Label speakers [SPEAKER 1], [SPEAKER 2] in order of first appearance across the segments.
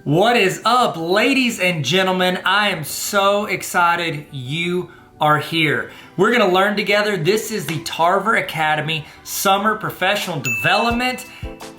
[SPEAKER 1] What is up, ladies and gentlemen? I am so excited you are here. We're gonna learn together. This is the Tarver Academy Summer Professional Development.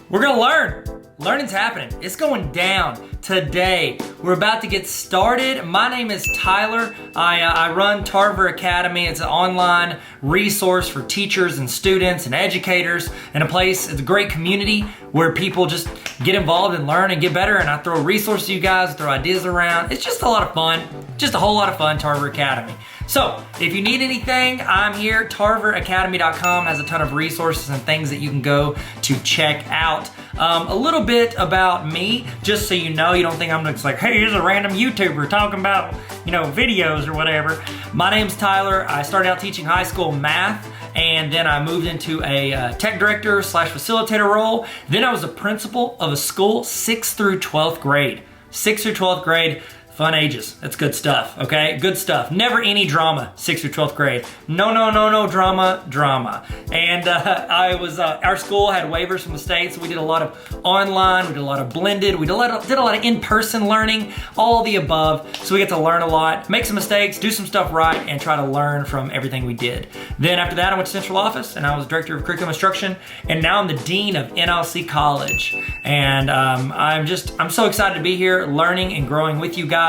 [SPEAKER 1] We're gonna learn. Learning's happening. It's going down today. We're about to get started. My name is Tyler. I run Tarver Academy. It's an online resource for teachers and students and educators, and it's a great community where people just get involved and learn and get better. And I throw resources to you guys, throw ideas around. It's just a lot of fun. Just a whole lot of fun, Tarver Academy. So if you need anything, I'm here. TarverAcademy.com has a ton of resources and things that you can go to check out. A little bit about me, just so you know, you don't think I'm just like, hey, here's a random YouTuber talking about, videos or whatever. My name's Tyler. I started out teaching high school math, and then I moved into a tech director / facilitator role. Then I was a principal of a school, 6th through 12th grade. 6th through 12th grade. Fun ages. That's good stuff, okay? Good stuff. Never any drama, 6th through 12th grade. No drama. And our school had waivers from the state, so we did a lot of online, we did a lot of blended, we did a lot of in-person learning, all the above. So we get to learn a lot, make some mistakes, do some stuff right, and try to learn from everything we did. Then after that, I went to central office, and I was director of curriculum instruction, and now I'm the dean of NLC College. And I'm so excited to be here, learning and growing with you guys.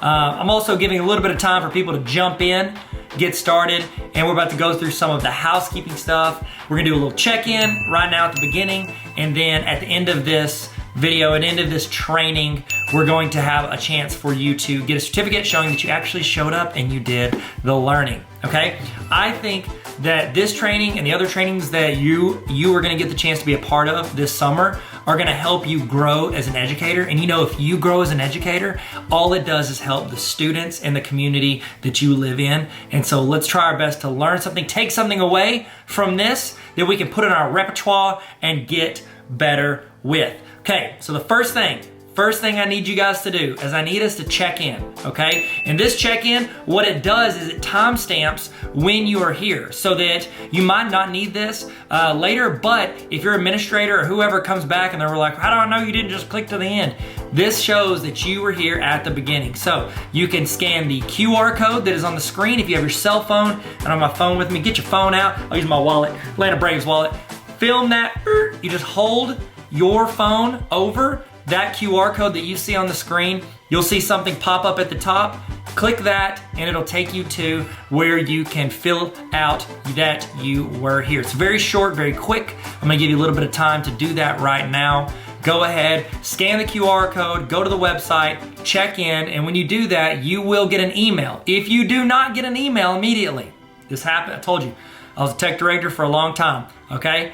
[SPEAKER 1] I'm also giving a little bit of time for people to jump in, get started, and we're about to go through some of the housekeeping stuff. We're gonna do a little check-in right now at the beginning, and then at the end of this video, at the end of this training, we're going to have a chance for you to get a certificate showing that you actually showed up and you did the learning, okay? I think that this training and the other trainings that you are gonna get the chance to be a part of this summer are gonna help you grow as an educator. And if you grow as an educator, all it does is help the students and the community that you live in. And so let's try our best to learn something, take something away from this that we can put in our repertoire and get better with. Okay, so the first thing I need you guys to do is I need us to check in, okay? And this check-in, what it does is it timestamps when you are here so that you might not need this later, but if your administrator or whoever comes back and they're like, how do I know you didn't just click to the end? This shows that you were here at the beginning. So you can scan the QR code that is on the screen if you have your cell phone. And on my phone with me, get your phone out. I'll use my wallet, Atlanta Braves wallet. Film that, you just hold your phone over that QR code that you see on the screen. You'll see something pop up at the top. Click that and it'll take you to where you can fill out that you were here. It's very short, very quick. I'm gonna give you a little bit of time to do that right now. Go ahead, scan the QR code, go to the website, check in, and when you do that, you will get an email. If you do not get an email immediately, this happened, I told you, I was a tech director for a long time, okay?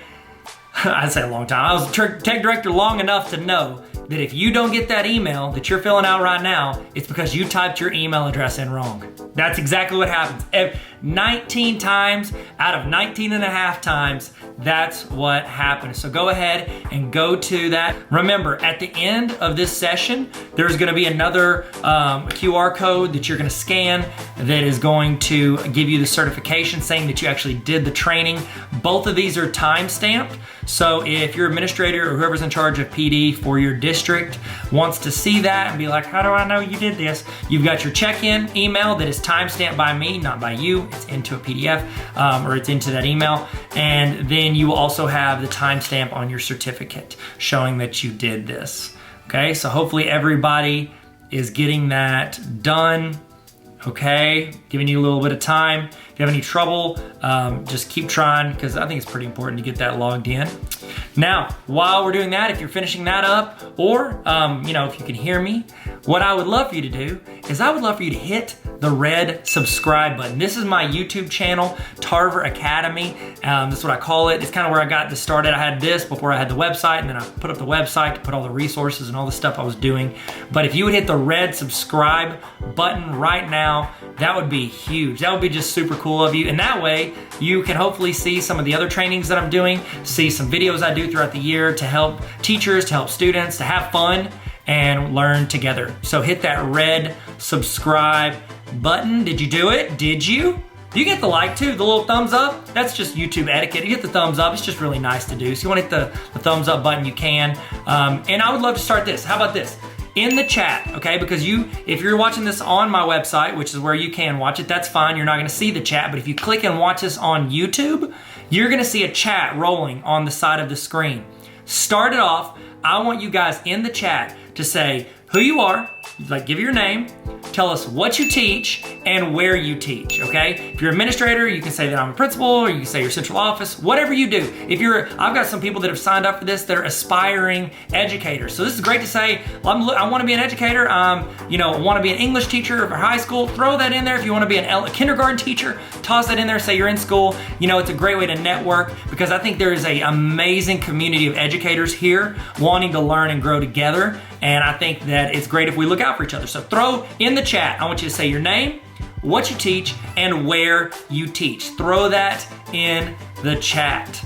[SPEAKER 1] I'd say a long time. I was a tech director long enough to know that if you don't get that email that you're filling out right now, it's because you typed your email address in wrong. That's exactly what happens. 19 times out of 19 and a half times, that's what happens. So go ahead and go to that. Remember, at the end of this session, there's gonna be another QR code that you're gonna scan that is going to give you the certification saying that you actually did the training. Both of these are time-stamped. So if your administrator or whoever's in charge of PD for your district wants to see that and be like, how do I know you did this? You've got your check-in email that is time-stamped by me, not by you. It's into a PDF or it's into that email. And then you will also have the timestamp on your certificate showing that you did this. Okay, so hopefully everybody is getting that done. Okay, giving you a little bit of time. If you have any trouble, just keep trying because I think it's pretty important to get that logged in. Now, while we're doing that, if you're finishing that up, or if you can hear me, what I would love for you to do is I would love for you to hit the red subscribe button. This is my YouTube channel, Tarver Academy. That's what I call it. It's kind of where I got this started. I had this before I had the website, and then I put up the website to put all the resources and all the stuff I was doing. But if you would hit the red subscribe button right now, that would be huge. That would be just super cool of you. And that way, you can hopefully see some of the other trainings that I'm doing, see some videos I do throughout the year to help teachers, to help students, to have fun and learn together. So hit that red subscribe button. Did you do it? Did you? You get the like too, the little thumbs up. That's just YouTube etiquette. You hit the thumbs up. It's just really nice to do. So you want to hit the thumbs up button, you can. And I would love to start this. How about this? in the chat, okay? Because if you're watching this on my website, which is where you can watch it, that's fine. You're not gonna see the chat, but if you click and watch this on YouTube, you're gonna see a chat rolling on the side of the screen. Start it off. I want you guys in the chat to say who you are, like give your name, tell us what you teach and where you teach, okay? If you're an administrator, you can say that I'm a principal, or you can say your central office, whatever you do. I've got some people that have signed up for this that are aspiring educators. So this is great to say, I wanna be an educator, I wanna be an English teacher for high school, throw that in there. If you wanna be a kindergarten teacher, toss that in there, say you're in school. It's a great way to network because I think there is an amazing community of educators here wanting to learn and grow together. And I think that it's great if we look out for each other. So throw in the chat, I want you to say your name, what you teach, and where you teach. Throw that in the chat.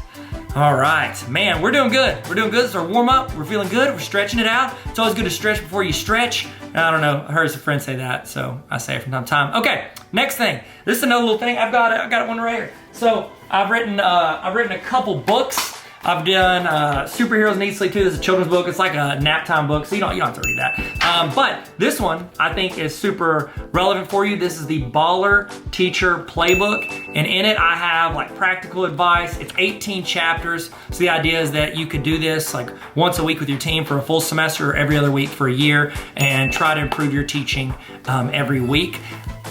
[SPEAKER 1] All right, man, we're doing good. We're doing good. It's our warm up. We're feeling good. We're stretching it out. It's always good to stretch before you stretch. I don't know, I heard some friends say that, so I say it from time to time. Okay, next thing. This is another little thing. I've got one right here. So I've written a couple books. I've done Superheroes Need Sleep Too. This is a children's book. It's like a nap time book, so you don't have to read that. But this one I think is super relevant for you. This is the Baller Teacher Playbook, and in it I have like practical advice. It's 18 chapters. So the idea is that you could do this like once a week with your team for a full semester or every other week for a year and try to improve your teaching every week.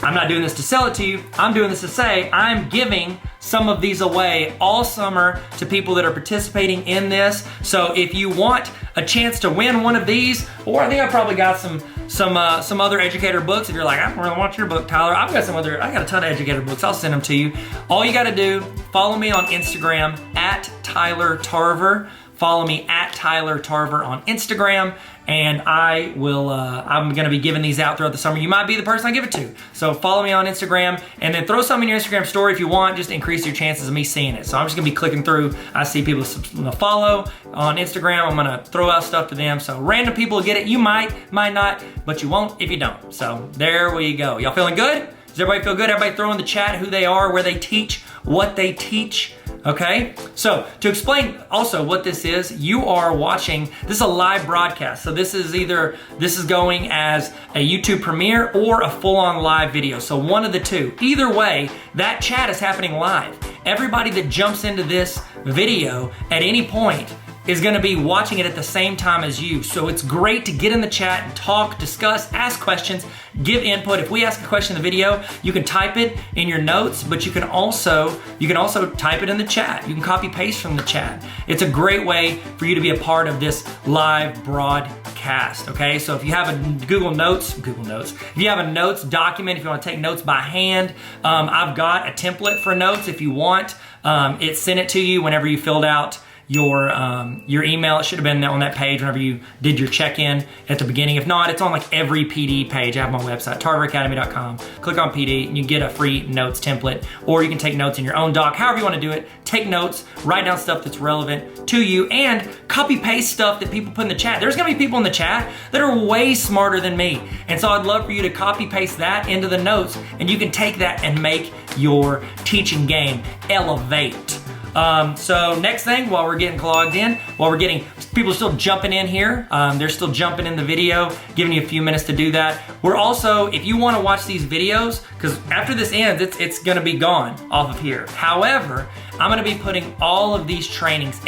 [SPEAKER 1] I'm not doing this to sell it to you. I'm doing this to say I'm giving some of these away all summer to people that are participating in this. So if you want a chance to win one of these, or I think I probably got some other educator books. If you're like, I don't really want your book, Tyler, I got a ton of educator books. I'll send them to you. All you got to do, follow me on Instagram at Tyler Tarver. Follow me at Tyler Tarver on Instagram, and I'm gonna be giving these out throughout the summer. You might be the person I give it to. So follow me on Instagram, and then throw something in your Instagram story if you want, just to increase your chances of me seeing it. So I'm just gonna be clicking through. I see people follow on Instagram. I'm gonna throw out stuff to them. So random people will get it. You might not, but you won't if you don't. So there we go. Y'all feeling good? Does everybody feel good? Everybody throw in the chat who they are, where they teach, what they teach. Okay, so to explain also what this is, you are watching, this is a live broadcast. So this is going as a YouTube premiere or a full-on live video. So one of the two. Either way, that chat is happening live. Everybody that jumps into this video at any point is gonna be watching it at the same time as you. So it's great to get in the chat and talk, discuss, ask questions, give input. If we ask a question in the video, you can type it in your notes, but you can also type it in the chat. You can copy paste from the chat. It's a great way for you to be a part of this live broadcast, okay? So if you have a Google Notes, if you have a notes document, if you wanna take notes by hand, I've got a template for notes if you want. It sent it to you whenever you filled out your email. It should have been on that page whenever you did your check-in at the beginning. If not, it's on like every PD page. I have my website, tarveracademy.com. Click on PD and you get a free notes template, or you can take notes in your own doc. However you want to do it, take notes, write down stuff that's relevant to you, and copy paste stuff that people put in the chat. There's gonna be people in the chat that are way smarter than me. And so I'd love for you to copy paste that into the notes, and you can take that and make your teaching game elevate. So next thing, while we're getting logged in, people are still jumping in here. They're still jumping in the video, giving you a few minutes to do that. We're also, if you want to watch these videos, because after this ends, it's going to be gone off of here. However, I'm going to be putting all of these trainings,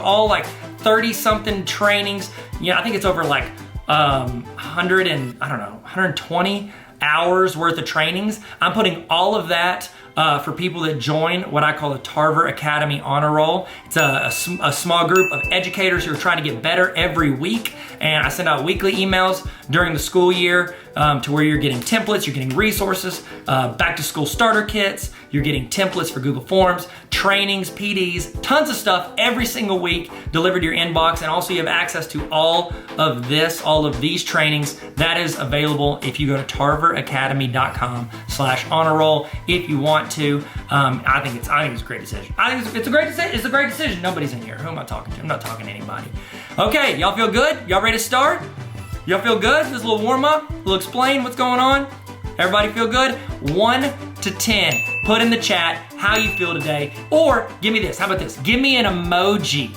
[SPEAKER 1] all like 30 something trainings. I think it's over like 120 hours worth of trainings. I'm putting all of that for people that join what I call the Tarver Academy Honor Roll. It's a small group of educators who are trying to get better every week, and I send out weekly emails during the school year to where you're getting templates, you're getting resources, back to school starter kits, you're getting templates for Google Forms, trainings, PDs, tons of stuff every single week delivered to your inbox, and also you have access to all of these trainings. That is available if you go to tarveracademy.com/honor roll if you want to. I think it's a great decision. I think it's a great decision. Nobody's in here. Who am I talking to? I'm not talking to anybody. Okay, y'all feel good? Y'all ready to start? Y'all feel good? This is a little warm up. We'll explain what's going on. Everybody feel good? 1 to 10. Put in the chat how you feel today. Or give me this, how about this? Give me an emoji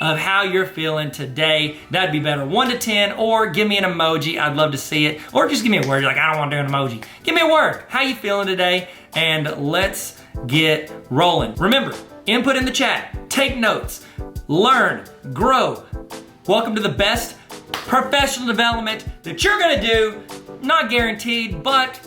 [SPEAKER 1] of how you're feeling today. That'd be better, 1 to 10, or give me an emoji. I'd love to see it. Or just give me a word. You're like, I don't want to do an emoji. Give me a word. How you feeling today? And let's get rolling. Remember, input in the chat, take notes, learn, grow. Welcome to the best professional development that you're gonna do. Not guaranteed, but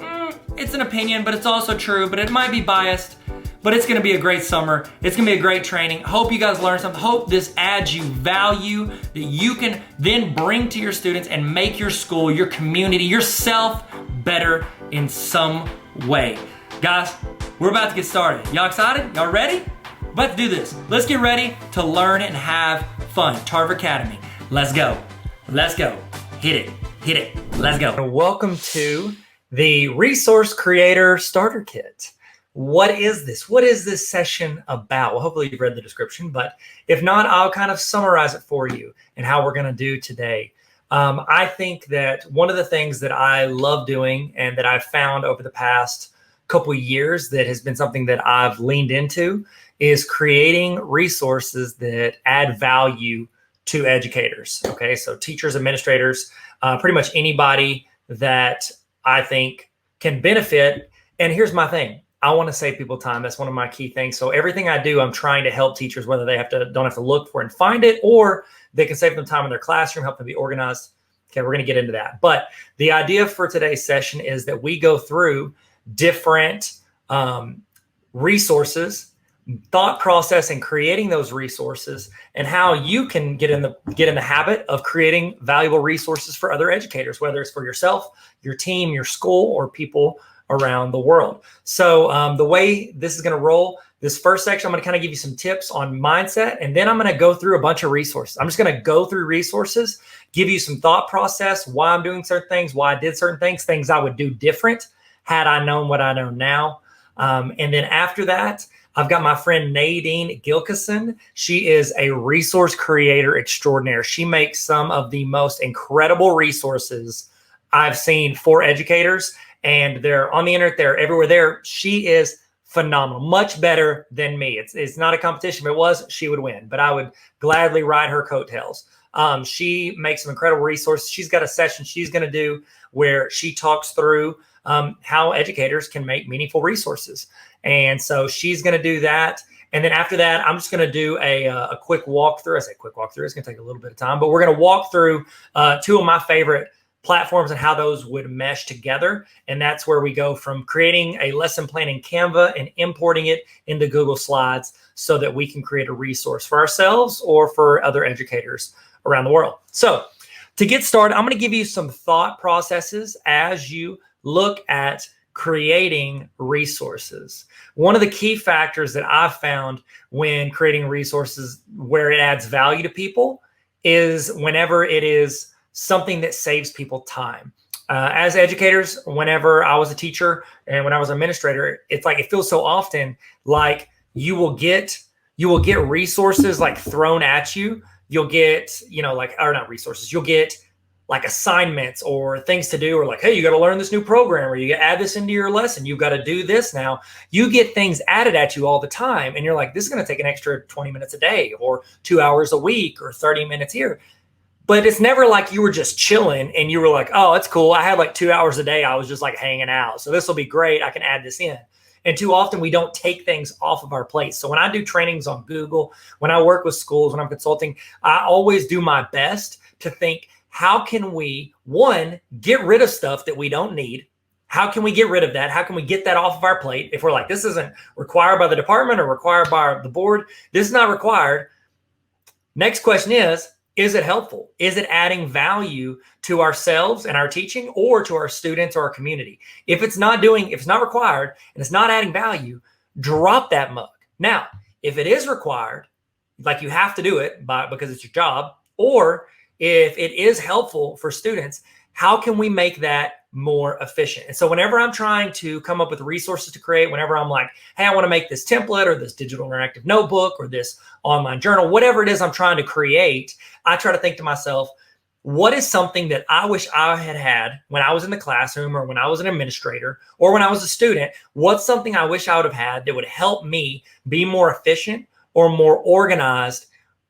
[SPEAKER 1] it's an opinion, but it's also true, but it might be biased, but it's gonna be a great summer. It's gonna be a great training. Hope you guys learn something. Hope this adds you value that you can then bring to your students and make your school, your community, yourself better in some way. Guys, we're about to get started. Y'all excited? Y'all ready? About to do this. Let's get ready to learn and have fun. Tarver Academy. Let's go. Let's go. Hit it. Hit it. Let's go. Welcome to the Resource Creator Starter Kit. What is this? What is this session about? Well, hopefully you've read the description, but if not, I'll kind of summarize it for you and how we're going to do today. I think that one of the things that I love doing and that I've found over the past couple of years that has been something that I've leaned into is creating resources that add value to educators. Okay, so teachers, administrators, pretty much anybody that I think can benefit. And here's my thing. I want to save people time. That's one of my key things. So everything I do, I'm trying to help teachers, whether they don't have to look for it and find it, or they can save them time in their classroom, help them be organized. Okay, we're going to get into that. But the idea for today's session is that we go through different resources, thought process, and creating those resources, and how you can get in the habit of creating valuable resources for other educators, whether it's for yourself, your team, your school, or people around the world. So the way this is going to roll, this first section, I'm going to kind of give you some tips on mindset, and then I'm going to go through a bunch of resources. I'm just going to go through resources, give you some thought process, why I'm doing certain things, why I did certain things I would do different had I known what I know now. And then after that, I've got my friend Nadine Gilkison. She is a resource creator extraordinaire. She makes some of the most incredible resources I've seen for educators, and they're on the internet, they're everywhere there. She is phenomenal, much better than me. It's not a competition. If it was, she would win, but I would gladly ride her coattails. She makes some incredible resources. She's got a session she's going to do where she talks through how educators can make meaningful resources. And so she's going to do that. And then after that, I'm just going to do a quick walkthrough. I say quick walkthrough. It's going to take a little bit of time, but we're going to walk through two of my favorite platforms and how those would mesh together. And that's where we go from creating a lesson plan in Canva and importing it into Google Slides so that we can create a resource for ourselves or for other educators around the world. So to get started, I'm going to give you some thought processes as you look at creating resources. One of the key factors that I've found when creating resources where it adds value to people is whenever it is something that saves people time. As educators, whenever I was a teacher and when I was an administrator, it's like it feels so often like you will get resources like thrown at you. You'll get, or not resources, you'll get like assignments or things to do, or like, hey, you got to learn this new program, or you add this into your lesson. You've got to do this now. You get things added at you all the time. And you're like, this is going to take an extra 20 minutes a day or 2 hours a week or 30 minutes here. But it's never like you were just chilling and you were like, oh, it's cool. I had like 2 hours a day. I was just like hanging out. So this will be great. I can add this in. And too often we don't take things off of our plate. So when I do trainings on Google, when I work with schools, when I'm consulting, I always do my best to think, how can we, one, get rid of stuff that we don't need? How can we get rid of that? How can we get that off of our plate? If we're like, this isn't required by the department or required by the board, this is not required. Next question is it helpful? Is it adding value to ourselves and our teaching or to our students or our community? If it's not required and it's not adding value, drop that mug. Now, if it is required, like you have to do it because it's your job, or if it is helpful for students, how can we make that more efficient? And so whenever I'm trying to come up with resources to create, whenever I'm like, hey, I want to make this template or this digital interactive notebook or this online journal, whatever it is I'm trying to create, I try to think to myself, what is something that I wish I had had when I was in the classroom or when I was an administrator or when I was a student? What's something I wish I would have had that would help me be more efficient or more organized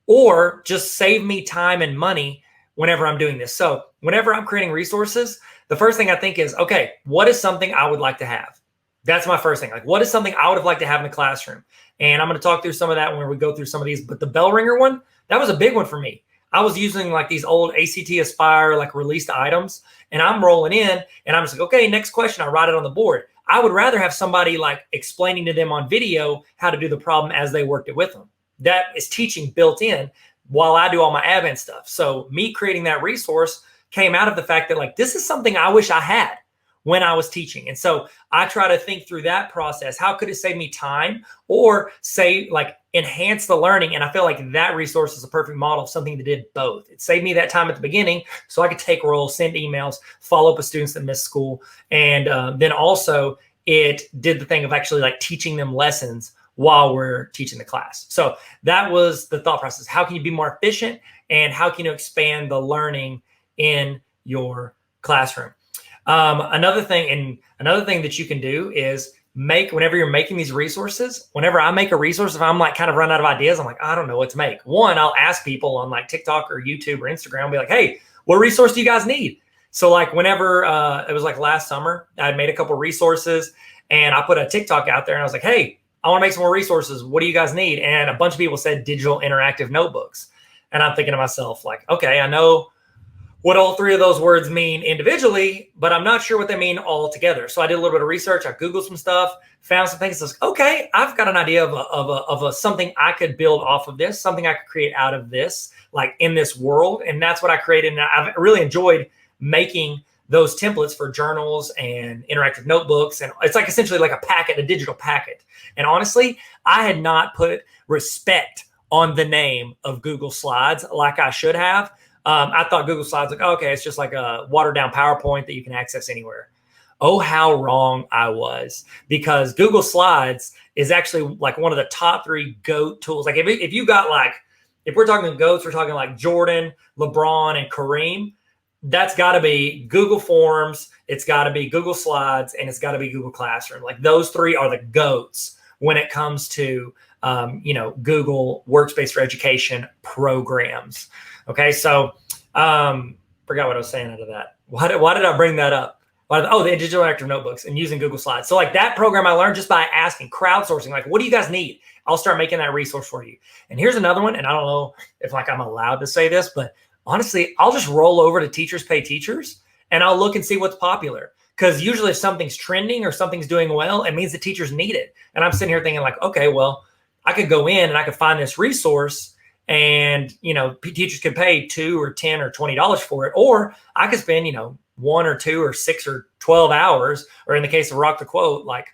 [SPEAKER 1] or just save me time and money whenever I'm doing this? So whenever I'm creating resources, the first thing I think is, okay, what is something I would like to have? That's my first thing. Like, what is something I would have liked to have in the classroom? And I'm going to talk through some of that when we go through some of these. But the bell ringer one, that was a big one for me. I was using like these old ACT Aspire like released items, and I'm rolling in and I'm just like, okay, next question. I write it on the board. I would rather have somebody like explaining to them on video how to do the problem as they worked it with them. That is teaching built in while I do all my admin stuff. So me creating that resource came out of the fact that like, this is something I wish I had when I was teaching. And so I try to think through that process. How could it save me time or say like enhance the learning? And I feel like that resource is a perfect model of something that did both. It saved me that time at the beginning so I could take roles, send emails, follow up with students that missed school. And then also it did the thing of actually like teaching them lessons while we're teaching the class. So that was the thought process. How can you be more efficient and how can you expand the learning in your classroom? Another thing that you can do is whenever you're making these resources, whenever I make a resource, if I'm like kind of run out of ideas, I'm like, I don't know what to make. One, I'll ask people on like TikTok or YouTube or Instagram, I'll be like, hey, what resource do you guys need? So like whenever it was like last summer, I made a couple of resources and I put a TikTok out there and I was like, hey, I want to make some more resources. What do you guys need? And a bunch of people said digital interactive notebooks. And I'm thinking to myself like, okay, I know what all three of those words mean individually, but I'm not sure what they mean all together. So I did a little bit of research. I Googled some stuff, found some things. I was like, okay, I've got an idea of a something I could build off of this, something I could create out of this, like in this world. And that's what I created. And I've really enjoyed making those templates for journals and interactive notebooks. And it's like essentially like a packet, a digital packet. And honestly, I had not put respect on the name of Google Slides like I should have. I thought Google Slides, like, oh, okay, it's just like a watered down PowerPoint that you can access anywhere. Oh, how wrong I was, because Google Slides is actually like one of the top 3 GOAT tools. Like if you got like, if we're talking GOATs, we're talking like Jordan, LeBron, and Kareem. That's got to be Google Forms. It's got to be Google Slides, and it's got to be Google Classroom. Like those 3 are the GOATs when it comes to, Google Workspace for Education programs. Okay, so forgot what I was saying out of that. Why did I bring that up? The digital interactive notebooks and using Google Slides. So like that program I learned just by asking, crowdsourcing, like, what do you guys need? I'll start making that resource for you. And here's another one, and I don't know if like I'm allowed to say this, but honestly, I'll just roll over to Teachers Pay Teachers and I'll look and see what's popular. Because usually if something's trending or something's doing well, it means the teachers need it. And I'm sitting here thinking like, okay, well, I could go in and I could find this resource and, teachers could pay $2 or $10 or $20 for it. Or I could spend, 1 or 2 or 6 or 12 hours, or in the case of Rock the Quote, like,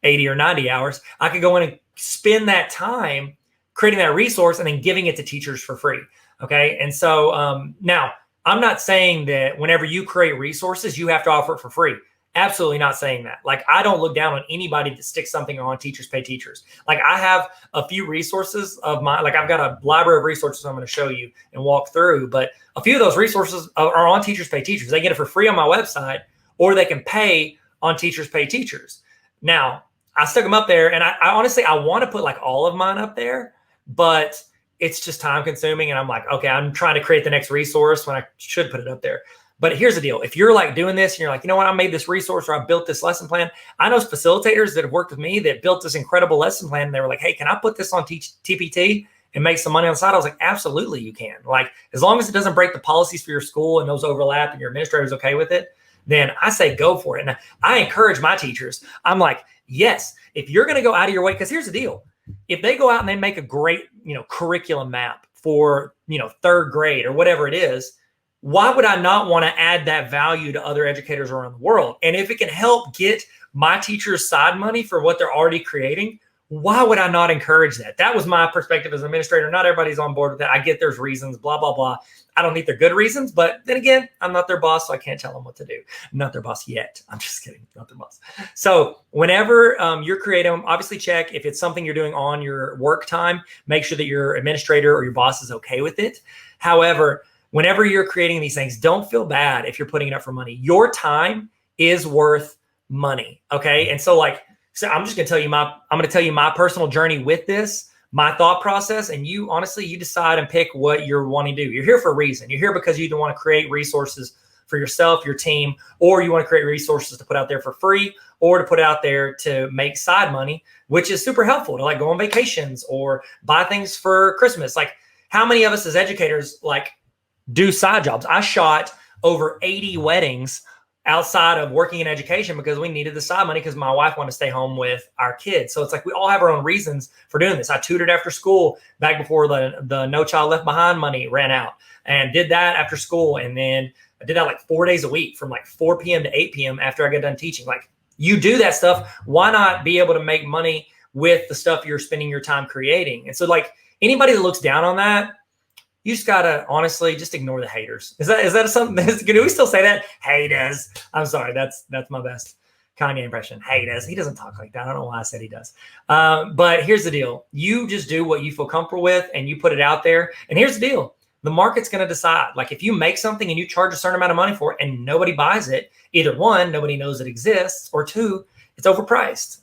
[SPEAKER 1] 80 or 90 hours. I could go in and spend that time creating that resource and then giving it to teachers for free. Okay. And so now I'm not saying that whenever you create resources, you have to offer it for free. Absolutely not saying that. Like, I don't look down on anybody that sticks something on Teachers Pay Teachers. Like, I have a few resources of mine. Like, I've got a library of resources I'm going to show you and walk through. But a few of those resources are on Teachers Pay Teachers. They get it for free on my website, or they can pay on Teachers Pay Teachers. Now, I stuck them up there, and I honestly, I want to put like all of mine up there, but it's just time consuming. And I'm like, okay, I'm trying to create the next resource when I should put it up there. But here's the deal. If you're like doing this and you're like, you know what, I made this resource or I built this lesson plan. I know facilitators that have worked with me that built this incredible lesson plan. And they were like, hey, can I put this on TPT and make some money on the side? I was like, absolutely, you can. Like, as long as it doesn't break the policies for your school and those overlap and your administrator is okay with it, then I say go for it. And I encourage my teachers. I'm like, yes, if you're going to go out of your way, because here's the deal. If they go out and they make a great, curriculum map for, 3rd grade or whatever it is, why would I not want to add that value to other educators around the world? And if it can help get my teachers side money for what they're already creating, why would I not encourage that? That was my perspective as an administrator. Not everybody's on board with that. I get there's reasons, blah, blah, blah. I don't think they're good reasons, but then again, I'm not their boss, so I can't tell them what to do. I'm not their boss yet. I'm just kidding. Not their boss. So whenever you're creating, obviously check if it's something you're doing on your work time, make sure that your administrator or your boss is okay with it. However, whenever you're creating these things, don't feel bad if you're putting it up for money. Your time is worth money. Okay. And so so I'm just going to tell you I'm going to tell you my personal journey with this, my thought process. And you honestly, you decide and pick what you're wanting to do. You're here for a reason. You're here because you either want to create resources for yourself, your team, or you want to create resources to put out there for free or to put out there to make side money, which is super helpful to go on vacations or buy things for Christmas. Like, how many of us as educators do side jobs? I shot over 80 weddings outside of working in education because we needed the side money because my wife wanted to stay home with our kids. So it's we all have our own reasons for doing this. I tutored after school back before the No Child Left Behind money ran out, and did that after school. And then I did that 4 days a week from 4 p.m. to 8 p.m. after I got done teaching. You do that stuff. Why not be able to make money with the stuff you're spending your time creating? And so anybody that looks down on that, you just gotta honestly just ignore the haters. Is that something? Do we still say that? Haters. I'm sorry. That's my best Kanye impression. Haters. He doesn't talk like that. I don't know why I said he does. But here's the deal. You just do what you feel comfortable with and you put it out there. And here's the deal. The market's going to decide. If you make something and you charge a certain amount of money for it and nobody buys it, either one, nobody knows it exists, or two, it's overpriced.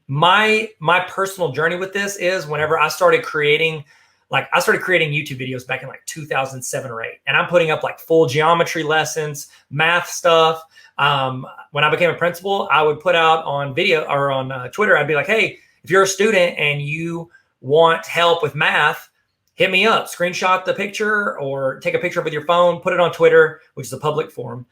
[SPEAKER 1] My personal journey with this is whenever I started creating YouTube videos back in 2007 or 8, and I'm putting up full geometry lessons, math stuff. When I became a principal, I would put out on video or on Twitter, I'd be like, hey, if you're a student and you want help with math, hit me up, screenshot the picture or take a picture with your phone, put it on Twitter, which is a public forum.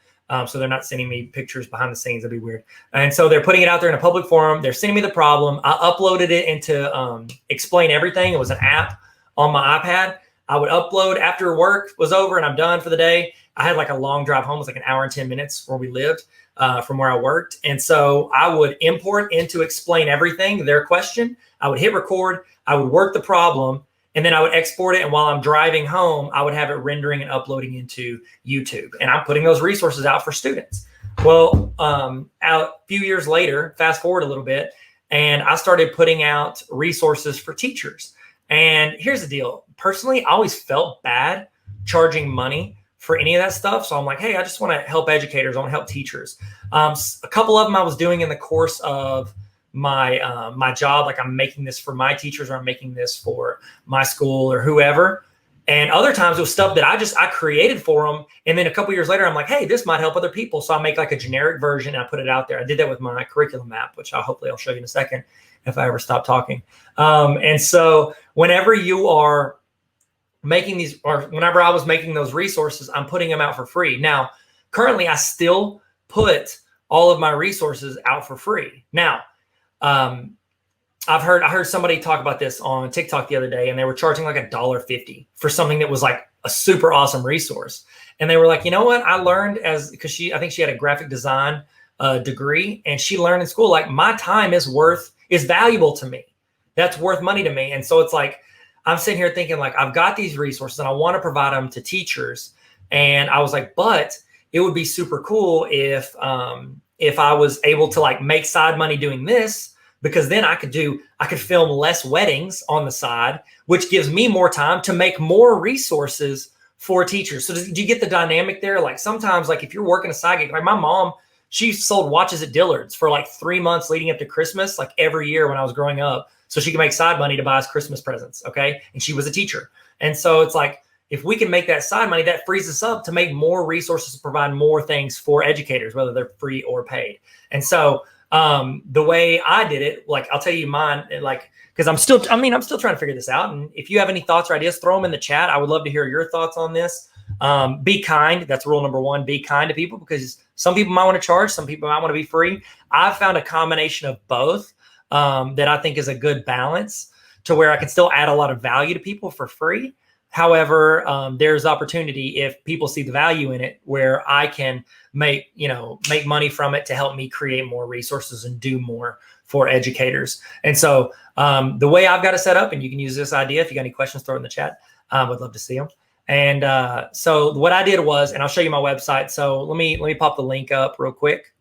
[SPEAKER 1] So they're not sending me pictures behind the scenes. That'd be weird. And so they're putting it out there in a public forum. They're sending me the problem. I uploaded it into Explain Everything. It was an app on my iPad. I would upload after work was over and I'm done for the day. I had a long drive home. It was an hour and 10 minutes where we lived from where I worked. And so I would import into Explain Everything their question. I would hit record. I would work the problem. And then I would export it. And while I'm driving home, I would have it rendering and uploading into YouTube. And I'm putting those resources out for students. Well, a few years later, fast forward a little bit, and I started putting out resources for teachers. And here's the deal. Personally, I always felt bad charging money for any of that stuff. So I'm like, hey, I just want to help educators. I want to help teachers. A couple of them I was doing in the course of my job, I'm making this for my teachers or I'm making this for my school or whoever. And other times it was stuff that I created for them. And then a couple years later, I'm like, hey, this might help other people. So I make a generic version and I put it out there. I did that with my curriculum app, which hopefully I'll show you in a second if I ever stop talking. And so whenever you are making these, or whenever I was making those resources, I'm putting them out for free. Now, currently I still put all of my resources out for free. Now, I heard somebody talk about this on TikTok the other day, and they were charging $1.50 for something that was a super awesome resource. And they were like, you know what? I learned because I think she had a graphic design degree, and she learned in school, my time is valuable to me. That's worth money to me. And so it's I'm sitting here thinking I've got these resources and I want to provide them to teachers. And I was like, but it would be super cool if I was able to make side money doing this, because then I could film less weddings on the side, which gives me more time to make more resources for teachers. So do you get the dynamic there? Sometimes if you're working a side gig, my mom, she sold watches at Dillard's for 3 months leading up to Christmas, every year when I was growing up, so she could make side money to buy us Christmas presents. Okay. And she was a teacher. And so it's if we can make that side money, that frees us up to make more resources to provide more things for educators, whether they're free or paid. And so the way I did it, I'll tell you mine, because I'm still trying to figure this out. And if you have any thoughts or ideas, throw them in the chat. I would love to hear your thoughts on this. Be kind. That's rule number one. Be kind to people, because some people might want to charge, some people might want to be free. I've found a combination of both that I think is a good balance to where I can still add a lot of value to people for free. However, there's opportunity if people see the value in it, where I can make money from it to help me create more resources and do more for educators. And so the way I've got it set up, and you can use this idea if you got any questions, throw it in the chat. I would love to see them. And so what I did was, and I'll show you my website. So let me pop the link up real quick,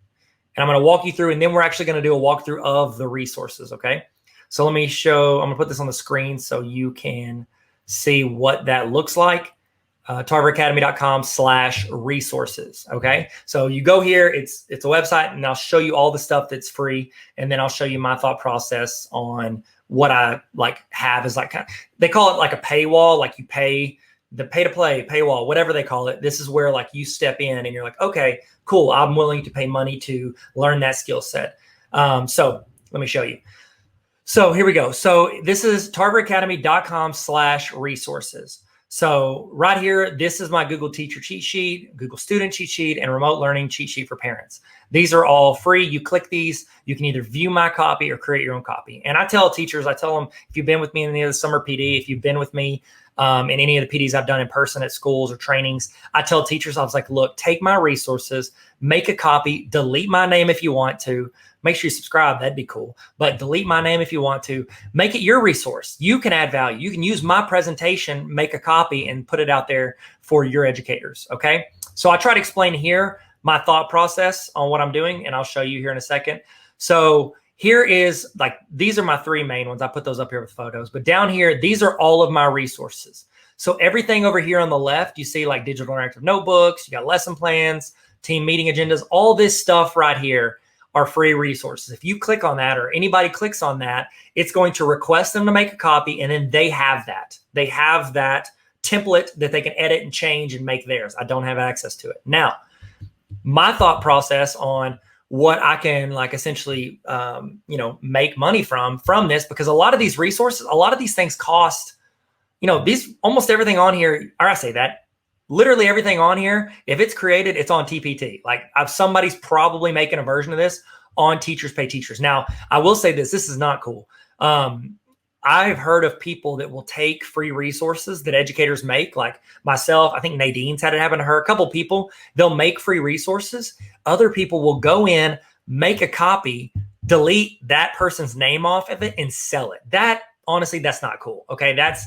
[SPEAKER 1] and I'm going to walk you through, and then we're actually going to do a walkthrough of the resources. Okay. So I'm going to put this on the screen so you can see what that looks like. tarveracademy.com/resources. Okay. So you go here, it's a website, and I'll show you all the stuff that's free. And then I'll show you my thought process on what I like have is like, they call it like a paywall, like you pay the pay to play paywall, whatever they call it. This is where like you step in and you're like, okay, cool. I'm willing to pay money to learn that skill set. So let me show you. So here we go. So this is tarveracademy.com/resources. So right here, this is my Google Teacher cheat sheet, Google Student cheat sheet, and Remote Learning cheat sheet for parents. These are all free. You click these, you can either view my copy or create your own copy. And I tell teachers, I tell them, if you've been with me in any of the summer PD, if you've been with me in any of the PDs I've done in person at schools or trainings, I tell teachers, I was like, look, take my resources, make a copy, delete my name if you want to. Make sure you subscribe. That'd be cool. But delete my name if you want to. Make it your resource. You can add value. You can use my presentation, make a copy, and put it out there for your educators. Okay. So I try to explain here my thought process on what I'm doing, and I'll show you here in a second. So here is like, these are my three main ones. I put those up here with photos. But down here, these are all of my resources. So everything over here on the left, you see like digital interactive notebooks, you got lesson plans, team meeting agendas, all this stuff right here are free resources. If you click on that or anybody clicks on that, it's going to request them to make a copy, and then they have that. They have that template that they can edit and change and make theirs. I don't have access to it. Now, my thought process on what I can like essentially, make money from this, because a lot of these resources, a lot of these things cost, these almost everything on here, or I say that, literally everything on here, if it's created, it's on TPT. Like somebody's probably making a version of this on Teachers Pay Teachers. Now, I will say this is not cool. I've heard of people that will take free resources that educators make, like myself. I think Nadine's had it happen to her. A couple people, they'll make free resources. Other people will go in, make a copy, delete that person's name off of it, and sell it. That, honestly, that's not cool. Okay. That's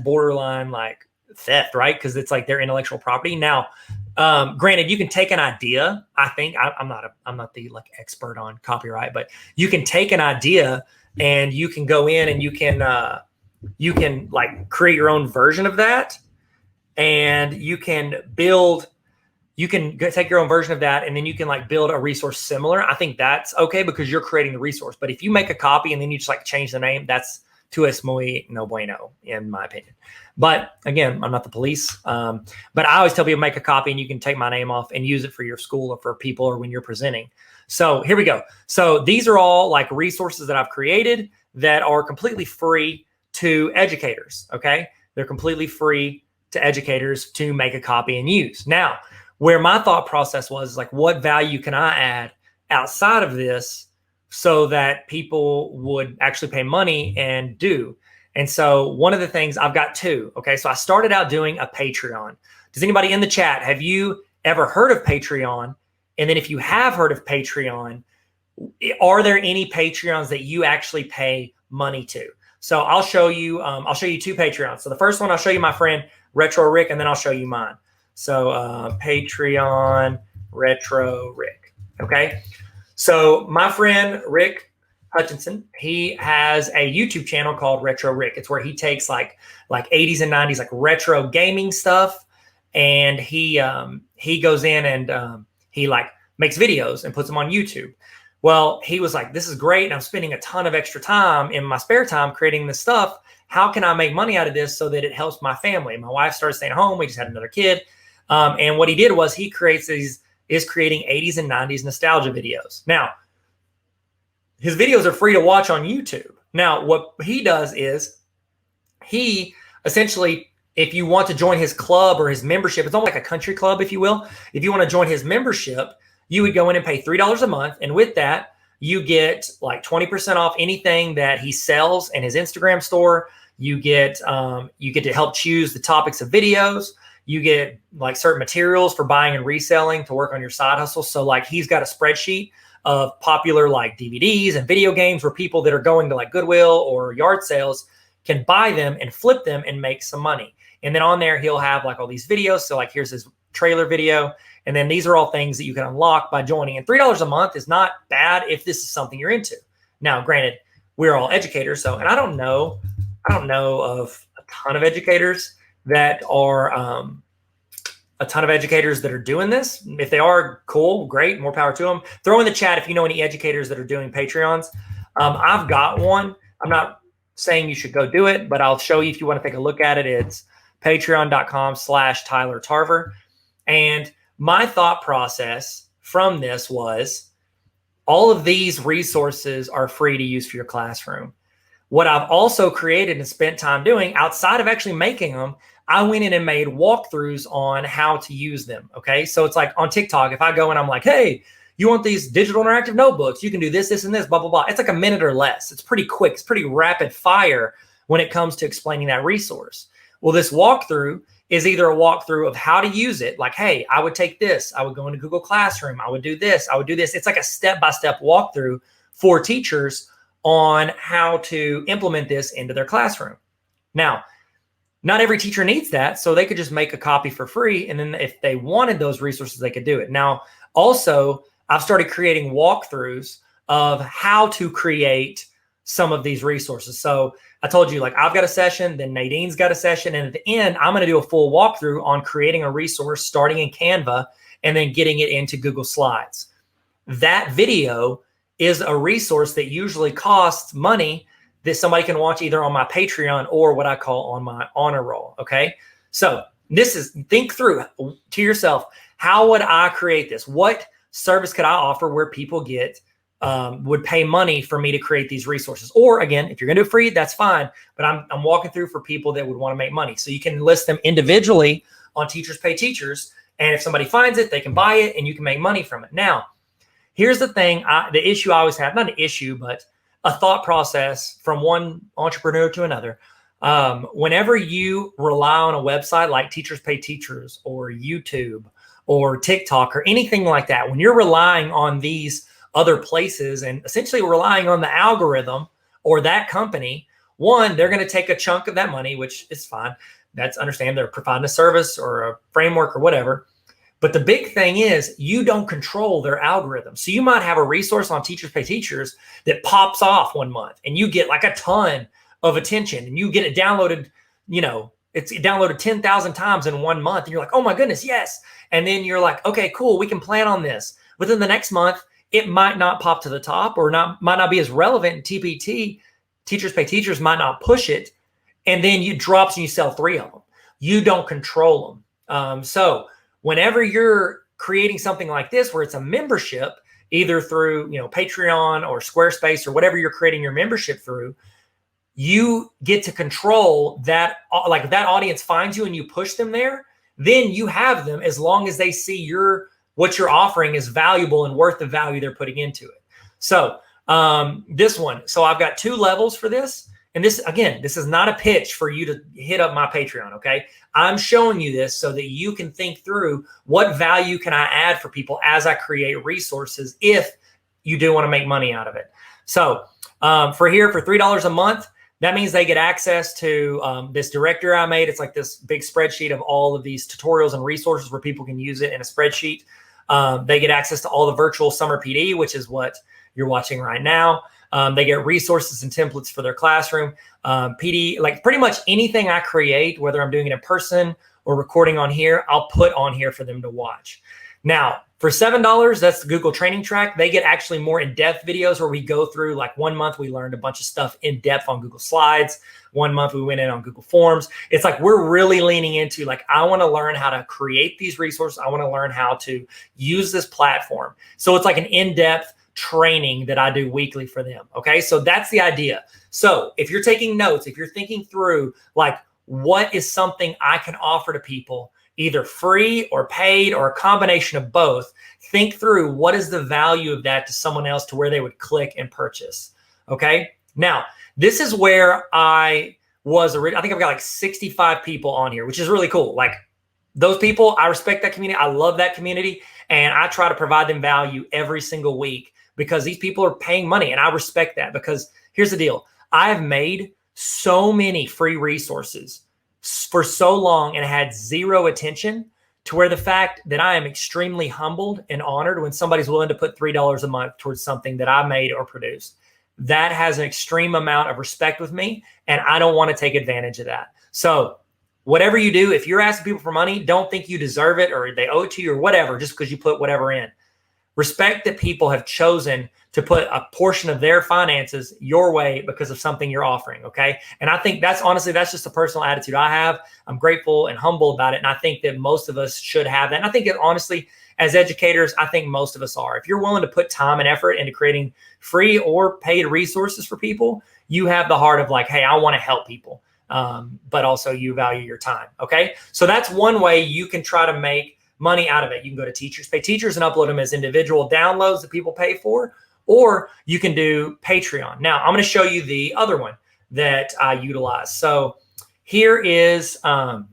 [SPEAKER 1] borderline like theft, right? Because it's like their intellectual property. Now, granted, you can take an idea. I think I'm not the like expert on copyright, but you can take an idea and you can go in and you can like create your own version of that, and you can take your own version of that, and then you can like build a resource similar. I think that's okay because you're creating the resource. But if you make a copy and then you just like change the name, that's tu es muy no bueno, in my opinion. But again, I'm not the police. But I always tell people, make a copy and you can take my name off and use it for your school or for people or when you're presenting. So here we go. So these are all like resources that I've created that are completely free to educators. Okay. They're completely free to educators to make a copy and use. Now, where my thought process was like, what value can I add outside of this so that people would actually pay money and do? And so one of the things, I've got two. Okay. So I started out doing a Patreon. Does anybody in the chat, have you ever heard of Patreon? And then if you have heard of Patreon, are there any Patreons that you actually pay money to? So I'll show you two Patreons. So the first one, I'll show you my friend Retro Rick, and then I'll show you mine. So Patreon Retro Rick. Okay. So my friend Rick Hutchinson, he has a YouTube channel called Retro Rick. It's where he takes like 80s and 90s like retro gaming stuff, and he goes in and he like makes videos and puts them on YouTube. Well, he was like, this is great, and I'm spending a ton of extra time in my spare time creating this stuff. How can I make money out of this so that it helps my family? My wife started staying home. We just had another kid. And what he did was he is creating 80s and 90s nostalgia videos. Now, his videos are free to watch on YouTube. Now, what he does is he essentially, if you want to join his club or his membership, it's almost like a country club, if you will. If you want to join his membership, you would go in and pay $3 a month. And with that, you get like 20% off anything that he sells in his Instagram store. You get to help choose the topics of videos. You get like certain materials for buying and reselling to work on your side hustle. So like he's got a spreadsheet of popular like DVDs and video games where people that are going to like Goodwill or yard sales can buy them and flip them and make some money. And then on there, he'll have like all these videos. So like here's his trailer video. And then these are all things that you can unlock by joining. And $3 a month is not bad if this is something you're into. Now, granted, we're all educators. So, and I don't know of a ton of educators that are a ton of educators that are doing this. If they are, cool, great, more power to them. Throw in the chat if you know any educators that are doing Patreons. I've got one. I'm not saying you should go do it, but I'll show you if you want to take a look at it. It's patreon.com/Tyler Tarver. And my thought process from this was all of these resources are free to use for your classroom. What I've also created and spent time doing outside of actually making them, I went in and made walkthroughs on how to use them. Okay. So it's like on TikTok, if I go and I'm like, hey, you want these digital interactive notebooks? You can do this, this, and this, blah, blah, blah. It's like a minute or less. It's pretty quick. It's pretty rapid fire when it comes to explaining that resource. Well, this walkthrough is either a walkthrough of how to use it. Like, hey, I would take this. I would go into Google Classroom. I would do this. I would do this. It's like a step-by-step walkthrough for teachers on how to implement this into their classroom. Now, not every teacher needs that, so they could just make a copy for free. And then if they wanted those resources, they could do it. Now, also, I've started creating walkthroughs of how to create some of these resources. So I told you, like, I've got a session, then Nadine's got a session. And at the end, I'm going to do a full walkthrough on creating a resource starting in Canva and then getting it into Google Slides. That video is a resource that usually costs money that somebody can watch either on my Patreon or what I call on my honor roll. Okay. So this is, think through to yourself, how would I create this? What service could I offer where people would pay money for me to create these resources? Or again, if you're going to do free, that's fine. But I'm walking through for people that would want to make money. So you can list them individually on Teachers Pay Teachers. And if somebody finds it, they can buy it and you can make money from it. Now, here's the thing, the issue I always have, not an issue, but a thought process from one entrepreneur to another. Whenever you rely on a website like Teachers Pay Teachers or YouTube or TikTok or anything like that, when you're relying on these other places and essentially relying on the algorithm or that company, one, they're going to take a chunk of that money, which is fine. That's understand they're providing a service or a framework or whatever. But the big thing is you don't control their algorithm. So you might have a resource on Teachers Pay Teachers that pops off one month and you get like a ton of attention and you get it downloaded, it's downloaded 10,000 times in 1 month. And you're like, oh my goodness, yes. And then you're like, okay, cool, we can plan on this. Within the next month, it might not pop to the top or might not be as relevant in TPT. Teachers Pay Teachers might not push it. And then you drops and you sell 3 of them. You don't control them. So whenever you're creating something like this, where it's a membership, either through, Patreon or Squarespace or whatever you're creating your membership through, you get to control that. Like if that audience finds you and you push them there, then you have them as long as they see what you're offering is valuable and worth the value they're putting into it. So this one, so I've got 2 levels for this. And this, again, this is not a pitch for you to hit up my Patreon, okay? I'm showing you this so that you can think through what value can I add for people as I create resources if you do want to make money out of it. So for $3 a month, that means they get access to this directory I made. It's like this big spreadsheet of all of these tutorials and resources where people can use it in a spreadsheet. They get access to all the virtual summer PD, which is what you're watching right now. They get resources and templates for their classroom. PD, like pretty much anything I create, whether I'm doing it in person or recording on here, I'll put on here for them to watch. Now, for $7, that's the Google Training Track. They get actually more in-depth videos where we go through, like 1 month, we learned a bunch of stuff in depth on Google Slides. 1 month, we went in on Google Forms. It's like we're really leaning into, like, I want to learn how to create these resources. I want to learn how to use this platform. So it's like an in-depth training that I do weekly for them. Okay. So that's the idea. So if you're taking notes, if you're thinking through, like, what is something I can offer to people, either free or paid or a combination of both, think through what is the value of that to someone else to where they would click and purchase. Okay. Now, this is where I think I've got like 65 people on here, which is really cool. Like, those people, I respect that community. I love that community. And I try to provide them value every single week because these people are paying money. And I respect that because here's the deal. I have made so many free resources for so long and had zero attention, to where the fact that I am extremely humbled and honored when somebody's willing to put $3 a month towards something that I made or produced. That has an extreme amount of respect with me, and I don't want to take advantage of that. So whatever you do, if you're asking people for money, don't think you deserve it or they owe it to you or whatever, just because you put whatever in. Respect that people have chosen to put a portion of their finances your way because of something you're offering, okay? And I think that's honestly, that's just a personal attitude I have. I'm grateful and humble about it. And I think that most of us should have that. And I think that honestly, as educators, I think most of us are. If you're willing to put time and effort into creating free or paid resources for people, you have the heart of like, hey, I want to help people. But also you value your time, okay? So that's one way you can try to make money out of it. You can go to Teachers Pay Teachers and upload them as individual downloads that people pay for, or you can do Patreon. Now, I'm going to show you the other one that I utilize. So here is, my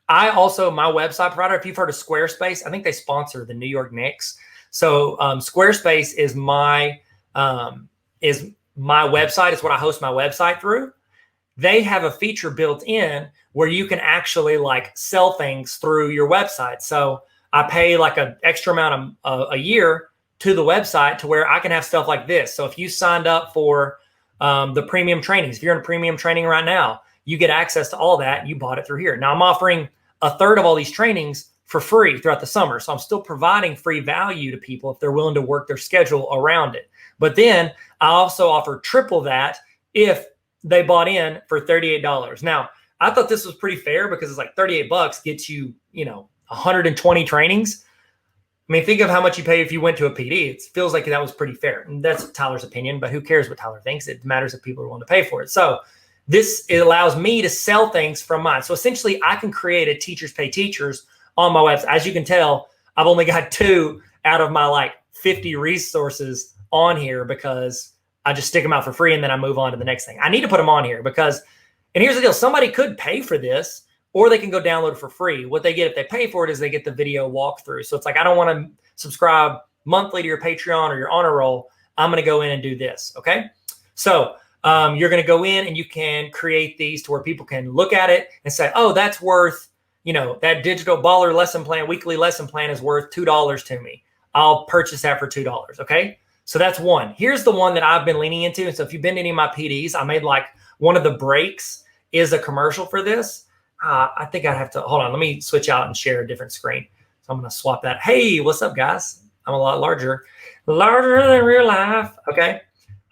[SPEAKER 1] website provider, if you've heard of Squarespace, I think they sponsor the New York Knicks. So Squarespace is my website. It's what I host my website through. They have a feature built in where you can actually like sell things through your website. So I pay like an extra amount a year to the website to where I can have stuff like this. So if you signed up for the premium trainings, if you're in premium training right now, you get access to all that. You bought it through here. Now I'm offering a third of all these trainings for free throughout the summer. So I'm still providing free value to people if they're willing to work their schedule around it. But then I also offer triple that if they bought in for $38. Now, I thought this was pretty fair because it's like $38 gets you, 120 trainings. I mean, think of how much you pay if you went to a PD. It feels like that was pretty fair. And that's Tyler's opinion, but who cares what Tyler thinks? It matters if people are willing to pay for it. So it allows me to sell things from mine. So essentially, I can create a Teachers Pay Teachers on my website. As you can tell, I've only got 2 out of my like 50 resources on here because I just stick them out for free and then I move on to the next thing. I need to put them on here because, and here's the deal, somebody could pay for this or they can go download it for free. What they get if they pay for it is they get the video walkthrough. So it's like, I don't want to subscribe monthly to your Patreon or your honor roll. I'm going to go in and do this. Okay. So you're going to go in and you can create these to where people can look at it and say, oh, that's worth, that digital baller lesson plan, weekly lesson plan is worth $2 to me. I'll purchase that for $2. Okay. So that's one. Here's the one that I've been leaning into. And so if you've been to any of my PDs, I made like one of the breaks is a commercial for this. I think I'd have to, hold on, let me switch out and share a different screen. So I'm going to swap that. Hey, what's up, guys? I'm a lot larger than real life. Okay.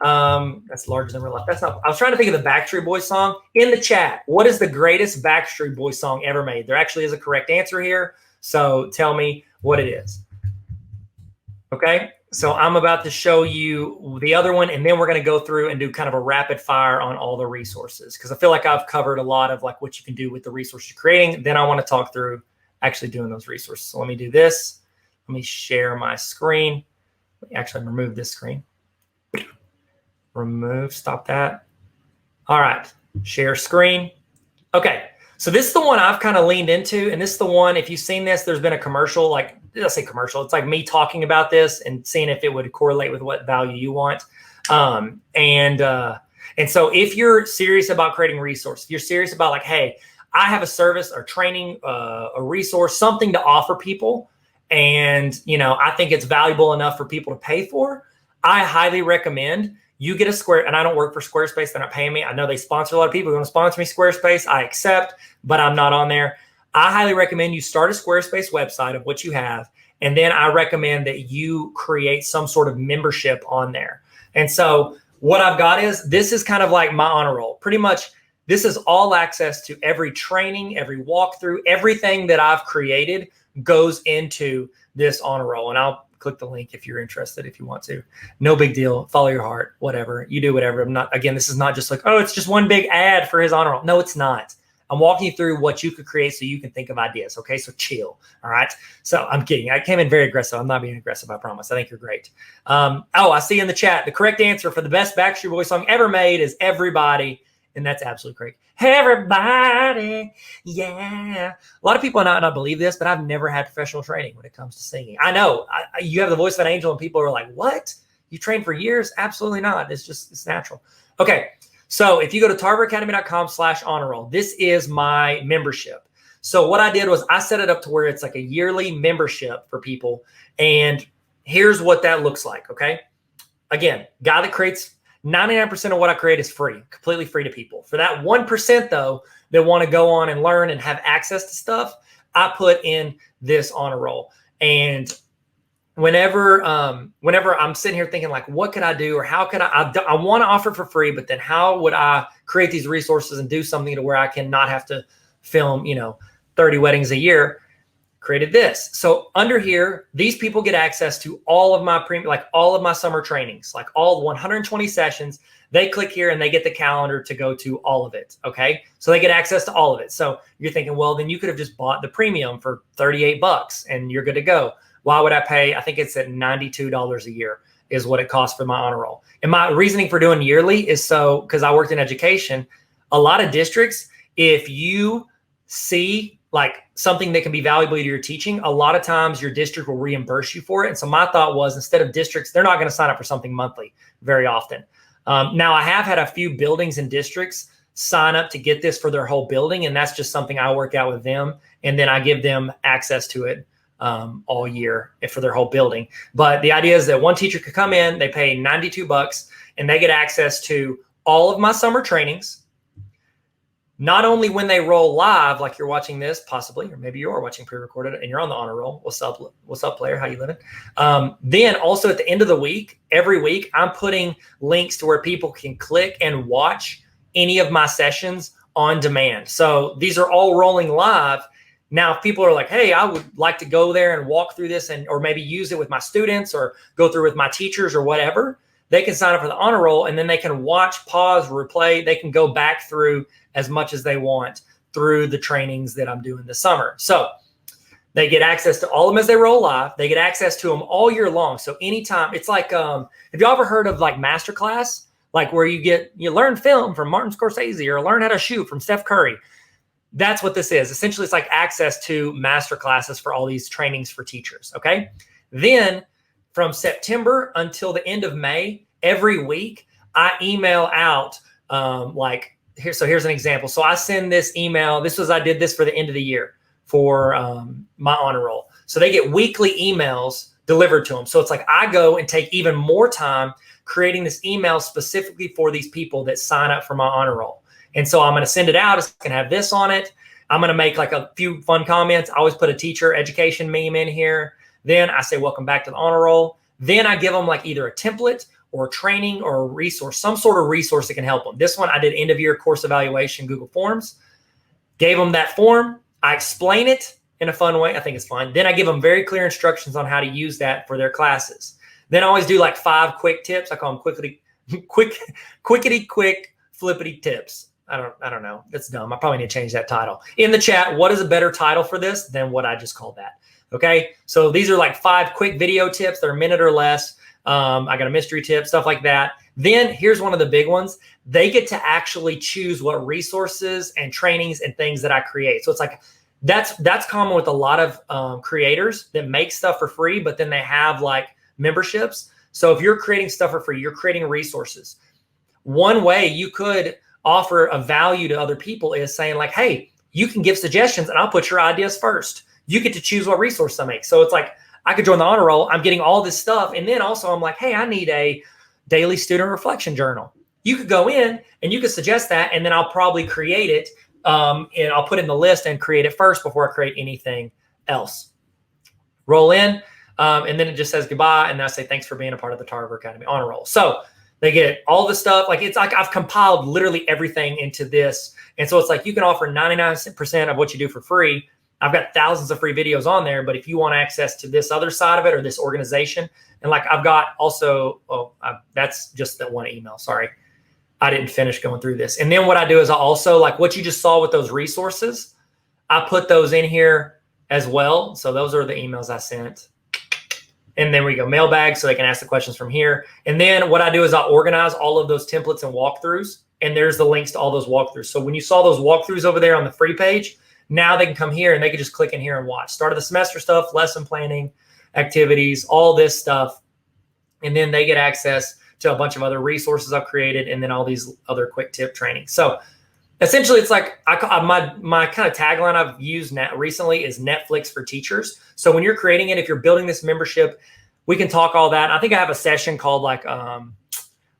[SPEAKER 1] That's larger than real life. That's not, I was trying to think of the Backstreet Boys song in the chat. What is the greatest Backstreet Boys song ever made? There actually is a correct answer here. So tell me what it is. Okay. So I'm about to show you the other one, and then we're going to go through and do kind of a rapid fire on all the resources because I feel like I've covered a lot of like what you can do with the resources you're creating. Then I want to talk through actually doing those resources. So let me do this. Let me share my screen. Let me actually remove this screen. Remove, stop that. All right, share screen. Okay, so this is the one I've kind of leaned into, and this is the one, if you've seen this, there's been a commercial, like, let's say commercial. It's like me talking about this and seeing if it would correlate with what value you want. And so if you're serious about creating resources, if you're serious about like, hey, I have a service or training, a resource, something to offer people, and I think it's valuable enough for people to pay for, I highly recommend you get a Square, and I don't work for Squarespace. They're not paying me. I know they sponsor a lot of people who want to sponsor me Squarespace. I accept, but I'm not on there. I highly recommend you start a Squarespace website of what you have. And then I recommend that you create some sort of membership on there. And so what I've got is, this is kind of like my honor roll. Pretty much this is all access to every training, every walkthrough, everything that I've created goes into this honor roll. And I'll click the link if you're interested, if you want to. No big deal. Follow your heart, whatever. You do whatever. I'm not, again, this is not just like, oh, it's just one big ad for his honor roll. No, it's not. I'm walking you through what you could create so you can think of ideas. Okay, so chill. All right. So I'm kidding. I came in very aggressive. I'm not being aggressive, I promise. I think you're great. I see in the chat, the correct answer for the best Backstreet Boys song ever made is Everybody. And that's absolutely great. Everybody, yeah. A lot of people might not believe this, but I've never had professional training when it comes to singing. I know you have the voice of an angel and people are like, what? You trained for years? Absolutely not. It's natural. Okay. So if you go to tarveracademy.com/honor roll, this is my membership. So what I did was I set it up to where it's like a yearly membership for people. And here's what that looks like. Okay. Again, guy that creates 99% of what I create is free, completely free to people. For that 1% though, that want to go on and learn and have access to stuff, I put in this honor roll. And whenever I'm sitting here thinking like, what could I do, or how could I want to offer for free, but then how would I create these resources and do something to where I can not have to film, 30 weddings a year? Created this. So under here, these people get access to all of my all of my summer trainings, like all 120 sessions. They click here and they get the calendar to go to all of it. Okay. So they get access to all of it. So you're thinking, well, then you could have just bought the premium for $38 and you're good to go. Why would I pay? I think it's at $92 a year is what it costs for my honor roll. And my reasoning for doing yearly is because I worked in education. A lot of districts, if you see like something that can be valuable to your teaching, a lot of times your district will reimburse you for it. And so my thought was, instead of districts, they're not going to sign up for something monthly very often. Now I have had a few buildings and districts sign up to get this for their whole building. And that's just something I work out with them. And then I give them access to it all year for their whole building. But the idea is that one teacher could come in, they pay $92 and they get access to all of my summer trainings. Not only when they roll live, like you're watching this possibly, or maybe you are watching pre-recorded and you're on the honor roll. What's up, player? How you living? Then also at the end of the week, every week, I'm putting links to where people can click and watch any of my sessions on demand. So these are all rolling live. Now, if people are like, hey, I would like to go there and walk through this or maybe use it with my students or go through with my teachers or whatever, they can sign up for the honor roll and then they can watch, pause, replay. They can go back through as much as they want through the trainings that I'm doing this summer. So they get access to all of them as they roll live. They get access to them all year long. So anytime, it's like, have you ever heard of like masterclass? Like where you learn film from Martin Scorsese or learn how to shoot from Steph Curry. That's what this is. Essentially, it's like access to master classes for all these trainings for teachers. Okay. Then from September until the end of May, every week, I email out So here's an example. So I send this email. I did this for the end of the year for my honor roll. So they get weekly emails delivered to them. So it's like I go and take even more time creating this email specifically for these people that sign up for my honor roll. And so I'm going to send it out. It's going to have this on it. I'm going to make like a few fun comments. I always put a teacher education meme in here. Then I say, welcome back to the honor roll. Then I give them like either a template or a training or a resource, some sort of resource that can help them. This one I did end of year course evaluation, Google Forms, gave them that form. I explain it in a fun way. I think it's fun. Then I give them very clear instructions on how to use that for their classes. Then I always do like 5 quick tips. I call them quickity quick flippity tips. I don't know. It's dumb. I probably need to change that title. In the chat, what is a better title for this than what I just called that? Okay. So these are like 5 quick video tips. They're a minute or less. I got a mystery tip, stuff like that. Then here's one of the big ones. They get to actually choose what resources and trainings and things that I create. So it's like, that's common with a lot of creators that make stuff for free, but then they have like memberships. So if you're creating stuff for free, you're creating resources. One way you could offer a value to other people is saying like, hey, you can give suggestions and I'll put your ideas first. You get to choose what resource I make. So it's like, I could join the honor roll. I'm getting all this stuff. And then also I'm like, hey, I need a daily student reflection journal. You could go in and you could suggest that. And then I'll probably create it. And I'll put in the list and create it first before I create anything else. Roll in. And then it just says goodbye. And I say, thanks for being a part of the Tarver Academy honor roll. So they get all the stuff. Like it's like I've compiled literally everything into this. And so it's like you can offer 99% of what you do for free. I've got thousands of free videos on there. But if you want access to this other side of it or this organization, and like I've got also, that's just that one email. Sorry, I didn't finish going through this. And then what I do is I also like what you just saw with those resources. I put those in here as well. So those are the emails I sent. And then we go mailbag so they can ask the questions from here. And then what I do is I organize all of those templates and walkthroughs. And there's the links to all those walkthroughs. So when you saw those walkthroughs over there on the free page, now they can come here and they can just click in here and watch. Start of the semester stuff, lesson planning, activities, all this stuff. And then they get access to a bunch of other resources I've created and then all these other quick tip trainings. So essentially, it's like my kind of tagline I've used recently is Netflix for teachers. So when you're creating it, if you're building this membership, we can talk all that. I think I have a session called like,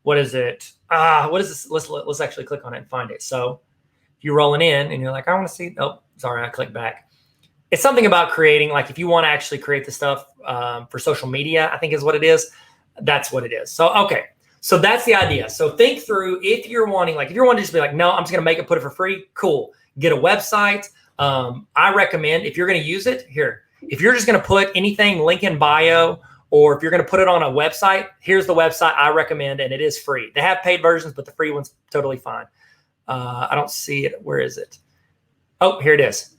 [SPEAKER 1] what is it? What is this? Let's actually click on it and find it. So if you're rolling in and you're like, I want to see, oh, sorry, I clicked back. It's something about creating, like if you want to actually create the stuff for social media, I think is what it is. That's what it is. So, okay. So that's the idea. So think through if you're wanting, like if you're wanting to just be like, no, I'm just going to make it, put it for free. Cool. Get a website. I recommend if you're going to use it here, if you're just going to put anything link in bio, or if you're going to put it on a website, here's the website I recommend, and it is free. They have paid versions, but the free one's totally fine. I don't see it. Where is it? Oh, here it is.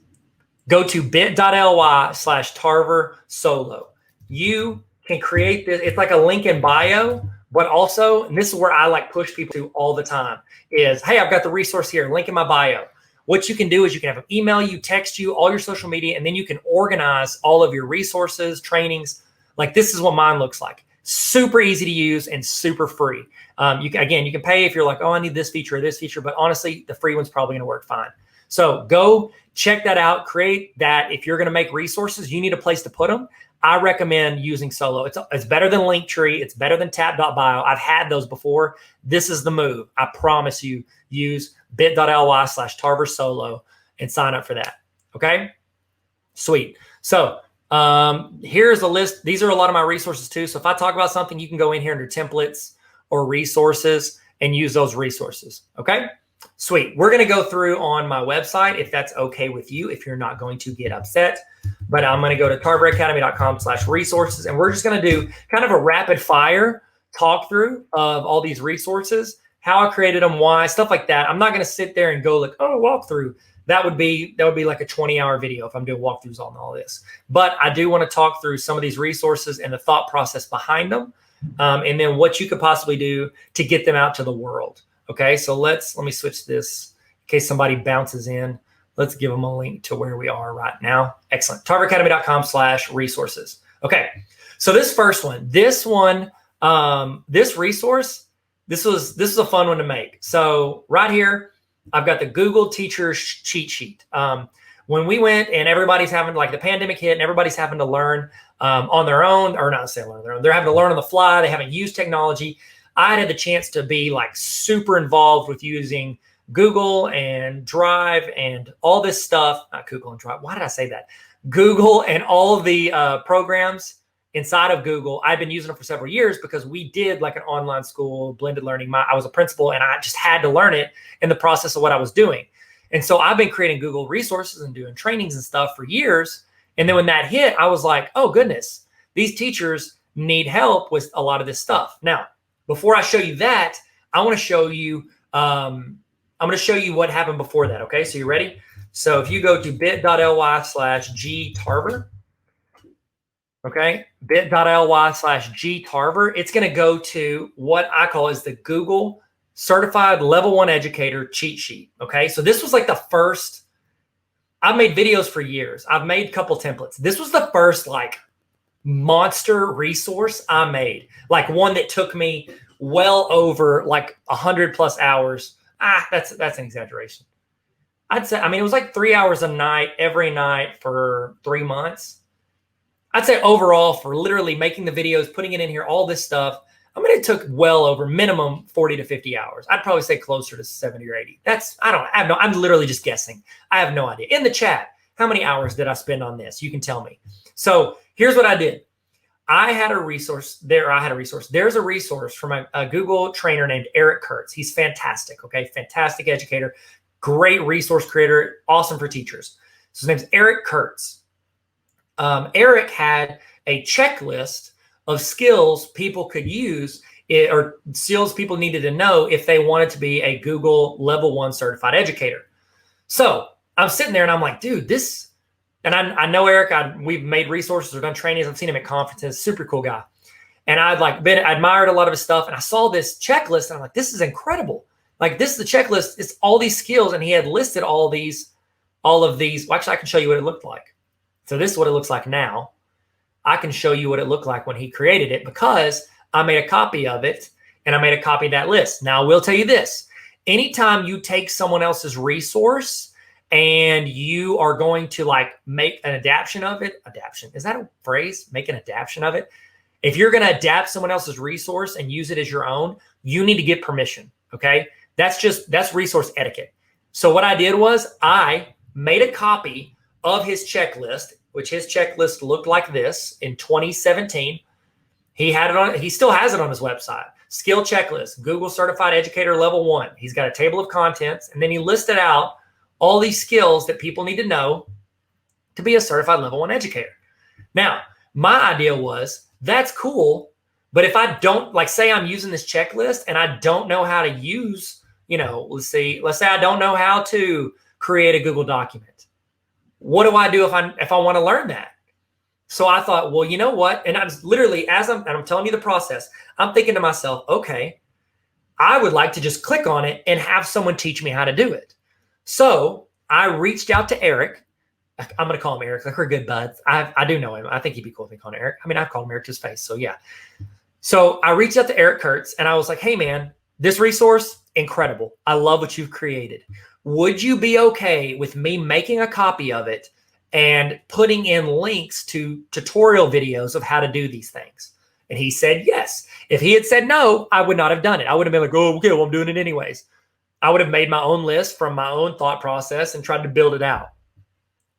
[SPEAKER 1] Go to bit.ly/Tarver Solo. You can create this. It's like a link in bio, but also, and this is where I like push people to all the time, is, hey, I've got the resource here, link in my bio. What you can do is you can have them email you, text you, all your social media, and then you can organize all of your resources, trainings. Like this is what mine looks like. Super easy to use and super free. You can pay if you're like, oh, I need this feature or this feature, but honestly, the free one's probably going to work fine. So go check that out, create that. If you're going to make resources, you need a place to put them. I recommend using Solo. It's better than Linktree. It's better than Tap.bio. I've had those before. This is the move. I promise you, use bit.ly/Tarver Solo and sign up for that. Okay? Sweet. So here's a list. These are a lot of my resources too. So if I talk about something, you can go in here under templates or resources and use those resources. Okay? Sweet. We're going to go through on my website if that's okay with you, if you're not going to get upset. But I'm going to go to tarveracademy.com/resources, and we're just going to do kind of a rapid fire talk through of all these resources, how I created them, why, stuff like that. I'm not going to sit there and go like, oh, walkthrough. That would be like a 20-hour video if I'm doing walkthroughs on all this. But I do want to talk through some of these resources and the thought process behind them, and then what you could possibly do to get them out to the world. Okay, so let me switch this in case somebody bounces in. Let's give them a link to where we are right now. Excellent. tarveracademy.com/resources. Okay, so this first one, this resource, this is a fun one to make. So right here, I've got the Google Teacher cheat sheet. When we went and everybody's having, like the pandemic hit and everybody's having to learn on their own, or not saying learn on their own, they're having to learn on the fly. They haven't used technology. I had the chance to be like super involved with using Google and Drive and all this stuff. Not Google and Drive. Why did I say that? Google and all of the programs inside of Google. I've been using them for several years because we did like an online school, blended learning. I was a principal and I just had to learn it in the process of what I was doing. And so I've been creating Google resources and doing trainings and stuff for years. And then when that hit, I was like, oh goodness, these teachers need help with a lot of this stuff. Now, before I show you that, I want to show you, I'm going to show you what happened before that. Okay, so you ready? So if you go to bit.ly/gtarver, okay, bit.ly/gtarver, it's going to go to what I call is the Google Certified Level 1 Educator cheat sheet. Okay, so this was like the first, I've made videos for years. I've made a couple templates. This was the first like monster resource I made, like one that took me well over like 100+ hours. That's an exaggeration. I'd say, I mean, it was like 3 hours a night, every night for 3 months. I'd say overall for literally making the videos, putting it in here, all this stuff, I mean, it took well over minimum 40 to 50 hours. I'd probably say closer to 70 or 80. I'm literally just guessing. I have no idea. In the chat, how many hours did I spend on this? You can tell me. So here's what I did. I had a resource. There's a resource from a Google trainer named Eric Kurtz. He's fantastic, okay? Fantastic educator, great resource creator, awesome for teachers. So his name's Eric Kurtz. Eric had a checklist of skills people could use or skills people needed to know if they wanted to be a Google Level 1 certified educator. So I'm sitting there and I'm like, dude, this, and I know Eric, we've made resources, we've done trainings, I've seen him at conferences, super cool guy. And I'd like admired a lot of his stuff. And I saw this checklist and I'm like, this is incredible. Like this is the checklist. It's all these skills. And he had listed all of these. Well, actually I can show you what it looked like. So this is what it looks like now. I can show you what it looked like when he created it because I made a copy of it and I made a copy of that list. Now I will tell you this, anytime you take someone else's resource and you are going to like make an adaptation of it, is that a phrase? Make an adaptation of it. If you're going to adapt someone else's resource and use it as your own, you need to get permission. Okay. That's resource etiquette. So what I did was I made a copy of his checklist, which his checklist looked like this in 2017. He had it on, he still has it on his website. Skill checklist, Google Certified Educator Level 1. He's got a table of contents, and then he listed out all these skills that people need to know to be a certified level 1 educator. Now, my idea was that's cool, but if I don't, like, say I'm using this checklist and I don't know how to use, let's say I don't know how to create a Google document. What do I do if I want to learn that? So I thought, well, you know what? And I was literally, I'm telling you the process, I'm thinking to myself, okay, I would like to just click on it and have someone teach me how to do it. So I reached out to Eric. I'm going to call him Eric. Like, we're good buds. I do know him. I think he'd be cool if we call him Eric. I mean, I've called him Eric to his face. So yeah. So I reached out to Eric Kurtz and I was like, hey man, this resource, incredible. I love what you've created. Would you be okay with me making a copy of it and putting in links to tutorial videos of how to do these things? And he said yes. If he had said no, I would not have done it. I would have been like, oh, okay, well, I'm doing it anyways. I would have made my own list from my own thought process and tried to build it out.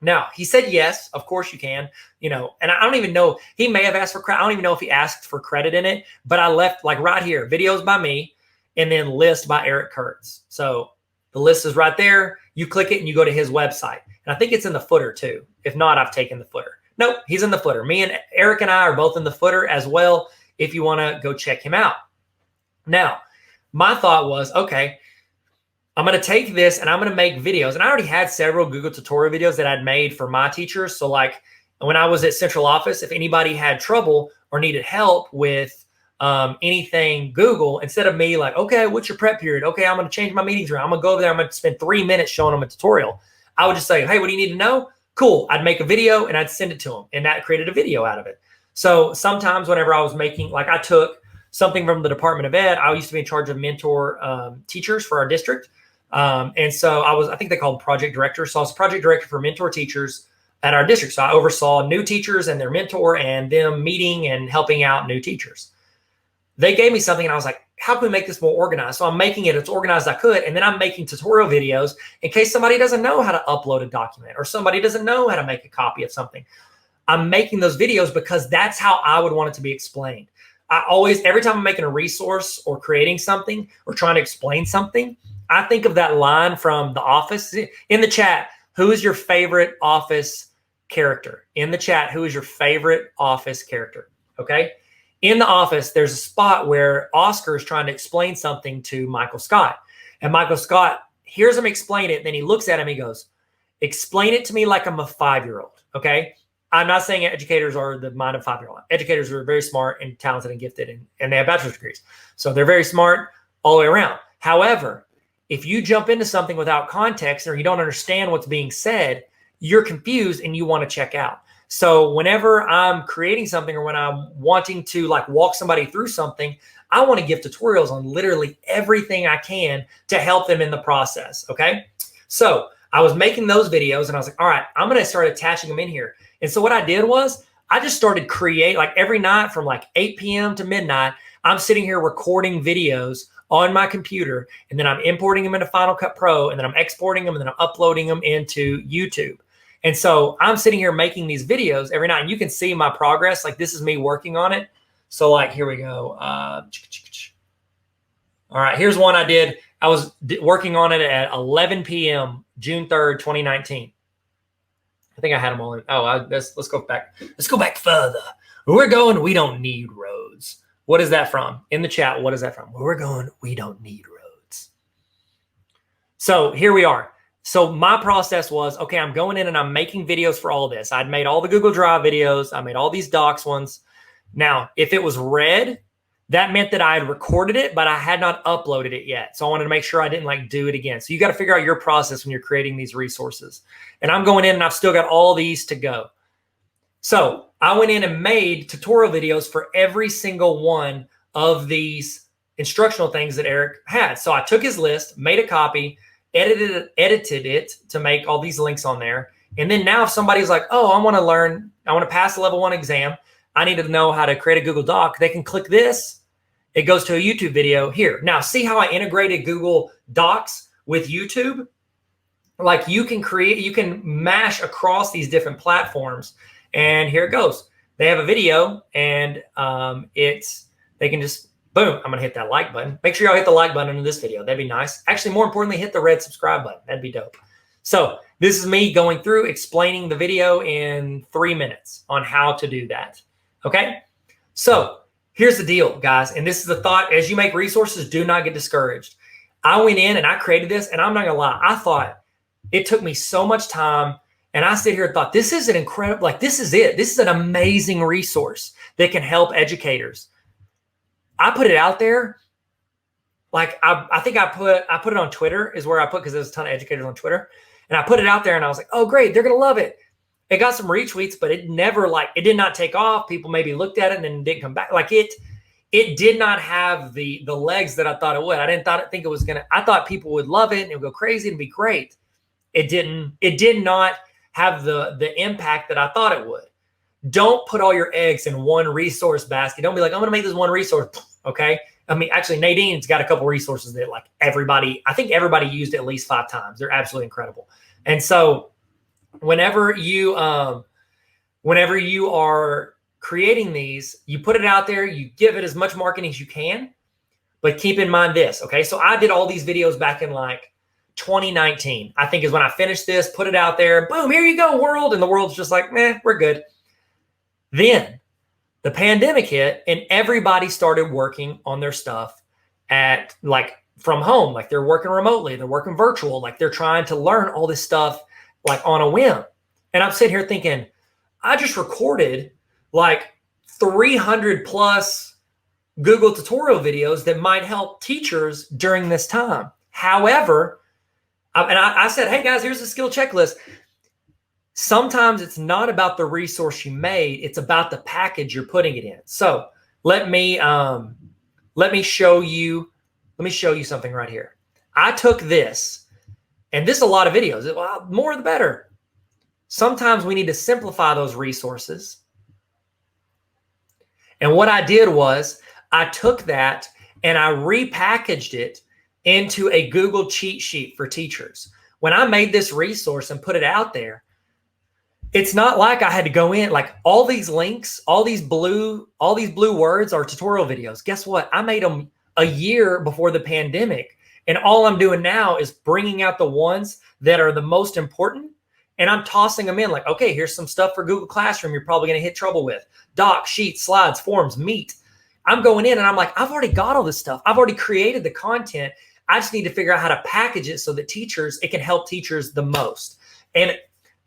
[SPEAKER 1] Now, he said yes, of course you can, and I don't even know, he may have asked for credit. I don't even know if he asked for credit in it, but I left, like, right here, videos by me, and then list by Eric Kurtz. So the list is right there. You click it and you go to his website. And I think it's in the footer too. If not, I've taken the footer. Nope, he's in the footer. Me and Eric and I are both in the footer as well if you want to go check him out. Now, my thought was, okay, I'm going to take this and I'm going to make videos. And I already had several Google tutorial videos that I'd made for my teachers. So like when I was at central office, if anybody had trouble or needed help with anything Google, instead of me like, okay, what's your prep period? Okay, I'm going to change my meetings around. I'm going to go over there. I'm going to spend 3 minutes showing them a tutorial. I would just say, hey, what do you need to know? Cool. I'd make a video and I'd send it to them. And that created a video out of it. So sometimes whenever I was making, like I took something from the Department of Ed, I used to be in charge of mentor teachers for our district. And so I think they called project director. So I was project director for mentor teachers at our district. So I oversaw new teachers and their mentor and them meeting and helping out new teachers. They gave me something and I was like, how can we make this more organized? So I'm making it as organized as I could. And then I'm making tutorial videos in case somebody doesn't know how to upload a document or somebody doesn't know how to make a copy of something. I'm making those videos because that's how I would want it to be explained. I always, every time I'm making a resource or creating something or trying to explain something, I think of that line from The Office. In the chat, who is your favorite Office character? In the chat, who is your favorite Office character? Okay. In The Office, there's a spot where Oscar is trying to explain something to Michael Scott. And Michael Scott hears him explain it. Then he looks at him. He goes, explain it to me like I'm a 5-year-old. Okay. I'm not saying educators are the mind of a 5-year-old. Educators are very smart and talented and gifted, and they have bachelor's degrees. So they're very smart all the way around. However, if you jump into something without context or you don't understand what's being said, you're confused and you want to check out. So whenever I'm creating something or when I'm wanting to like walk somebody through something, I want to give tutorials on literally everything I can to help them in the process. Okay. So I was making those videos and I was like, all right, I'm going to start attaching them in here. And so what I did was I just started create like every night from like 8 p.m. to midnight, I'm sitting here recording videos on my computer, and then I'm importing them into Final Cut Pro, and then I'm exporting them, and then I'm uploading them into YouTube. And so I'm sitting here making these videos every night, and you can see my progress. Like this is me working on it. So like, here we go. All right, here's one I did. I was working on it at 11 p.m., June 3rd, 2019. I think I had them all in. Oh, let's go back. Let's go back further. Where we're going, we don't need roads. What is that from? In the chat, what is that from? Where we're going, we don't need roads. So here we are. So my process was, okay, I'm going in and I'm making videos for all this. I'd made all the Google Drive videos. I made all these docs ones. Now, if it was red, that meant that I had recorded it, but I had not uploaded it yet. So I wanted to make sure I didn't like do it again. So you got to figure out your process when you're creating these resources. And I'm going in and I've still got all these to go. So I went in and made tutorial videos for every single one of these instructional things that Eric had. So I took his list, made a copy, edited it to make all these links on there. And then now if somebody's like, oh, I want to learn, I want to pass the level 1 exam, I need to know how to create a Google Doc, they can click this. It goes to a YouTube video here. Now, see how I integrated Google Docs with YouTube? like you can mash across these different platforms. And here it goes. They have a video, and they can just, boom, I'm gonna hit that like button. Make sure y'all hit the like button in this video. That'd be nice. Actually, more importantly, hit the red subscribe button. That'd be dope. So this is me going through explaining the video in 3 minutes on how to do that. Okay. So here's the deal, guys. And this is the thought: as you make resources, do not get discouraged. I went in and I created this, and I'm not gonna lie, I thought it took me so much time. And I sit here and thought, this is an incredible, like, this is it. This is an amazing resource that can help educators. I put it out there. Like, I think I put it on Twitter is where I put, because there's a ton of educators on Twitter. And I put it out there and I was like, oh, great, they're going to love it. It got some retweets, but it never, like, it did not take off. People maybe looked at it and then didn't come back. Like, it did not have the legs that I thought it would. I didn't think it was going to, I thought people would love it and it would go crazy and be great. It did not have the impact that I thought it would. Don't put all your eggs in one resource basket. Don't be like, I'm going to make this one resource. Okay. I mean, actually, Nadine's got a couple resources that, like, I think everybody used at least 5 times. They're absolutely incredible. And so whenever you are creating these, you put it out there, you give it as much marketing as you can, but keep in mind this. Okay. So I did all these videos back in like 2019, I think, is when I finished this, put it out there, boom, here you go, world. And the world's just like, meh, we're good. Then the pandemic hit and everybody started working on their stuff at, like, from home. Like, they're working remotely, they're working virtual, like they're trying to learn all this stuff like on a whim. And I'm sitting here thinking, I just recorded like 300 plus Google tutorial videos that might help teachers during this time. However, I said, hey guys, here's the skill checklist. Sometimes it's not about the resource you made, it's about the package you're putting it in. So let me show you something right here. I took this, and this is a lot of videos. Well, more the better. Sometimes we need to simplify those resources. And what I did was I took that and I repackaged it into a Google cheat sheet for teachers. When I made this resource and put it out there, it's not like I had to go in, like, all these links, all these blue words are tutorial videos. Guess what? I made them a year before the pandemic. And all I'm doing now is bringing out the ones that are the most important, and I'm tossing them in like, okay, here's some stuff for Google Classroom you're probably going to hit trouble with. Docs, sheets, slides, forms, meet. I'm going in and I'm like, I've already got all this stuff. I've already created the content. I just need to figure out how to package it so that it can help teachers the most. And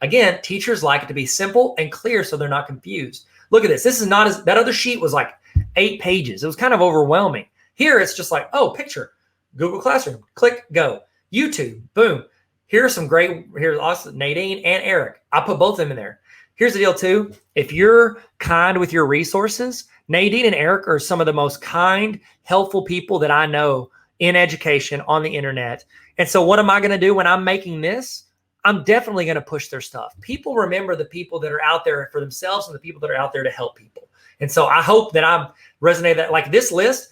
[SPEAKER 1] again, teachers like it to be simple and clear so they're not confused. Look at this. This is not that other sheet was like 8 pages. It was kind of overwhelming. Here, it's just like, oh, picture, Google Classroom, click, go. YouTube, boom. Here's also Nadine and Eric. I put both of them in there. Here's the deal too. If you're kind with your resources, Nadine and Eric are some of the most kind, helpful people that I know in education on the internet. And so what am I going to do when I'm making this? I'm definitely going to push their stuff. People remember the people that are out there for themselves and the people that are out there to help people. And so I hope that I'm resonating that. Like, this list,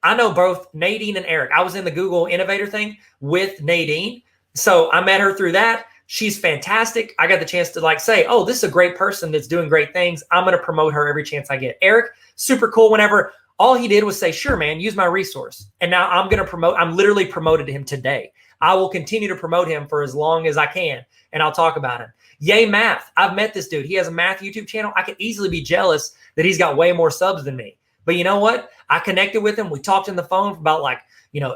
[SPEAKER 1] I know both Nadine and Eric. I was in the Google Innovator thing with Nadine. So I met her through that. She's fantastic. I got the chance to, like, say, oh, this is a great person that's doing great things. I'm going to promote her every chance I get. Eric, super cool. Whenever all he did was say, sure, man, use my resource. And now I'm literally promoted him today. I will continue to promote him for as long as I can, and I'll talk about him. Yay Math. I've met this dude. He has a math YouTube channel. I could easily be jealous that he's got way more subs than me. But you know what? I connected with him. We talked on the phone about, like,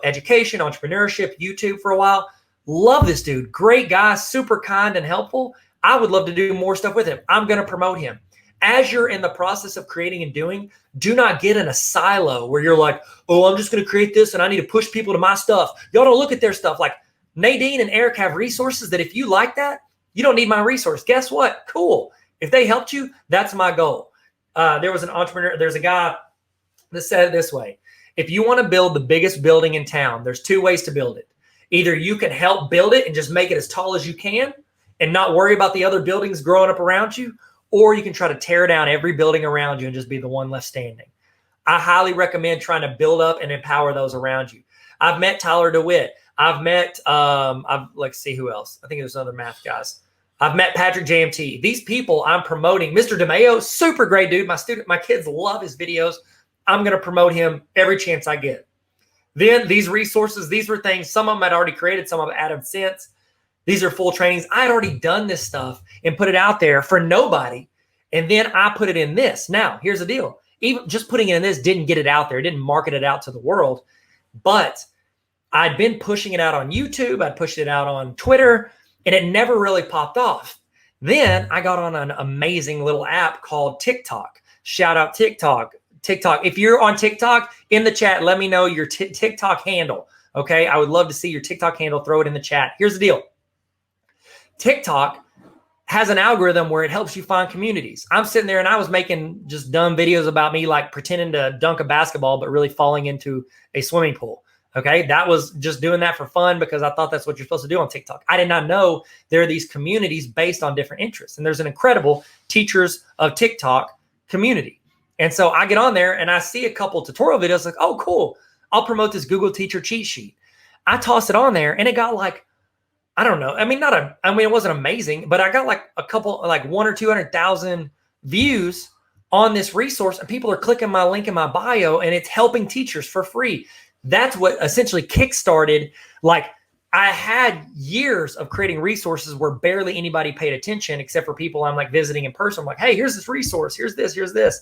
[SPEAKER 1] education, entrepreneurship, YouTube for a while. Love this dude. Great guy, super kind and helpful. I would love to do more stuff with him. I'm going to promote him. As you're in the process of creating and doing, do not get in a silo where you're like, oh, I'm just going to create this and I need to push people to my stuff. Y'all don't look at their stuff. Like, Nadine and Eric have resources that if you like that, you don't need my resource. Guess what? Cool. If they helped you, that's my goal. There was an entrepreneur. There's a guy that said it this way. If you want to build the biggest building in town, there's 2 ways to build it. Either you can help build it and just make it as tall as you can and not worry about the other buildings growing up around you, or you can try to tear down every building around you and just be the one left standing. I highly recommend trying to build up and empower those around you. I've met Tyler DeWitt. I've met, let's see who else. I think there's other math guys. I've met Patrick JMT. These people I'm promoting. Mr. DeMayo, super great dude. My kids love his videos. I'm going to promote him every chance I get. Then these resources, these were things, some of them I'd already created, some of them added since. These are full trainings. I had already done this stuff and put it out there for nobody. And then I put it in this. Now, here's the deal. Even just putting it in this didn't get it out there. It didn't market it out to the world. But I'd been pushing it out on YouTube. I'd pushed it out on Twitter, and it never really popped off. Then I got on an amazing little app called TikTok. Shout out TikTok. If you're on TikTok, in the chat, let me know your TikTok handle. Okay, I would love to see your TikTok handle. Throw it in the chat. Here's the deal. TikTok has an algorithm where it helps you find communities. I'm sitting there and I was making just dumb videos about me like pretending to dunk a basketball, but really falling into a swimming pool. Okay, that was just doing that for fun because I thought that's what you're supposed to do on TikTok. I did not know there are these communities based on different interests. And there's an incredible Teachers of TikTok community. And so I get on there and I see a couple tutorial videos like, oh, cool. I'll promote this Google Teacher cheat sheet. I toss it on there and it got like, I don't know. I mean, it wasn't amazing, but I got like a couple, like 100 or 200,000 views on this resource, and people are clicking my link in my bio, and it's helping teachers for free. That's what essentially kickstarted. Like, I had years of creating resources where barely anybody paid attention except for people I'm like visiting in person. I'm like, hey, here's this resource. Here's this. Here's this.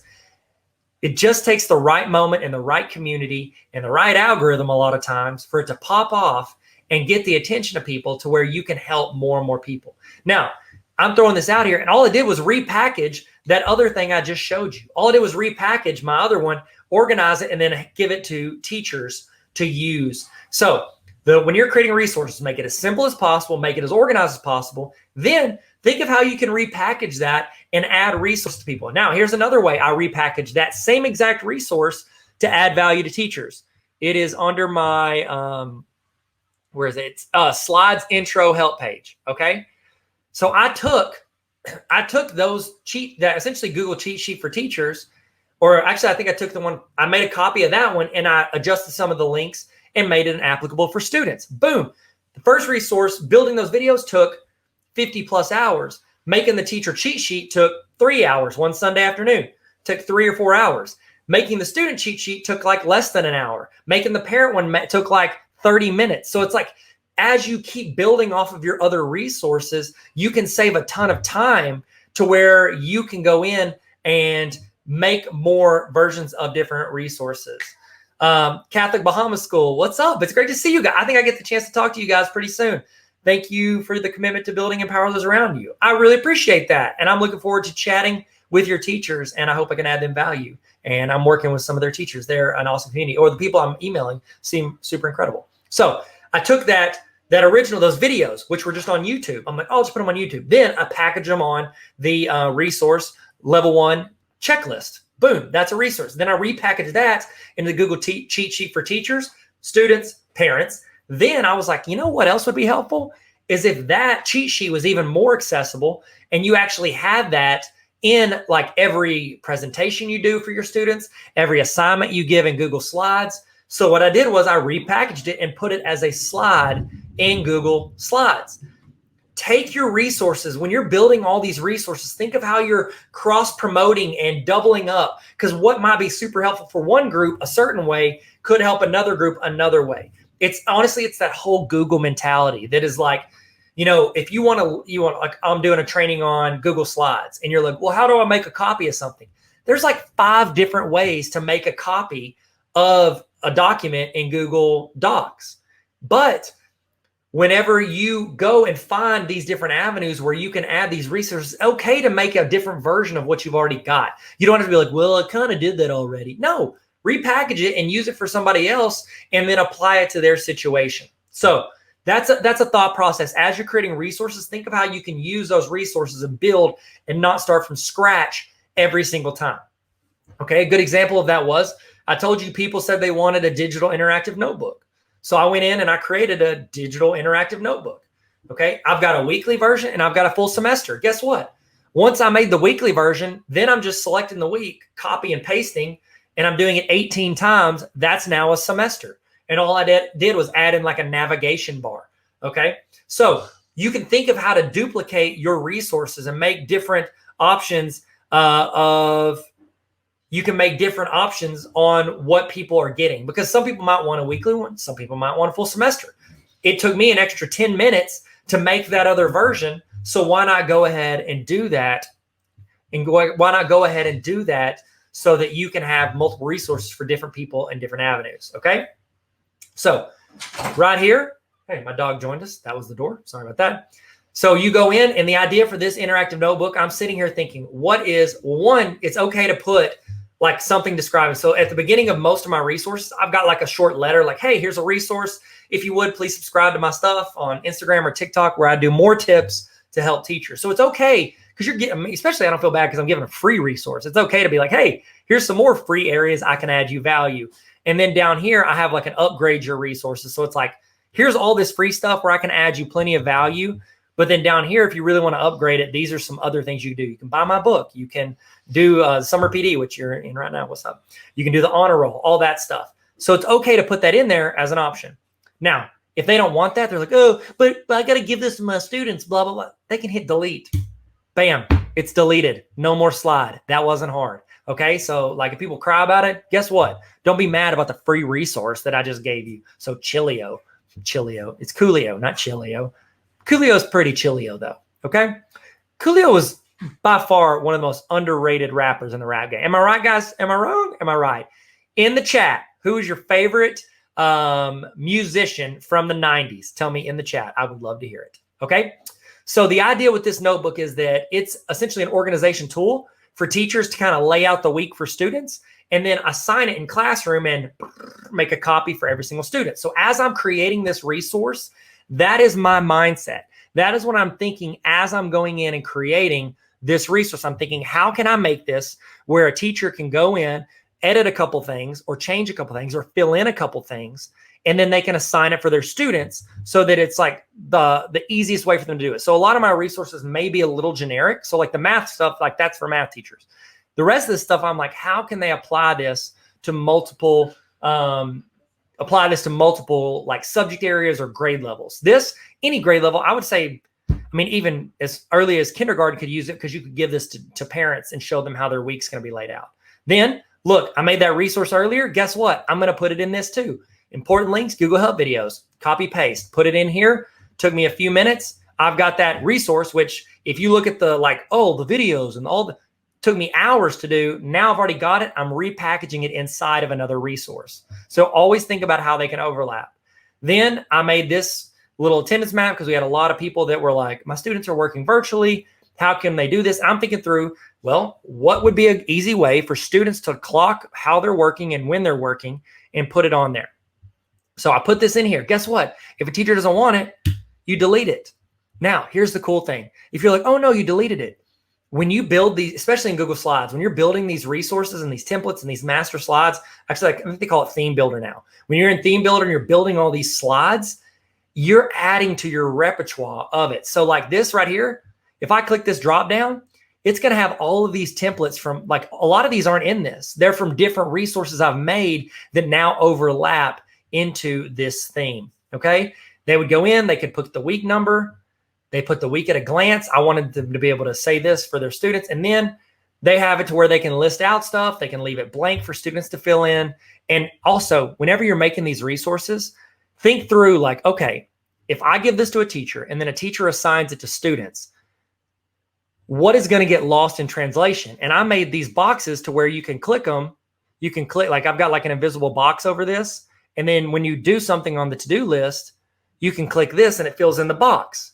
[SPEAKER 1] It just takes the right moment and the right community and the right algorithm a lot of times for it to pop off and get the attention of people to where you can help more and more people. Now, I'm throwing this out here, and all it did was repackage that other thing I just showed you. All it did was repackage my other one, organize it, and then give it to teachers to use. So when you're creating resources, make it as simple as possible, make it as organized as possible. Then think of how you can repackage that and add resources to people. Now, here's another way I repackage that same exact resource to add value to teachers. It is under my, where is it? It's slides intro help page. Okay. So I took those that essentially Google cheat sheet for teachers, or actually I think I took the one, I made a copy of that one and I adjusted some of the links and made it applicable for students. Boom. The first resource, building those videos, took 50 plus hours. Making the teacher cheat sheet took 3 hours, one Sunday afternoon. Took 3 or 4 hours. Making the student cheat sheet took like less than an hour. Making the parent one took like 30 minutes. So it's like, as you keep building off of your other resources, you can save a ton of time to where you can go in and make more versions of different resources. Catholic Bahamas School, what's up? It's great to see you guys. I think I get the chance to talk to you guys pretty soon. Thank you for the commitment to building and empower those around you. I really appreciate that. And I'm looking forward to chatting with your teachers, and I hope I can add them value. And I'm working with some of their teachers. They're an awesome community, or the people I'm emailing seem super incredible. So I took that original, those videos, which were just on YouTube. I'm like, oh, I'll just put them on YouTube. Then I package them on the resource level 1 checklist. Boom, that's a resource. Then I repackage that into the Google cheat sheet for teachers, students, parents. Then I was like, you know what else would be helpful? Is if that cheat sheet was even more accessible and you actually had that in like every presentation you do for your students, every assignment you give in Google Slides. So what I did was I repackaged it and put it as a slide in Google Slides. Take your resources. When you're building all these resources, think of how you're cross-promoting and doubling up, because what might be super helpful for one group a certain way could help another group another way. It's honestly, it's that whole Google mentality that is like, you know, if you want like, I'm doing a training on Google Slides and you're like, well, how do I make a copy of something? There's like 5 different ways to make a copy of a document in Google Docs. But whenever you go and find these different avenues where you can add these resources, okay to make a different version of what you've already got. You don't have to be like, well, I kind of did that already. No, repackage it and use it for somebody else and then apply it to their situation. So that's a thought process. As you're creating resources, think of how you can use those resources and build and not start from scratch every single time. Okay, a good example of that was, I told you people said they wanted a digital interactive notebook. So I went in and I created a digital interactive notebook. Okay, I've got a weekly version and I've got a full semester. Guess what? Once I made the weekly version, then I'm just selecting the week, copy and pasting, and I'm doing it 18 times. That's now a semester. And all I did was add in like a navigation bar. Okay. So you can think of how to duplicate your resources and make different options you can make different options on what people are getting, because some people might want a weekly one. Some people might want a full semester. It took me an extra 10 minutes to make that other version. So why not go ahead and do that? And why not go ahead and do that so that you can have multiple resources for different people and different avenues. Okay. So right here, hey, my dog joined us. That was the door. Sorry about that. So you go in, and the idea for this interactive notebook, I'm sitting here thinking, what is one? It's okay to put like something describing. So at the beginning of most of my resources, I've got like a short letter, like, hey, here's a resource. If you would, please subscribe to my stuff on Instagram or TikTok, where I do more tips to help teachers. So it's okay, because you're getting, especially I don't feel bad because I'm giving a free resource. It's okay to be like, hey, here's some more free areas I can add you value. And then down here, I have like an upgrade your resources. So it's like, here's all this free stuff where I can add you plenty of value. But then down here, if you really want to upgrade it, these are some other things you can do. You can buy my book. You can do summer PD, which you're in right now. What's up? You can do the honor roll, all that stuff. So it's okay to put that in there as an option. Now, if they don't want that, they're like, oh, but I got to give this to my students, blah, blah, blah. They can hit delete. Bam, it's deleted. No more slide. That wasn't hard. Okay, so like if people cry about it, guess what? Don't be mad about the free resource that I just gave you. So Chilio, it's Coolio, not Chilio. Coolio's pretty Chilio though, okay? Coolio was by far one of the most underrated rappers in the rap game. Am I right, guys? Am I wrong? Am I right? In the chat, who is your favorite musician from the 90s? Tell me in the chat. I would love to hear it, okay? So the idea with this notebook is that it's essentially an organization tool for teachers to kind of lay out the week for students and then assign it in classroom and make a copy for every single student. So as I'm creating this resource, that is my mindset. That is what I'm thinking as I'm going in and creating this resource. I'm thinking, how can I make this where a teacher can go in, edit a couple things or change a couple things or fill in a couple things, and then they can assign it for their students so that it's like the easiest way for them to do it. So a lot of my resources may be a little generic. So like the math stuff, like that's for math teachers. The rest of this stuff, I'm like, how can they apply this to multiple like subject areas or grade levels? Any grade level, I would say, I mean, even as early as kindergarten could use it, because you could give this to parents and show them how their week's going to be laid out. Then look, I made that resource earlier. Guess what? I'm going to put it in this too. Important links, Google Help videos, copy, paste, put it in here. Took me a few minutes. I've got that resource, which if you look at the the videos and all the, took me hours to do. Now I've already got it. I'm repackaging it inside of another resource. So always think about how they can overlap. Then I made this little attendance map because we had a lot of people that were like, my students are working virtually. How can they do this? I'm thinking through, well, what would be an easy way for students to clock how they're working and when they're working and put it on there. So I put this in here. Guess what? If a teacher doesn't want it, you delete it. Now, here's the cool thing. If you're like, oh no, you deleted it. When you build these, especially in Google Slides, when you're building these resources and these templates and these master slides, actually, I think they call it Theme Builder now. When you're in Theme Builder and you're building all these slides, you're adding to your repertoire of it. So like this right here, if I click this drop down, it's going to have all of these templates from, like, a lot of these aren't in this. They're from different resources I've made that now overlap into this theme. Okay. They would go in, they could put the week number. They put the week at a glance. I wanted them to be able to say this for their students. And then they have it to where they can list out stuff. They can leave it blank for students to fill in. And also, whenever you're making these resources, think through like, okay, if I give this to a teacher and then a teacher assigns it to students, what is going to get lost in translation? And I made these boxes to where you can click them. You can click, like I've got like an invisible box over this. And then when you do something on the to-do list, you can click this and it fills in the box.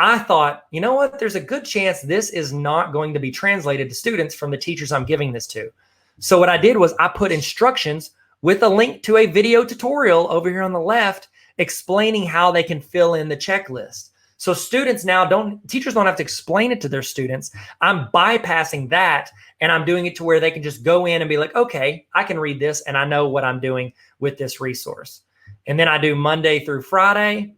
[SPEAKER 1] I thought, you know what? There's a good chance this is not going to be translated to students from the teachers I'm giving this to. So what I did was I put instructions with a link to a video tutorial over here on the left explaining how they can fill in the checklist. So students now teachers don't have to explain it to their students. I'm bypassing that and I'm doing it to where they can just go in and be like, okay, I can read this and I know what I'm doing with this resource. And then I do Monday through Friday.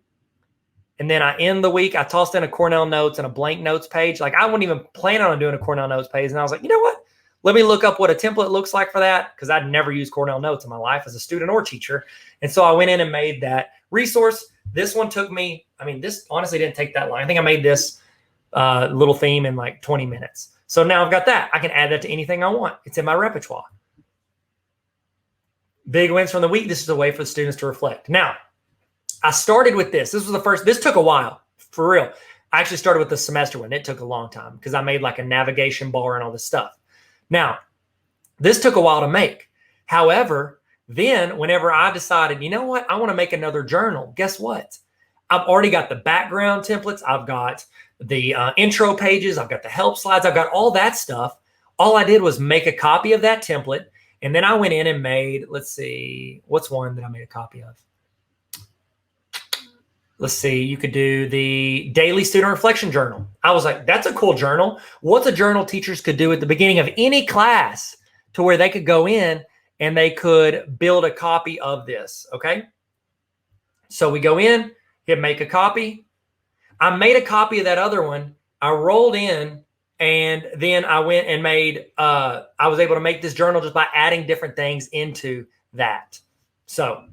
[SPEAKER 1] And then I end the week, I tossed in a Cornell Notes and a blank notes page. Like I wasn't even planning on doing a Cornell Notes page. And I was like, you know what? let me look up what a template looks like for that, because I'd never used Cornell Notes in my life as a student or teacher. And so I went in and made that resource. This one took me, I mean, this honestly didn't take that long. I think I made this little theme in like 20 minutes. So now I've got that. I can add that to anything I want. It's in my repertoire. Big wins from the week. This is a way for the students to reflect. Now, I started with this. This was the first. This took a while, for real. I actually started with the semester one. It took a long time because I made like a navigation bar and all this stuff. Now, this took a while to make. However, then whenever I decided, you know what, I want to make another journal, guess what? I've already got the background templates. I've got the intro pages. I've got the help slides. I've got all that stuff. All I did was make a copy of that template. And then I went in and made, let's see, what's one that I made a copy of? Let's see, you could do the daily student reflection journal. I was like, that's a cool journal. What's a journal teachers could do at the beginning of any class to where they could go in and they could build a copy of this, okay? So we go in, hit make a copy. I made a copy of that other one. I rolled in, and then I went and made, I was able to make this journal just by adding different things into that. So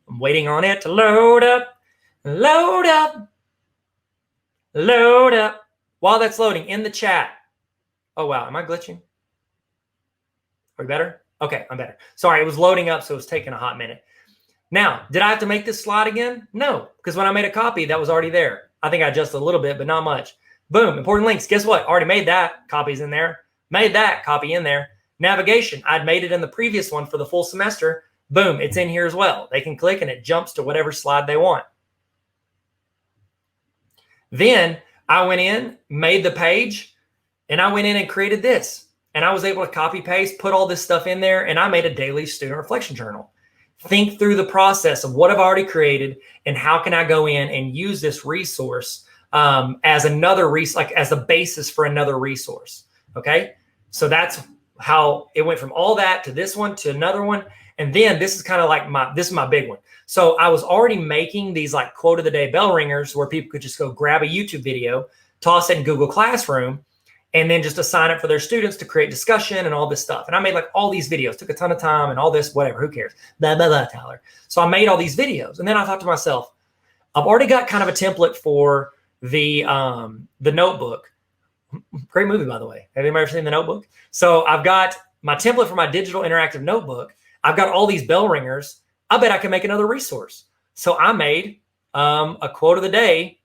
[SPEAKER 1] I'm waiting on it to load up. Load up. Load up. While that's loading, in the chat. Oh, wow. Am I glitching? Are we better? Okay, I'm better. Sorry, it was loading up, so it was taking a hot minute. Now, did I have to make this slide again? No, because when I made a copy, that was already there. I think I adjusted a little bit, but not much. Boom, important links. Guess what? Already made that. Copy's in there. Made that. Copy in there. Navigation. I'd made it in the previous one for the full semester. Boom, it's in here as well. They can click and it jumps to whatever slide they want. Then I went in, made the page, and I went in and created this. And I was able to copy paste, put all this stuff in there, and I made a daily student reflection journal. Think through the process of what I've already created and how can I go in and use this resource as another like as a basis for another resource. Okay, so that's how it went from all that to this one to another one. And then this is kind of like this is my big one. So I was already making these like quote of the day bell ringers where people could just go grab a YouTube video, toss it in Google Classroom, and then just assign it for their students to create discussion and all this stuff. And I made like all these videos, took a ton of time and all this, whatever, who cares? Blah, blah, blah, Tyler. So I made all these videos. And then I thought to myself, I've already got kind of a template for the Notebook. Great movie, by the way. Have anybody ever seen The Notebook? So I've got my template for my digital interactive notebook. I've got all these bell ringers. I bet I can make another resource. So I made a quote of the day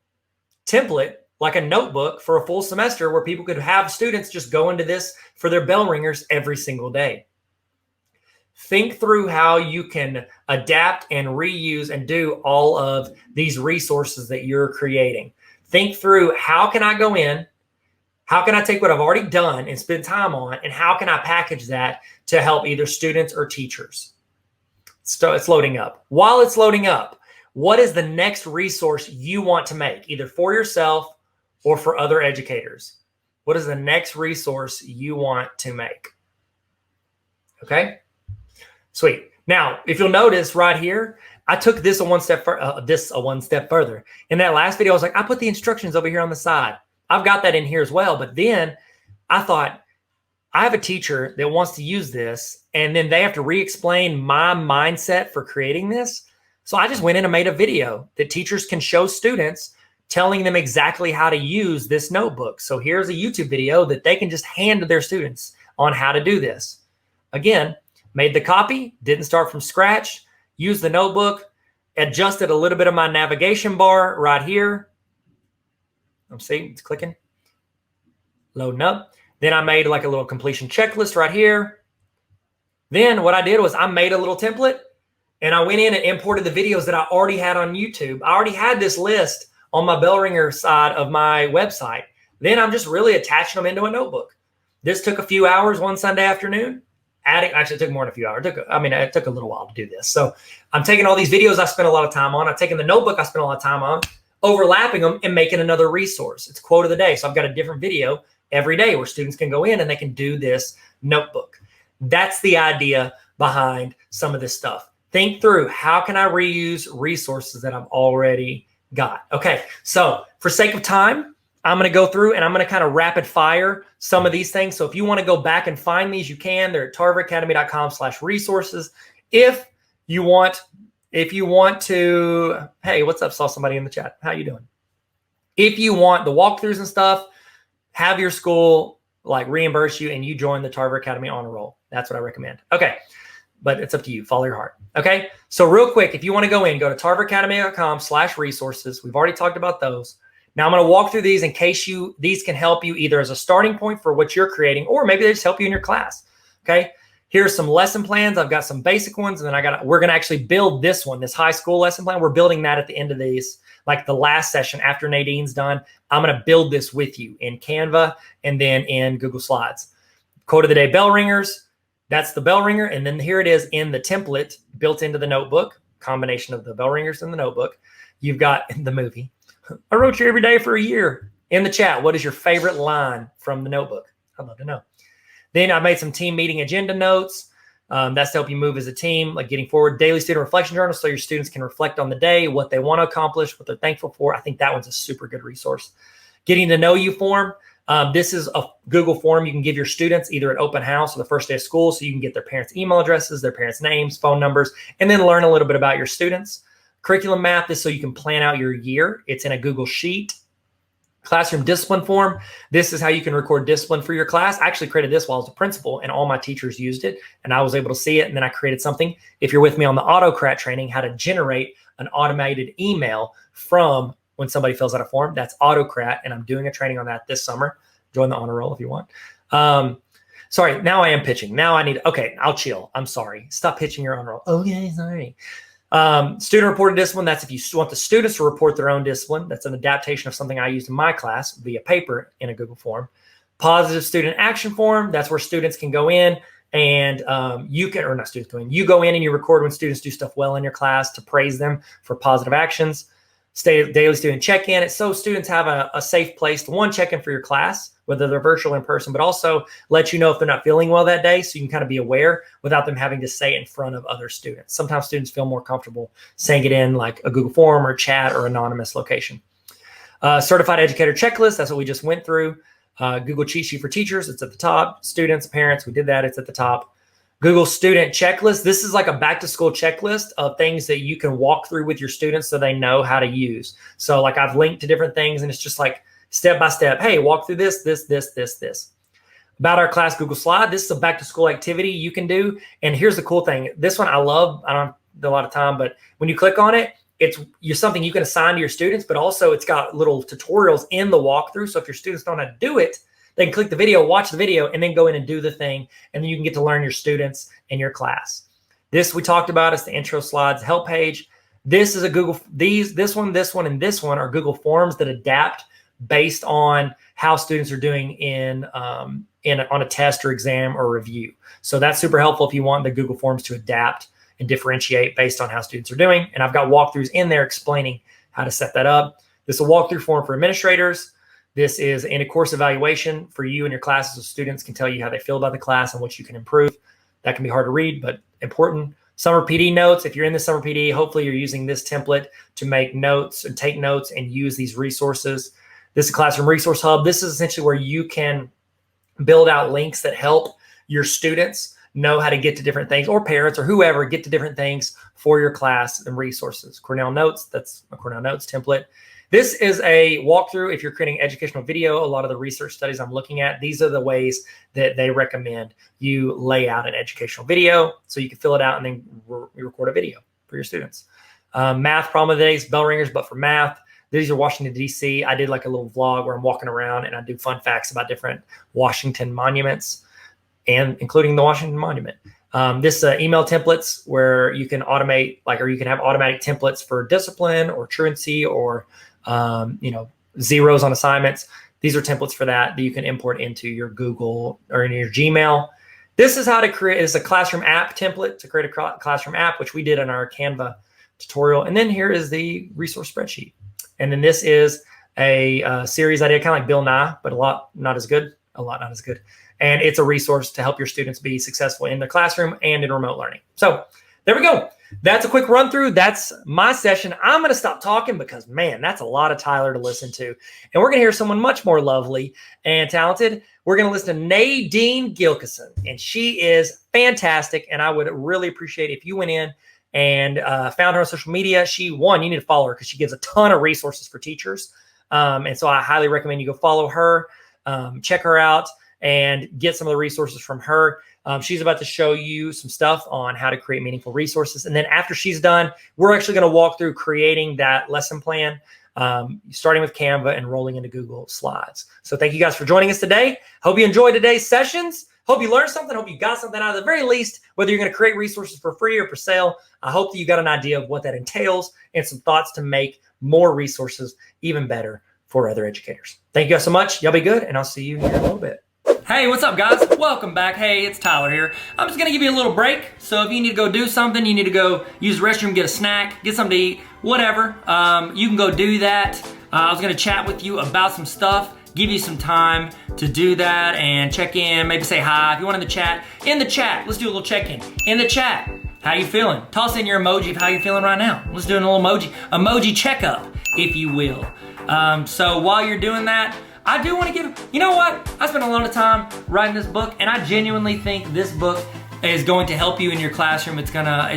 [SPEAKER 1] template, like a notebook for a full semester where people could have students just go into this for their bell ringers every single day. Think through how you can adapt and reuse and do all of these resources that you're creating. Think through, how can I go in? How can I take what I've already done and spend time on? And how can I package that to help either students or teachers? So it's loading up. While it's loading up, what is the next resource you want to make, either for yourself or for other educators? What is the next resource you want to make? Okay, sweet. Now, if you'll notice right here, I took this one step further. In that last video, I was like, I put the instructions over here on the side. I've got that in here as well. But then I thought, I have a teacher that wants to use this, and then they have to re-explain my mindset for creating this. So I just went in and made a video that teachers can show students, telling them exactly how to use this notebook. So here's a YouTube video that they can just hand to their students on how to do this. Again, made the copy, didn't start from scratch, used the notebook, adjusted a little bit of my navigation bar right here. See, it's clicking, loading up. Then I made like a little completion checklist right here. Then what I did was I made a little template and I went in and imported the videos that I already had on YouTube. I already had this list on my bell ringer side of my website. Then I'm just really attaching them into a notebook. This took a few hours one Sunday afternoon. Actually, it took more than a few hours. It took a little while to do this. So I'm taking all these videos I spent a lot of time on. I've taken the notebook I spent a lot of time on, overlapping them and making another resource. It's quote of the day. So I've got a different video every day where students can go in and they can do this notebook. That's the idea behind some of this stuff. Think through, how can I reuse resources that I've already got? Okay, so for sake of time, I'm going to go through and I'm going to kind of rapid fire some of these things. So if you want to go back and find these, you can. They're at tarveracademy.com/resources. If you want to, hey, what's up? Saw somebody in the chat. How you doing? If you want the walkthroughs and stuff, have your school like reimburse you and you join the Tarver Academy Honor Roll. That's what I recommend. Okay. But it's up to you. Follow your heart. Okay. So real quick, if you want to go to tarveracademy.com/resources. We've already talked about those. Now I'm going to walk through these in case these can help you either as a starting point for what you're creating, or maybe they just help you in your class. Okay. Here's some lesson plans. I've got some basic ones, and then we're going to actually build this one, this high school lesson plan. We're building that at the end of these, like the last session after Nadine's done. I'm going to build this with you in Canva and then in Google Slides. Quote of the day, bell ringers. That's the bell ringer. And then here it is in the template built into the notebook, combination of the bell ringers and the notebook. You've got the movie. I wrote you every day for a year. In the chat, what is your favorite line from the notebook? I'd love to know. Then I made some team meeting agenda notes. That's to help you move as a team, like getting forward. Daily student reflection journal, so your students can reflect on the day, what they want to accomplish, what they're thankful for. I think that one's a super good resource. Getting to know you form. This is a Google form you can give your students either at open house or the first day of school, so you can get their parents' email addresses, their parents' names, phone numbers, and then learn a little bit about your students. Curriculum map, this is so you can plan out your year. It's in a Google Sheet. Classroom discipline form. This is how you can record discipline for your class. I actually created this while I was a principal, and all my teachers used it, and I was able to see it. And then I created something, if you're with me on the Autocrat training, how to generate an automated email from when somebody fills out a form. That's Autocrat, and I'm doing a training on that this summer. Join the honor roll if you want. Sorry, now I am pitching. Now I need, okay, I'll chill. I'm sorry. Stop pitching your honor roll. Okay, sorry. Student reported discipline. That's if you want the students to report their own discipline. That's an adaptation of something I used in my class via paper in a Google form. Positive student action form. That's where students can go in and you can, or not students go in, you go in and you record when students do stuff well in your class to praise them for positive actions. Daily student check-in. It's so students have a safe place to, one, check in for your class, whether they're virtual or in person, but also let you know if they're not feeling well that day, so you can kind of be aware without them having to say it in front of other students. Sometimes students feel more comfortable saying it in like a Google form or chat or anonymous location. Certified educator checklist. That's what we just went through. Google cheat sheet for teachers. It's at the top. Students, parents, we did that. It's at the top. Google student checklist. This is like a back to school checklist of things that you can walk through with your students so they know how to use. So like I've linked to different things, and it's just like step by step. Hey, walk through this. About our class Google slide. This is a back to school activity you can do. And here's the cool thing. This one I love. I don't do a lot of time, but when you click on it, it's something you can assign to your students, but also it's got little tutorials in the walkthrough. So if your students don't know how to do it, they can click the video, watch the video, and then go in and do the thing. And then you can get to learn your students and your class. This we talked about is the intro slides help page. This is a Google, this one, and this one are Google Forms that adapt based on how students are doing on a test or exam or review. So that's super helpful if you want the Google Forms to adapt and differentiate based on how students are doing. And I've got walkthroughs in there explaining how to set that up. This is a walkthrough form for administrators. This is in a course evaluation for you and your classes, so students can tell you how they feel about the class and what you can improve. That can be hard to read, but important. Summer PD notes. If you're in the summer PD, hopefully you're using this template to make notes and take notes and use these resources. This is a classroom resource hub. This is essentially where you can build out links that help your students know how to get to different things, or parents or whoever get to different things for your class and resources. Cornell Notes, that's a Cornell Notes template. This is a walkthrough if you're creating educational video. A lot of the research studies I'm looking at, these are the ways that they recommend you lay out an educational video so you can fill it out and then record a video for your students. Math problem of the day is bell ringers, but for math. These are Washington, D.C. I did like a little vlog where I'm walking around and I do fun facts about different Washington monuments, and including the Washington Monument. This email templates where you can automate, or you can have automatic templates for discipline or truancy or zeros on assignments. These are templates for that you can import into your Google or in your Gmail. This is how to create, it's a classroom app template to create a classroom app, which we did in our Canva tutorial. And then here is the resource spreadsheet. And then this is a series I did, kind of like Bill Nye, but a lot not as good. And it's a resource to help your students be successful in the classroom and in remote learning. So there we go. that's a quick run through. That's my session. I'm going to stop talking because, man, that's a lot of Tyler to listen to. And we're going to hear someone much more lovely and talented. We're going to listen to Nadine Gilkison, and she is fantastic. And I would really appreciate if you went in and found her on social media. You need to follow her because she gives a ton of resources for teachers. And so I highly recommend you go follow her, check her out, and get some of the resources from her. She's about to show you some stuff on how to create meaningful resources. And then after she's done, we're actually going to walk through creating that lesson plan, starting with Canva and rolling into Google Slides. So thank you guys for joining us today. Hope you enjoyed today's sessions. Hope you learned something. Hope you got something out of the very least, whether you're going to create resources for free or for sale. I hope that you got an idea of what that entails and some thoughts to make more resources even better for other educators. Thank you guys so much. Y'all be good, and I'll see you here in a little bit. Hey, what's up, guys? Welcome back. Hey, it's Tyler here. I'm just going to give you a little break. So if you need to go do something, you need to go use the restroom, get a snack, get something to eat, whatever, you can go do that. I was going to chat with you about some stuff, give you some time to do that and check in, maybe say hi. If you want in the chat, let's do a little check-in. In the chat, how you feeling? Toss in your emoji of how you're feeling right now. Let's do a little emoji checkup, if you will. So while you're doing that, I do want to give, you know what? I spent a lot of time writing this book, and I genuinely think this book is going to help you in your classroom. It's gonna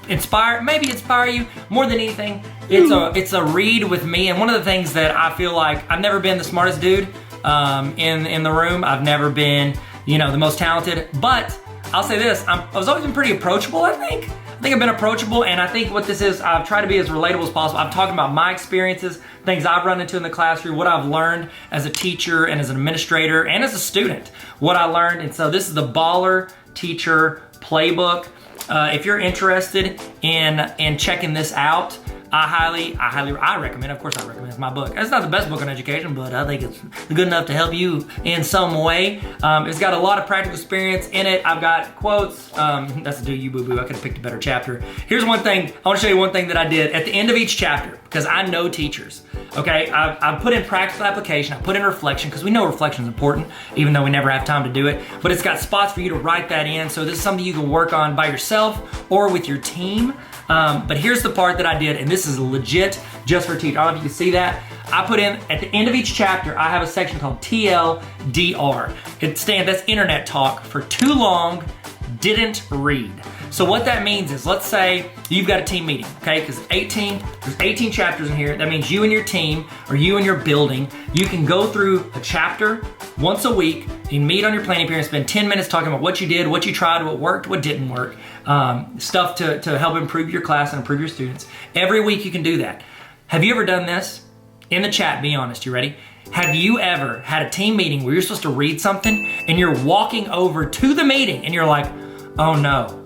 [SPEAKER 1] inspire you more than anything. It's a read with me, and one of the things that I feel like I've never been the smartest dude in the room. I've never been, the most talented, but I'll say this: I was always been pretty approachable. I think I've been approachable, and I think what this is, I've tried to be as relatable as possible. I'm talking about my experiences, things I've run into in the classroom, what I've learned as a teacher and as an administrator and as a student, what I learned. And so this is the Baller Teacher Playbook. If you're interested in checking this out, I recommend, of course I recommend, it's my book. It's not the best book on education, but I think it's good enough to help you in some way. It's got a lot of practical experience in it. I've got quotes. That's a do you boo-boo. I could have picked a better chapter. Here's one thing. I want to show you one thing that I did at the end of each chapter, because I know teachers. Okay, I put in practical application, I put in reflection, because we know reflection is important, even though we never have time to do it. But it's got spots for you to write that in, so this is something you can work on by yourself or with your team. But here's the part that I did, and this is legit just for teachers. I don't know if you can see that. I put in, at the end of each chapter, I have a section called TLDR. That's internet talk for too long, didn't read. So what that means is, let's say you've got a team meeting, okay? Because there's 18 chapters in here. That means you and your team, or you and your building, you can go through a chapter once a week. You meet on your planning period and spend 10 minutes talking about what you did, what you tried, what worked, what didn't work, stuff to help improve your class and improve your students. Every week you can do that. Have you ever done this? In the chat, be honest, you ready? Have you ever had a team meeting where you're supposed to read something and you're walking over to the meeting and you're like, oh no,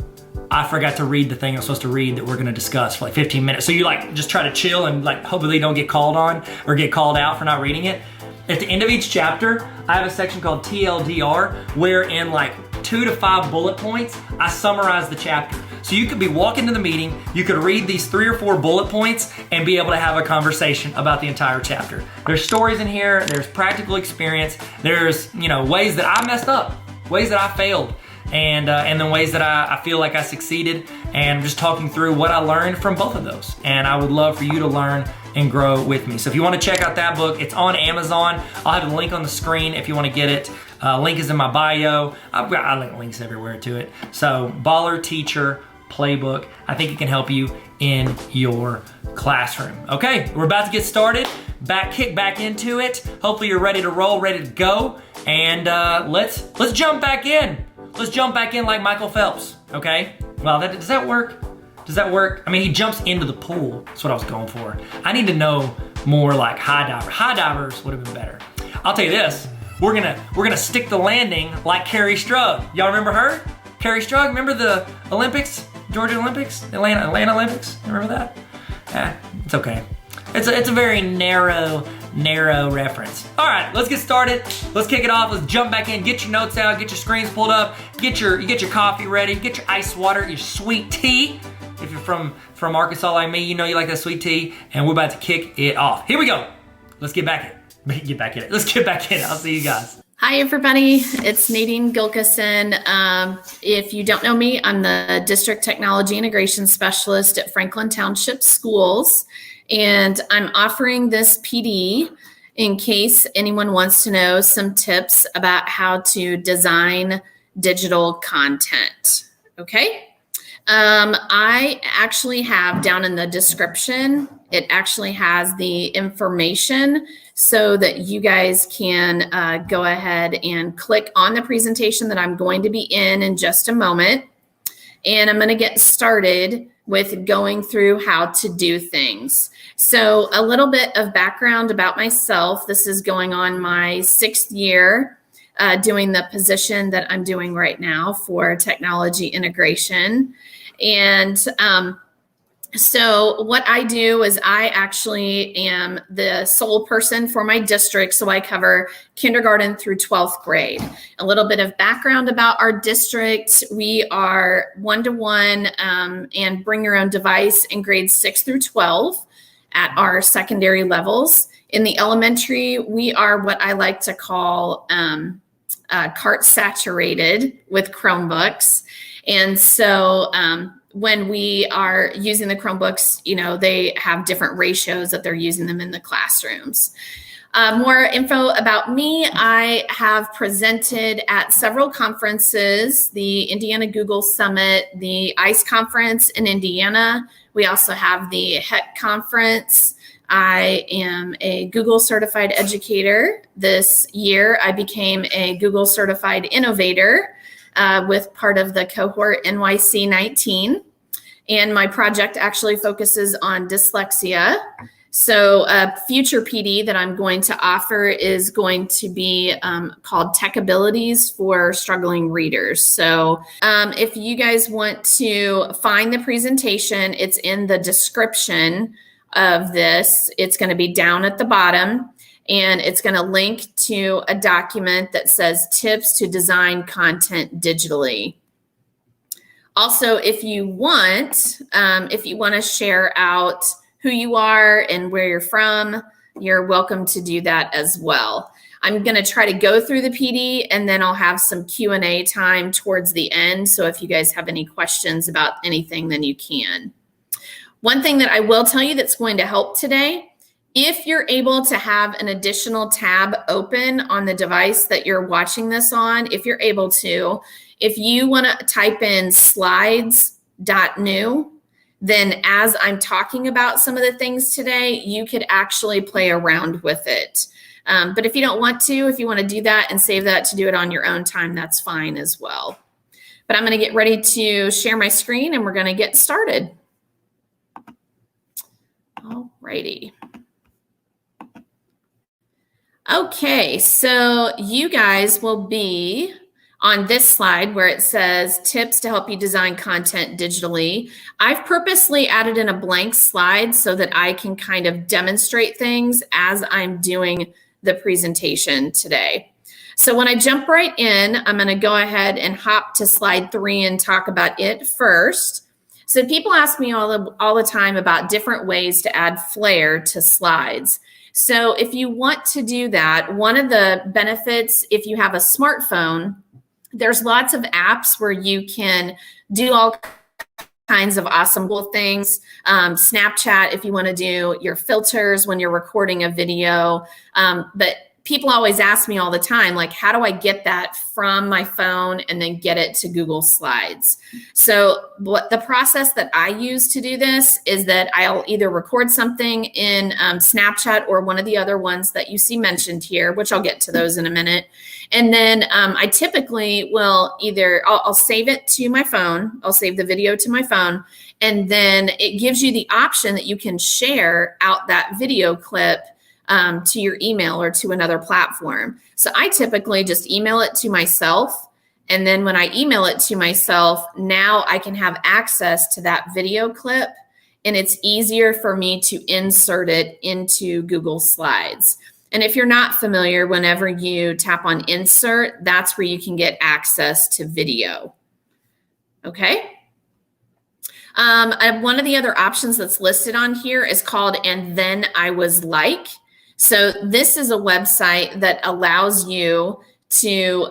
[SPEAKER 1] I forgot to read the thing I'm supposed to read that we're gonna discuss for like 15 minutes. So you just try to chill and hopefully don't get called on or get called out for not reading it. At the end of each chapter, I have a section called TLDR, where in 2 to 5 bullet points, I summarize the chapter. So you could be walking to the meeting, you could read these 3 or 4 bullet points and be able to have a conversation about the entire chapter. There's stories in here, there's practical experience, there's ways that I messed up, ways that I failed, and then ways that I feel like I succeeded, and I'm just talking through what I learned from both of those. And I would love for you to learn and grow with me. So if you want to check out that book, it's on Amazon. I'll have the link on the screen if you want to get it. Link is in my bio. I link links everywhere to it. So Baller Teacher Playbook. I think it can help you in your classroom. Okay, we're about to get started. Kick back into it. Hopefully you're ready to roll, ready to go. And let's jump back in. Let's jump back in like Michael Phelps, okay? Well, does that work? Does that work? I mean, he jumps into the pool. That's what I was going for. I need to know more like high diver. High divers would have been better. I'll tell you this, we're gonna stick the landing like Carrie Strug. Y'all remember her? Carrie Strug, remember the Olympics? Georgia Olympics? Atlanta Olympics? Remember that? It's okay. It's a very narrow reference. All right, let's get started. Let's kick it off. Let's jump back in. Get your notes out. Get your screens pulled up. Get your coffee ready. Get your ice water, your sweet tea. If you're from Arkansas like me, you know you like that sweet tea. And we're about to kick it off. Here we go. Let's get back in it. Let's get back in it. I'll see you guys.
[SPEAKER 2] Hi, everybody. It's Nadine Gilkison. If you don't know me, I'm the District Technology Integration Specialist at Franklin Township Schools, and I'm offering this PD in case anyone wants to know some tips about how to design digital content. Okay? I actually have down in the description, it actually has the information so that you guys can go ahead and click on the presentation that I'm going to be in just a moment. And I'm going to get started with going through how to do things. So a little bit of background about myself. This is going on my 6th year doing the position that I'm doing right now for technology integration. And so what I do is I actually am the sole person for my district. So I cover kindergarten through 12th grade. A little bit of background about our district. We are one-to-one and bring your own device in grades 6 through 12 at our secondary levels. In the elementary, we are what I like to call cart saturated with Chromebooks. And so when we are using the Chromebooks, you know, they have different ratios that they're using them in the classrooms. More info about me. I have presented at several conferences, the Indiana Google Summit, the ICE conference in Indiana. We also have the HEC conference. I am a Google certified educator. This year, I became a Google certified innovator with part of the cohort NYC 19. And my project actually focuses on dyslexia. So a future PD that I'm going to offer is going to be called Tech Abilities for Struggling Readers. So if you guys want to find the presentation, it's in the description of this. It's going to be down at the bottom. And it's going to link to a document that says tips to design content digitally. Also, if you want to share out who you are and where you're from, you're welcome to do that as well. I'm going to try to go through the PD and then I'll have some Q&A time towards the end. So if you guys have any questions about anything, then you can. One thing that I will tell you that's going to help today, if you're able to have an additional tab open on the device that you're watching this on, if you're able to, if you want to type in slides.new, then as I'm talking about some of the things today, you could actually play around with it. But if you don't want to, if you want to do that and save that to do it on your own time, that's fine as well. But I'm going to get ready to share my screen and we're going to get started. All righty. Okay, so you guys will be on this slide where it says tips to help you design content digitally. I've purposely added in a blank slide so that I can kind of demonstrate things as I'm doing the presentation today. So when I jump right in, I'm going to go ahead and hop to slide 3 and talk about it first. So people ask me all the time about different ways to add flair to slides. So if you want to do that, one of the benefits, if you have a smartphone, there's lots of apps where you can do all kinds of awesome cool things. Snapchat, if you want to do your filters when you're recording a video. But people always ask me all the time, like, how do I get that from my phone and then get it to Google Slides? So what the process that I use to do this is that I'll either record something in Snapchat or one of the other ones that you see mentioned here, which I'll get to those in a minute. And then I typically will I'll save it to my phone. I'll save the video to my phone. And then it gives you the option that you can share out that video clip to your email or to another platform. So I typically just email it to myself. And then when I email it to myself, now I can have access to that video clip and it's easier for me to insert it into Google Slides. And if you're not familiar, whenever you tap on insert, that's where you can get access to video. Okay. One of the other options that's listed on here is called And Then I Was Like. So this is a website that allows you to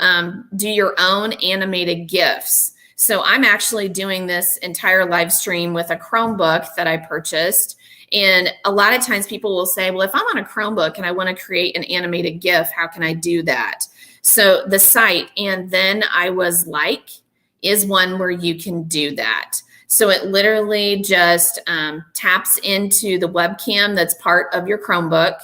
[SPEAKER 2] do your own animated GIFs. So I'm actually doing this entire live stream with a Chromebook that I purchased. And a lot of times people will say, well, if I'm on a Chromebook and I want to create an animated GIF, how can I do that? So the site, and then I was like, is one where you can do that. So it literally just taps into the webcam that's part of your Chromebook.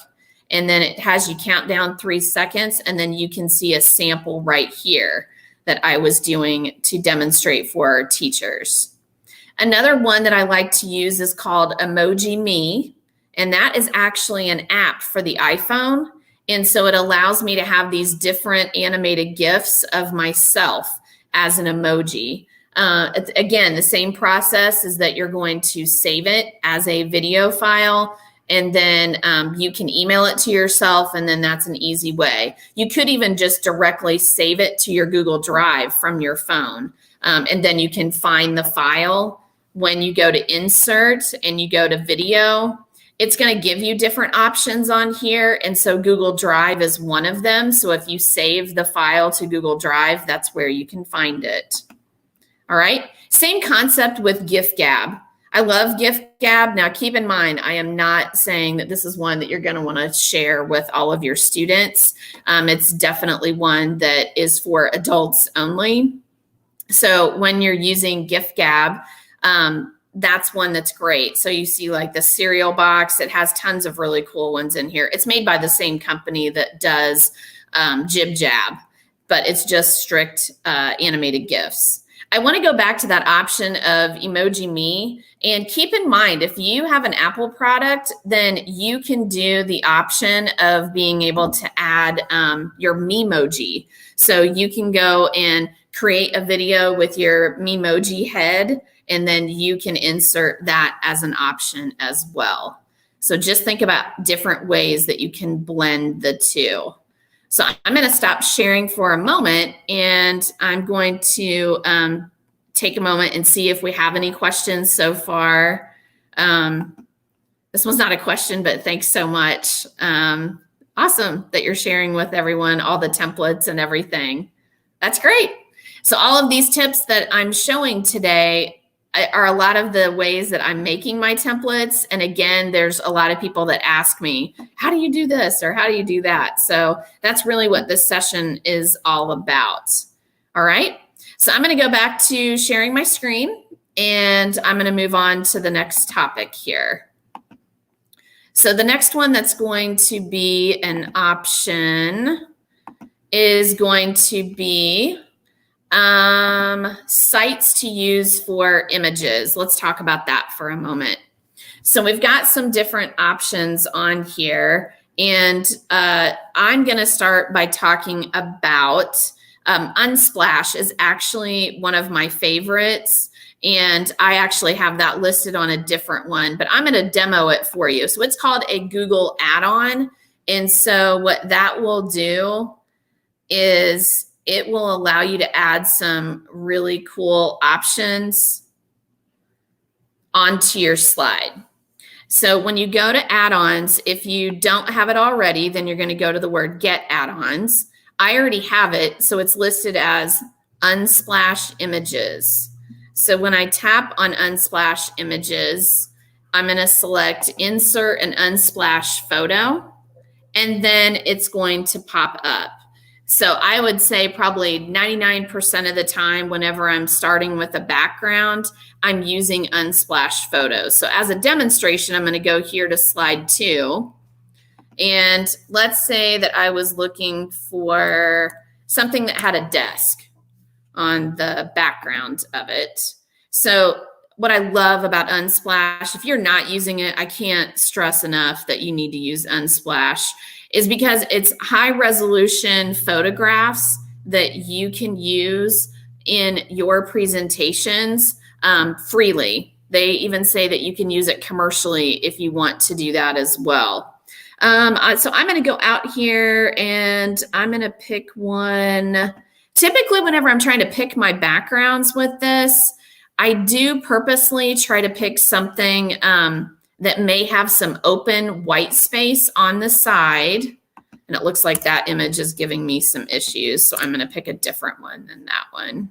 [SPEAKER 2] And then it has you count down 3 seconds, and then you can see a sample right here that I was doing to demonstrate for our teachers. Another one that I like to use is called Emoji Me, and that is actually an app for the iPhone. And so it allows me to have these different animated GIFs of myself as an emoji. Again, the same process is that you're going to save it as a video file, and then you can email it to yourself, and then that's an easy way. You could even just directly save it to your Google Drive from your phone, and then you can find the file when you go to insert and you go to video. It's going to give you different options on here, and so Google Drive is one of them. So if you save the file to Google Drive, that's where you can find it. All right, same concept with GIFGab. I love GIFGab. Now, keep in mind, I am not saying that this is one that you're going to want to share with all of your students. It's definitely one that is for adults only. So when you're using GIFGab, that's one that's great. So you see like the cereal box. It has tons of really cool ones in here. It's made by the same company that does JibJab, but it's just strict animated GIFs. I want to go back to that option of Emoji Me, and keep in mind, if you have an Apple product, then you can do the option of being able to add your Memoji. So you can go and create a video with your Memoji head, and then you can insert that as an option as well. So just think about different ways that you can blend the two. So I'm going to stop sharing for a moment, and I'm going to take a moment and see if we have any questions so far. This was not a question, but thanks so much. Awesome that you're sharing with everyone all the templates and everything. That's great. So all of these tips that I'm showing today are a lot of the ways that I'm making my templates. And again, there's a lot of people that ask me, how do you do this? Or how do you do that? So that's really what this session is all about. All right. So I'm going to go back to sharing my screen, and I'm going to move on to the next topic here. So the next one that's going to be an option is going to be sites to use for images. Let's talk about that for a moment. So we've got some different options on here, and I'm going to start by talking about Unsplash is actually one of my favorites, and I actually have that listed on a different one, but I'm going to demo it for you. So it's called a Google add-on, and so what that will do is it will allow you to add some really cool options onto your slide. So when you go to add-ons, if you don't have it already, then you're going to go to the word Get Add-ons. I already have it, so it's listed as Unsplash Images. So when I tap on Unsplash Images, I'm going to select Insert an Unsplash Photo, and then it's going to pop up. So I would say probably 99% of the time, whenever I'm starting with a background, I'm using Unsplash photos. So as a demonstration, I'm going to go here to slide 2. And let's say that I was looking for something that had a desk on the background of it. So what I love about Unsplash, if you're not using it, I can't stress enough that you need to use Unsplash, is because it's high resolution photographs that you can use in your presentations freely. They even say that you can use it commercially if you want to do that as well. So I'm going to go out here and I'm going to pick one. Typically, whenever I'm trying to pick my backgrounds with this, I do purposely try to pick something that may have some open white space on the side. And it looks like that image is giving me some issues. So I'm going to pick a different one than that one.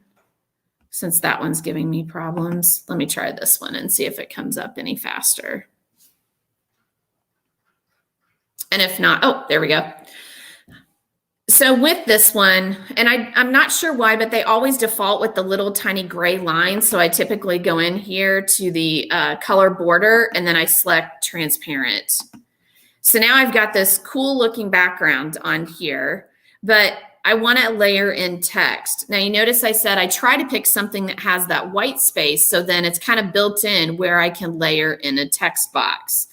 [SPEAKER 2] Since that one's giving me problems, let me try this one and see if it comes up any faster. And if not, oh, there we go. So with this one, and I'm not sure why, but they always default with the little tiny gray line. So I typically go in here to the color border and then I select transparent. So now I've got this cool looking background on here, but I want to layer in text. Now you notice I said I try to pick something that has that white space, so then it's kind of built in where I can layer in a text box.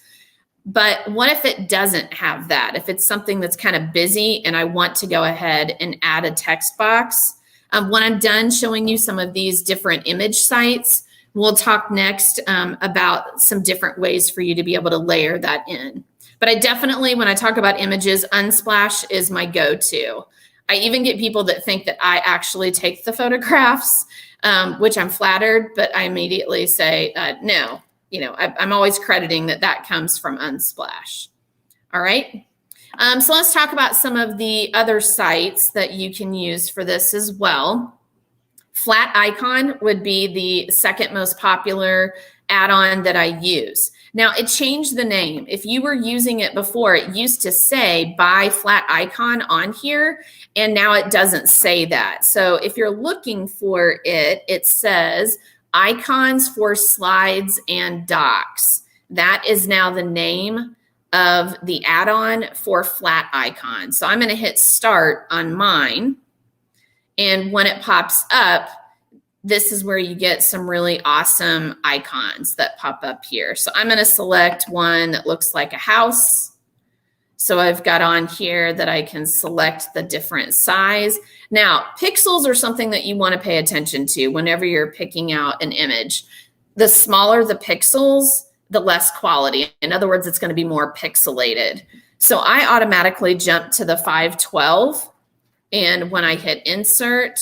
[SPEAKER 2] But what if it doesn't have that? If it's something that's kind of busy and I want to go ahead and add a text box, when I'm done showing you some of these different image sites, we'll talk next about some different ways for you to be able to layer that in. But I definitely, when I talk about images, Unsplash is my go-to. I even get people that think that I actually take the photographs, which I'm flattered, but I immediately say, no. You know, I'm always crediting that comes from Unsplash. All right. So let's talk about some of the other sites that you can use for this as well. Flat Icon would be the second most popular add-on that I use. Now it changed the name. If you were using it before, it used to say buy Flat Icon on here, and now it doesn't say that. So if you're looking for it, it says Icons for Slides and Docs. That is now the name of the add-on for Flat Icon. So I'm going to hit start on mine. And when it pops up, this is where you get some really awesome icons that pop up here. So I'm going to select one that looks like a house. So I've got on here that I can select the different size. Now, pixels are something that you want to pay attention to whenever you're picking out an image. The smaller the pixels, the less quality. In other words, it's going to be more pixelated. So I automatically jump to the 512. And when I hit insert,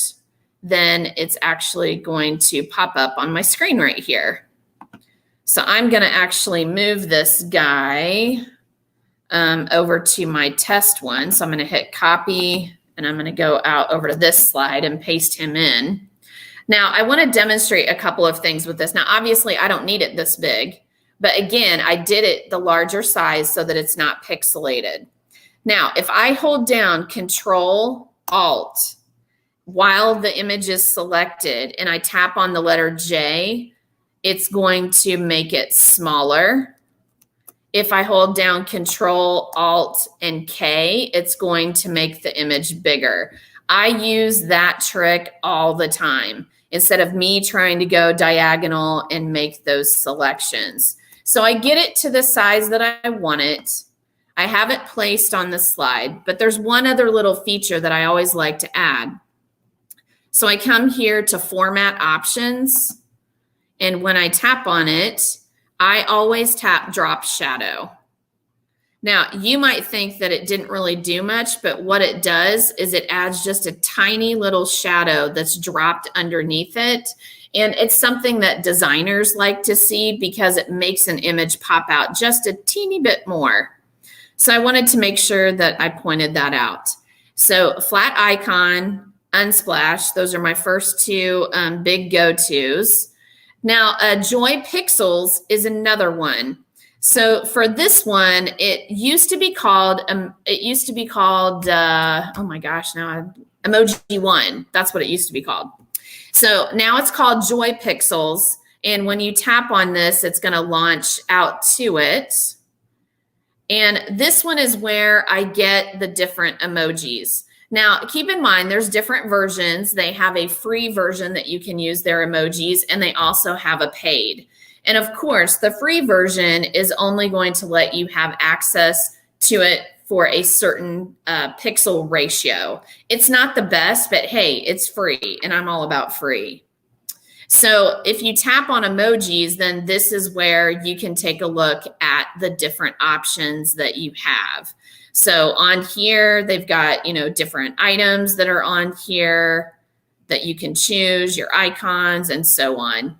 [SPEAKER 2] then it's actually going to pop up on my screen right here. So I'm going to actually move this guy over to my test one. So I'm going to hit copy and I'm going to go out over to this slide and paste him in. Now I want to demonstrate a couple of things with this. Now, obviously I don't need it this big, but again, I did it the larger size so that it's not pixelated. Now, if I hold down Control Alt while the image is selected and I tap on the letter J, it's going to make it smaller. If I hold down Control, Alt, and K, it's going to make the image bigger. I use that trick all the time instead of me trying to go diagonal and make those selections. So I get it to the size that I want it. I have it placed on the slide, but there's one other little feature that I always like to add. So I come here to Format Options, and when I tap on it, I always tap Drop Shadow. Now, you might think that it didn't really do much, but what it does is it adds just a tiny little shadow that's dropped underneath it. And it's something that designers like to see because it makes an image pop out just a teeny bit more. So I wanted to make sure that I pointed that out. So Flat Icon, Unsplash, those are my first two big go-tos. Now, Joy Pixels is another one. So for this one, it used to be called, oh my gosh, now Emoji One. That's what it used to be called. So now it's called Joy Pixels. And when you tap on this, it's going to launch out to it. And this one is where I get the different emojis. Now, keep in mind, there's different versions. They have a free version that you can use their emojis, and they also have a paid. And of course, the free version is only going to let you have access to it for a certain pixel ratio. It's not the best, but hey, it's free, and I'm all about free. So if you tap on emojis, then this is where you can take a look at the different options that you have. So on here, they've got, different items that are on here that you can choose, your icons, and so on.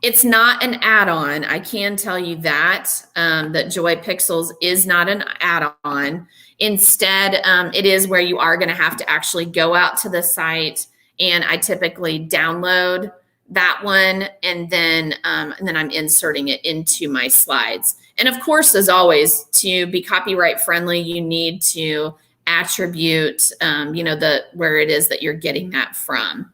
[SPEAKER 2] It's not an add-on. I can tell you that, that Joy Pixels is not an add-on. Instead, it is where you are going to have to actually go out to the site, and I typically download that one, and then I'm inserting it into my slides. And of course, as always, to be copyright friendly, you need to attribute, where it is that you're getting that from.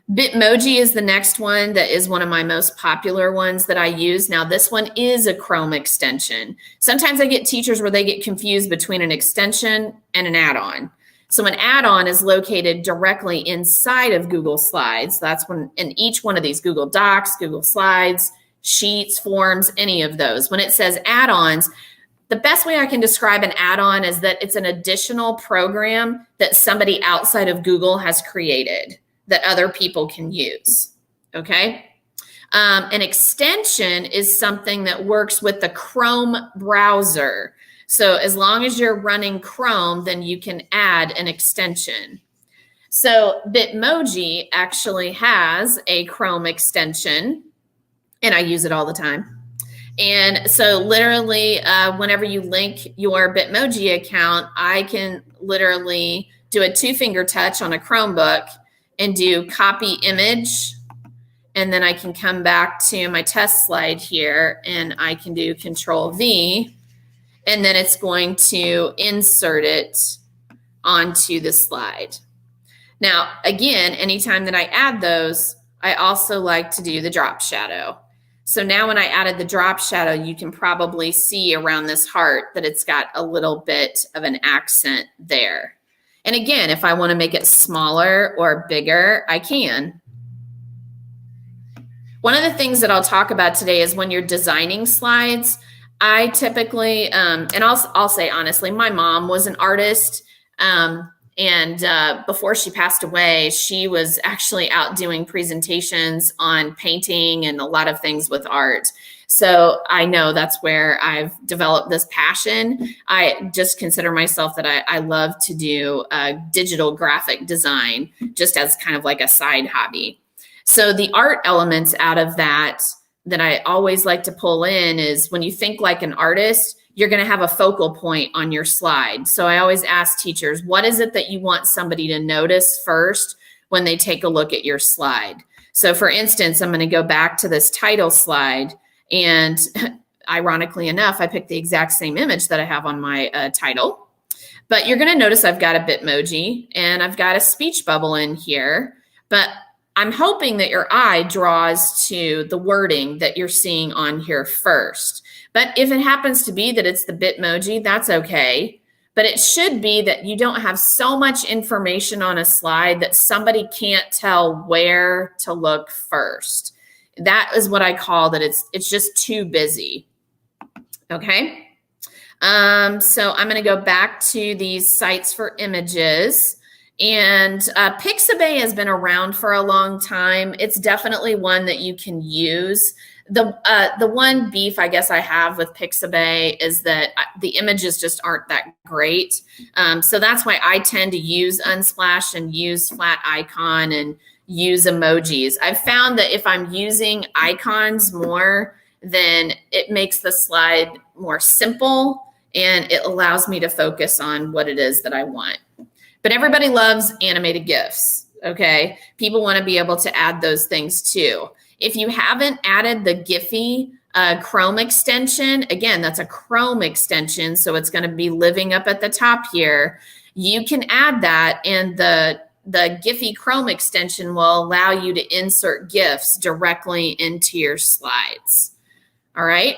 [SPEAKER 2] Bitmoji is the next one that is one of my most popular ones that I use. Now, this one is a Chrome extension. Sometimes I get teachers where they get confused between an extension and an add-on. So an add-on is located directly inside of Google Slides. That's when in each one of these, Google Docs, Google Slides, Sheets, Forms, any of those. When it says add-ons, the best way I can describe an add-on is that it's an additional program that somebody outside of Google has created that other people can use, okay? An extension is something that works with the Chrome browser. So as long as you're running Chrome, then you can add an extension. So Bitmoji actually has a Chrome extension, and I use it all the time. And so literally, whenever you link your Bitmoji account, I can literally do a 2-finger touch on a Chromebook and do copy image, and then I can come back to my test slide here, and I can do Control V, and then it's going to insert it onto the slide. Now, again, anytime that I add those, I also like to do the drop shadow. So now when I added the drop shadow, you can probably see around this heart that it's got a little bit of an accent there. And again, if I want to make it smaller or bigger, I can. One of the things that I'll talk about today is when you're designing slides, I typically, and I'll say honestly, my mom was an artist, and before she passed away, she was actually out doing presentations on painting and a lot of things with art. So I know that's where I've developed this passion. I just consider myself that I love to do digital graphic design just as kind of like a side hobby. So the art elements out of that I always like to pull in is when you think like an artist, you're going to have a focal point on your slide. So I always ask teachers, what is it that you want somebody to notice first when they take a look at your slide? So for instance, I'm going to go back to this title slide. And ironically enough, I picked the exact same image that I have on my title. But you're going to notice I've got a Bitmoji and I've got a speech bubble in here. But I'm hoping that your eye draws to the wording that you're seeing on here first. But if it happens to be that it's the Bitmoji, that's okay. But it should be that you don't have so much information on a slide that somebody can't tell where to look first. That is what I call that it's just too busy. Okay. So I'm going to go back to these sites for images. And Pixabay has been around for a long time. It's definitely one that you can use. The one beef I guess I have with Pixabay is that the images just aren't that great. So that's why I tend to use Unsplash and use Flat Icon and use emojis. I've found that if I'm using icons more, then it makes the slide more simple and it allows me to focus on what it is that I want. But everybody loves animated GIFs, okay? People want to be able to add those things too. If you haven't added the Giphy Chrome extension, again, that's a Chrome extension, so it's going to be living up at the top here. You can add that, and the Giphy Chrome extension will allow you to insert GIFs directly into your slides. All right.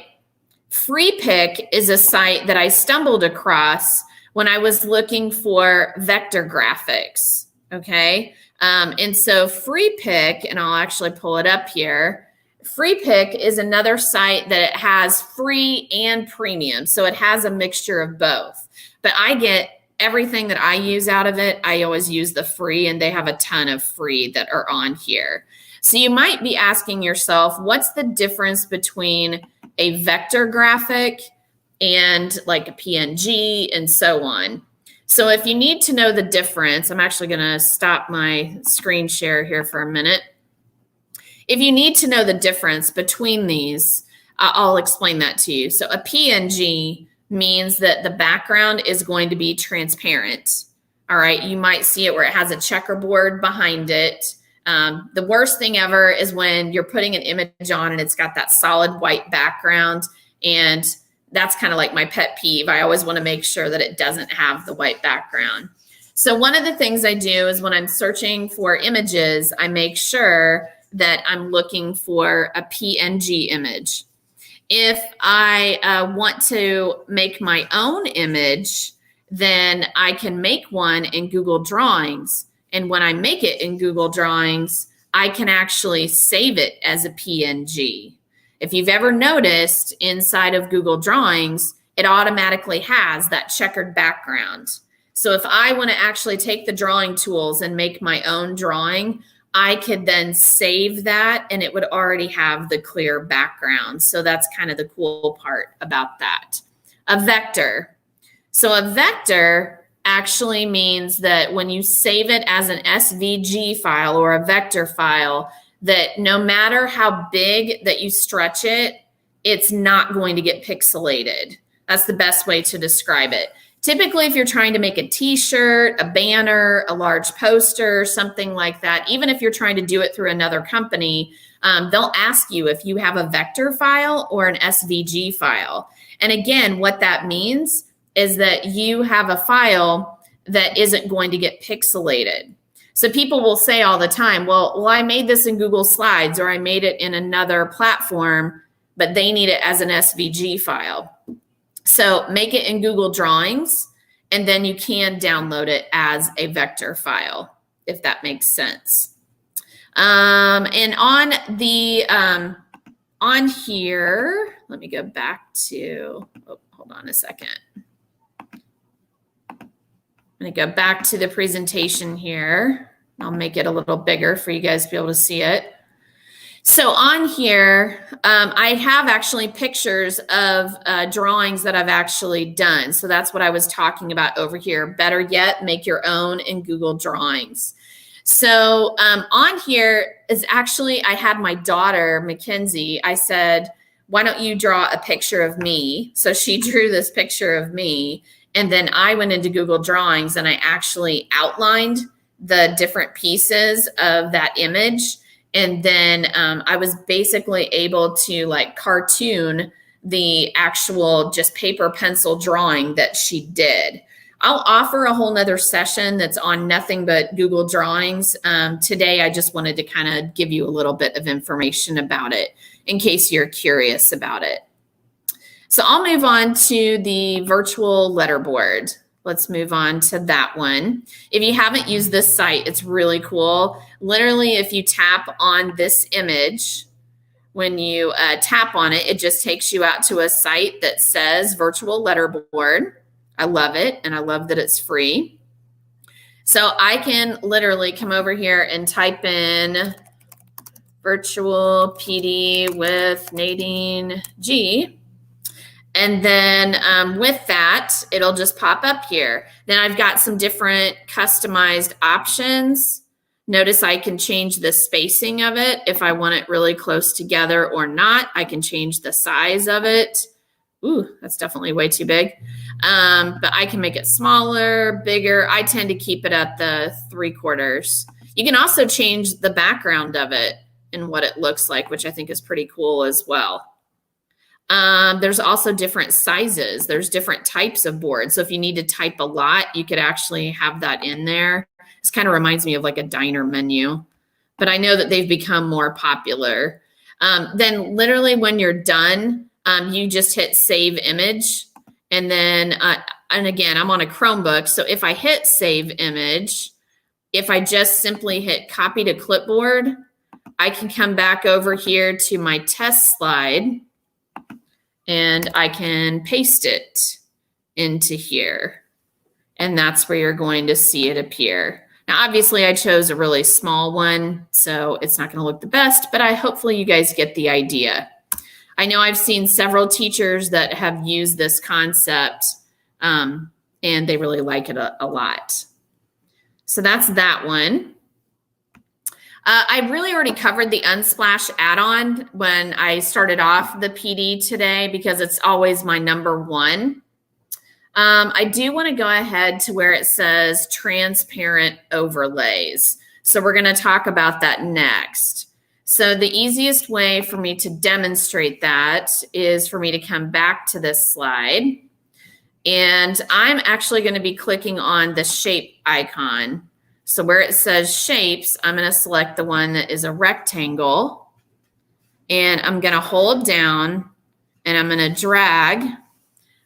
[SPEAKER 2] FreePic is a site that I stumbled across when I was looking for vector graphics. Okay. And so FreePic, and I'll actually pull it up here. FreePic is another site that it has free and premium. So it has a mixture of both. But I get everything that I use out of it. I always use the free, and they have a ton of free that are on here. So you might be asking yourself, what's the difference between a vector graphic and like a PNG and so on? So if you need to know the difference, I'm actually going to stop my screen share here for a minute. If you need to know the difference between these, I'll explain that to you. So a PNG means that the background is going to be transparent. All right, you might see it where it has a checkerboard behind it. The worst thing ever is when you're putting an image on and it's got that solid white background, and that's kind of like my pet peeve. I always want to make sure that it doesn't have the white background. So one of the things I do is when I'm searching for images, I make sure that I'm looking for a PNG image. If I want to make my own image, then I can make one in Google Drawings. And when I make it in Google Drawings, I can actually save it as a PNG. If you've ever noticed inside of Google Drawings, it automatically has that checkered background. So if I want to actually take the drawing tools and make my own drawing, I could then save that and it would already have the clear background. So that's kind of the cool part about that. A vector. So a vector actually means that when you save it as an SVG file or a vector file, that no matter how big that you stretch it, it's not going to get pixelated. That's the best way to describe it. Typically, if you're trying to make a t-shirt, a banner, a large poster, something like that, even if you're trying to do it through another company, they'll ask you if you have a vector file or an SVG file. And again, what that means is that you have a file that isn't going to get pixelated. So people will say all the time, well, I made this in Google Slides or I made it in another platform, but they need it as an SVG file. So make it in Google Drawings, and then you can download it as a vector file, if that makes sense. And on the on here, let me go back to, oh, hold on a second. I'm going to go back to the presentation here. I'll make it a little bigger for you guys to be able to see it. So on here, I have actually pictures of drawings that I've actually done. So that's what I was talking about over here. Better yet, make your own in Google Drawings. So on here is actually, I had my daughter, Mackenzie, I said, why don't you draw a picture of me? So she drew this picture of me. And then I went into Google Drawings and I actually outlined the different pieces of that image. And then I was basically able to like cartoon the actual just paper pencil drawing that she did. I'll offer a whole nother session that's on nothing but Google Drawings. Today, I just wanted to kind of give you a little bit of information about it in case you're curious about it. So I'll move on to the virtual letterboard. Let's move on to that one. If you haven't used this site, it's really cool. Literally, if you tap on this image, when you tap on it, it just takes you out to a site that says virtual letterboard. I love it, and I love that it's free. So I can literally come over here and type in virtual PD with Nadine G. And then with that, it'll just pop up here. Then I've got some different customized options. Notice I can change the spacing of it if I want it really close together or not. I can change the size of it. Ooh, that's definitely way too big. But I can make it smaller, bigger. I tend to keep it at the 3/4. You can also change the background of it and what it looks like, which I think is pretty cool as well. There's also different sizes. There's different types of boards. So if you need to type a lot, you could actually have that in there. This kind of reminds me of like a diner menu, but I know that they've become more popular. Then literally when you're done, you just hit save image. And then, and again, I'm on a Chromebook. So if I hit save image, if I just simply hit copy to clipboard, I can come back over here to my test slide and I can paste it into here. And that's where you're going to see it appear. Now, obviously I chose a really small one, so it's not gonna look the best, but hopefully you guys get the idea. I know I've seen several teachers that have used this concept and they really like it a lot. So that's that one. I really already covered the Unsplash add-on when I started off the PD today because it's always my number one. I do want to go ahead to where it says transparent overlays. So we're going to talk about that next. So the easiest way for me to demonstrate that is for me to come back to this slide. And I'm actually going to be clicking on the shape icon. So where it says shapes, I'm going to select the one that is a rectangle. And I'm going to hold down and I'm going to drag.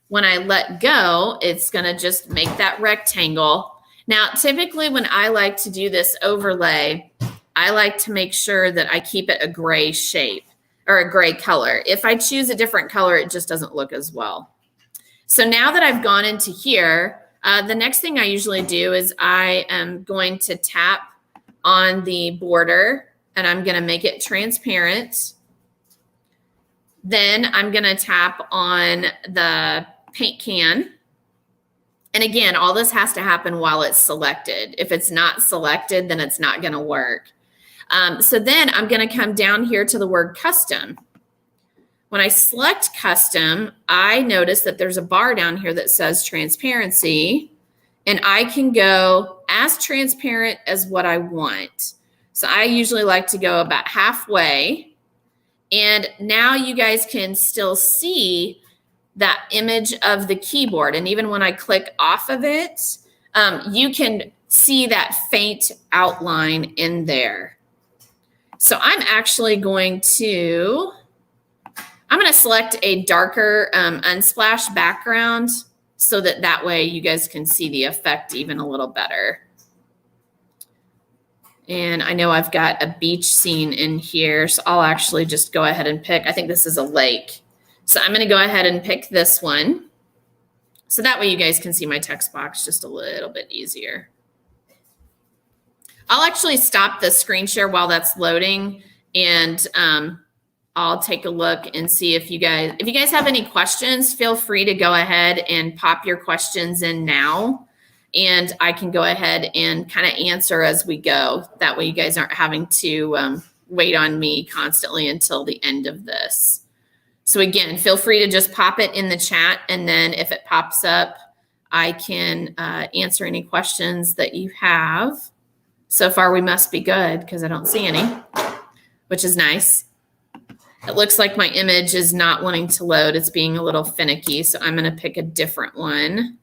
[SPEAKER 2] When I let go, it's going to just make that rectangle. Now, typically when I like to do this overlay, I like to make sure that I keep it a gray shape or a gray color. If I choose a different color, it just doesn't look as well. So now that I've gone into here, the next thing I usually do is I am going to tap on the border and I'm going to make it transparent. Then I'm going to tap on the paint can. And again, all this has to happen while it's selected. If it's not selected, then it's not going to work. So then I'm going to come down here to the word custom. When I select custom, I notice that there's a bar down here that says transparency, and I can go as transparent as what I want. So I usually like to go about halfway. And now you guys can still see that image of the keyboard. And even when I click off of it, you can see that faint outline in there. So I'm actually going to select a darker Unsplash background so that way you guys can see the effect even a little better. And I know I've got a beach scene in here, so I'll actually just go ahead and pick, I think this is a lake. So I'm going to go ahead and pick this one. So that way you guys can see my text box just a little bit easier. I'll actually stop the screen share while that's loading, and I'll take a look and see if you guys have any questions, feel free to go ahead and pop your questions in now, and I can go ahead and kind of answer as we go. That way you guys aren't having to wait on me constantly until the end of this. So again, feel free to just pop it in the chat, and then if it pops up, I can answer any questions that you have. So far, we must be good because I don't see any, which is nice. It looks like my image is not wanting to load. It's being a little finicky, so I'm going to pick a different one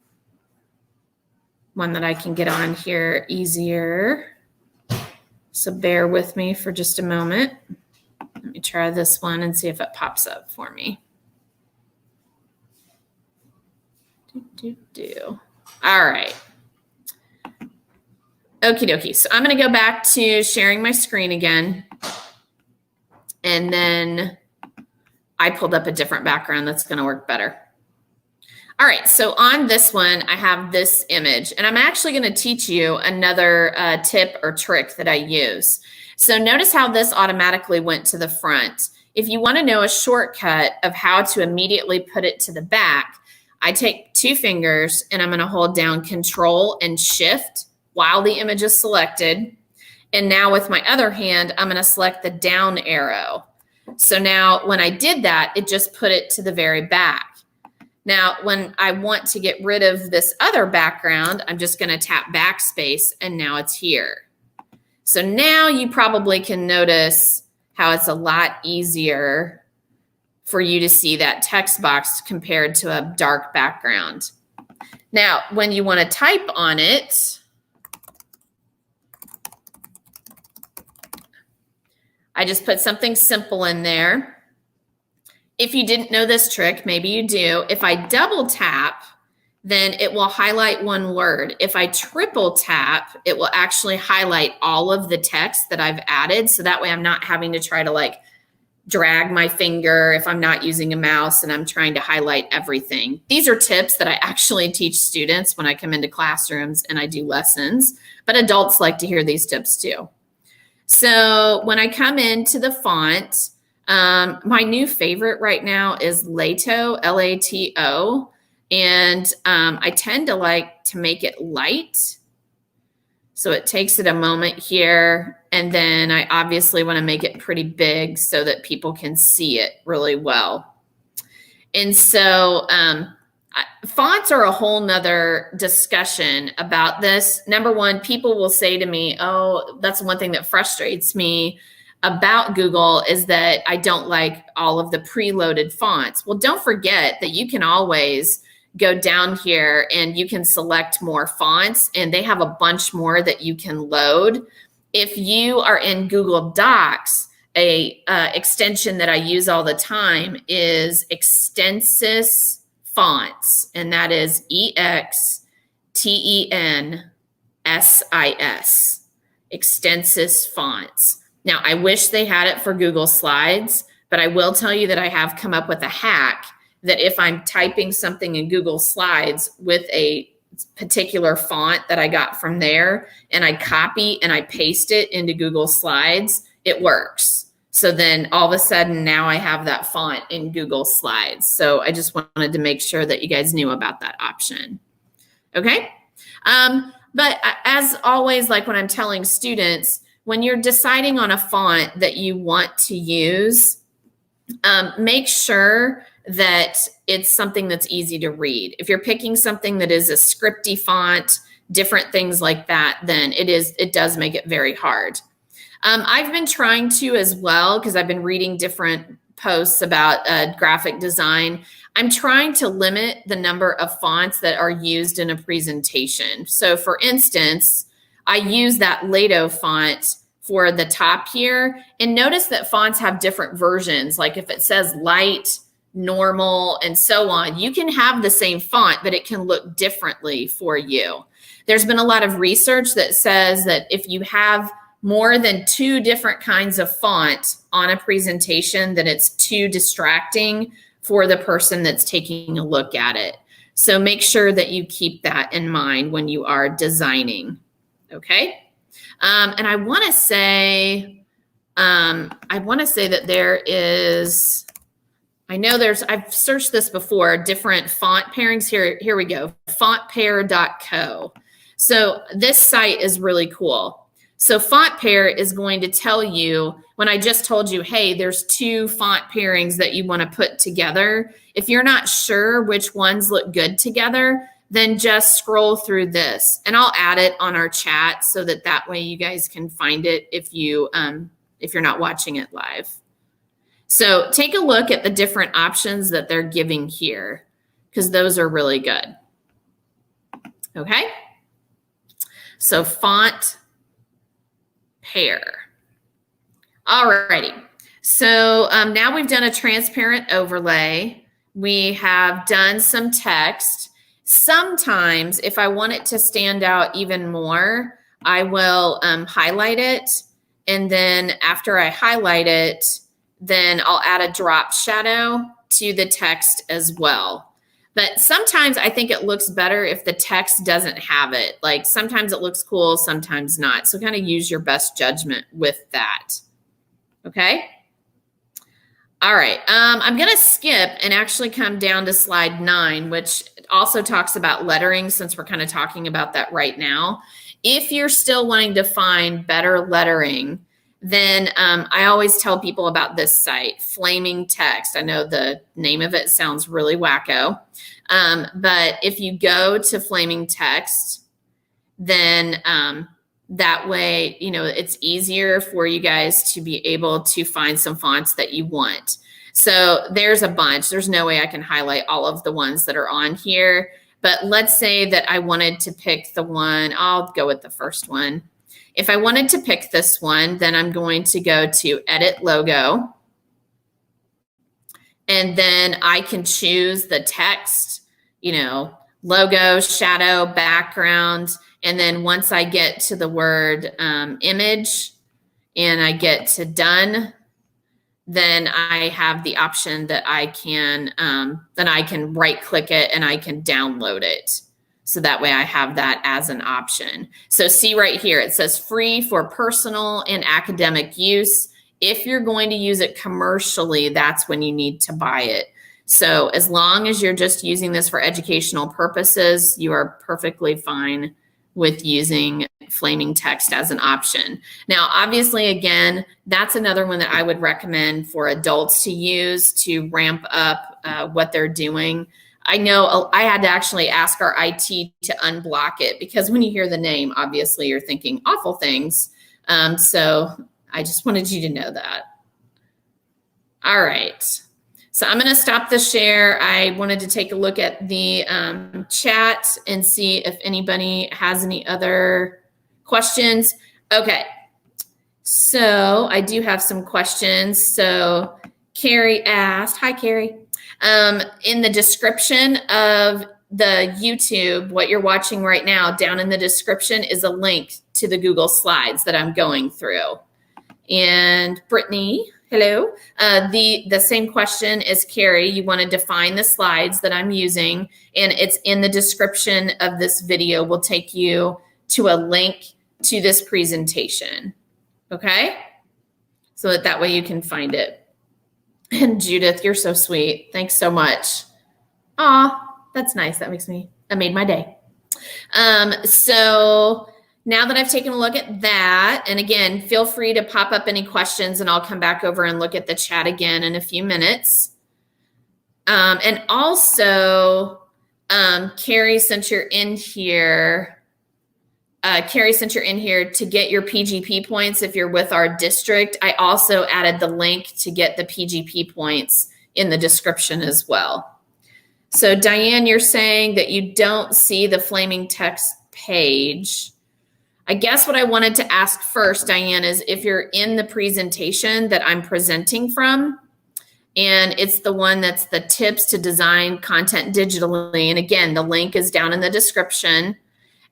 [SPEAKER 2] that I can get on here easier. So bear with me for just a moment. Let me try this one and see if it pops up for me. All right. Okie dokie. So I'm going to go back to sharing my screen again. And then I pulled up a different background that's going to work better. All right. So on this one, I have this image. And I'm actually going to teach you another tip or trick that I use. So notice how this automatically went to the front. If you want to know a shortcut of how to immediately put it to the back, I take 2 fingers and I'm going to hold down Control and Shift while the image is selected. And now with my other hand, I'm going to select the down arrow. So now when I did that, it just put it to the very back. Now, when I want to get rid of this other background, I'm just going to tap backspace and now it's here. So now you probably can notice how it's a lot easier for you to see that text box compared to a dark background. Now, when you want to type on it, I just put something simple in there. If you didn't know this trick, maybe you do. If I double tap, then it will highlight one word. If I triple tap, it will actually highlight all of the text that I've added. So that way I'm not having to try to like drag my finger if I'm not using a mouse and I'm trying to highlight everything. These are tips that I actually teach students when I come into classrooms and I do lessons, but adults like to hear these tips too. So when I come into the font, my new favorite right now is Lato, L-A-T-O. And I tend to like to make it light. So it takes it a moment here And then I obviously want to make it pretty big so that people can see it really well. And so fonts are a whole nother discussion about this. Number one, people will say to me, oh, that's one thing that frustrates me about Google is that I don't like all of the preloaded fonts. Well, don't forget that you can always go down here and you can select more fonts, and they have a bunch more that you can load. If you are in Google Docs, a extension that I use all the time is Extensis Fonts, and that is EXTENSIS, Extensis Fonts. Now, I wish they had it for Google Slides, but I will tell you that I have come up with a hack that if I'm typing something in Google Slides with a particular font that I got from there and I copy and I paste it into Google Slides, it works. So then all of a sudden now I have that font in Google Slides. So I just wanted to make sure that you guys knew about that option. Okay. But as always, like when I'm telling students, when you're deciding on a font that you want to use, make sure that it's something that's easy to read. If you're picking something that is a scripty font, different things like that, then it does make it very hard. I've been trying to as well, because I've been reading different posts about graphic design. I'm trying to limit the number of fonts that are used in a presentation. So for instance, I use that Lato font for the top here, and notice that fonts have different versions. Like if it says light, normal, and so on, you can have the same font, but it can look differently for you. There's been a lot of research that says that if you have more than 2 different kinds of font on a presentation, that it's too distracting for the person that's taking a look at it. So make sure that you keep that in mind when you are designing. Okay. And I want to say that there is, I've searched this before, different font pairings here. Here we go, fontpair.co. So this site is really cool. So Font Pair is going to tell you, when I just told you, hey, there's 2 font pairings that you want to put together. If you're not sure which ones look good together, then just scroll through this, and I'll add it on our chat so that way you guys can find it if you're not watching it live. So take a look at the different options that they're giving here, because those are really good. Okay. So Font Pair. Alrighty. So now we've done a transparent overlay. We have done some text. Sometimes if I want it to stand out even more, I will highlight it. And then after I highlight it, then I'll add a drop shadow to the text as well. But sometimes I think it looks better if the text doesn't have it. Like sometimes it looks cool, sometimes not. So kind of use your best judgment with that. Okay. All right. I'm going to skip and actually come down to slide 9, which also talks about lettering, since we're kind of talking about that right now. If you're still wanting to find better lettering, then I always tell people about this site, Flaming Text. I know the name of it sounds really wacko, but if you go to Flaming Text, then that way, it's easier for you guys to be able to find some fonts that you want. So there's a bunch. There's no way I can highlight all of the ones that are on here, but let's say that I wanted to pick the one. I'll go with the first one. If I wanted to pick this one, then I'm going to go to Edit Logo. And then I can choose the text, logo, shadow, background. And then once I get to the word image and I get to done, then I have the option that I can right click it and I can download it. So that way I have that as an option. So see right here, it says free for personal and academic use. If you're going to use it commercially, that's when you need to buy it. So as long as you're just using this for educational purposes, you are perfectly fine with using flaming text as an option. Now, obviously, again, that's another one that I would recommend for adults to use to ramp up what they're doing. I know I had to actually ask our IT to unblock it because when you hear the name, obviously you're thinking awful things. So I just wanted you to know that. All right. So I'm going to stop the share. I wanted to take a look at the chat and see if anybody has any other questions. Okay. So I do have some questions. So Carrie asked, hi, Carrie. In the description of the YouTube, what you're watching right now, down in the description is a link to the Google Slides that I'm going through. And Brittany, hello. The same question as Carrie. You want to define the slides that I'm using, and it's in the description of this video. Will take you to a link to this presentation. Okay? So that way you can find it. And Judith, you're so sweet. Thanks so much. Aw, that's nice. That made my day. So now that I've taken a look at that, and again, feel free to pop up any questions and I'll come back over and look at the chat again in a few minutes. And also, Carrie, since you're in here, to get your PGP points if you're with our district, I also added the link to get the PGP points in the description as well. So Diane, you're saying that you don't see the flaming text page. I guess what I wanted to ask first, Diane, is if you're in the presentation that I'm presenting from, and it's the one that's the tips to design content digitally. And again, the link is down in the description.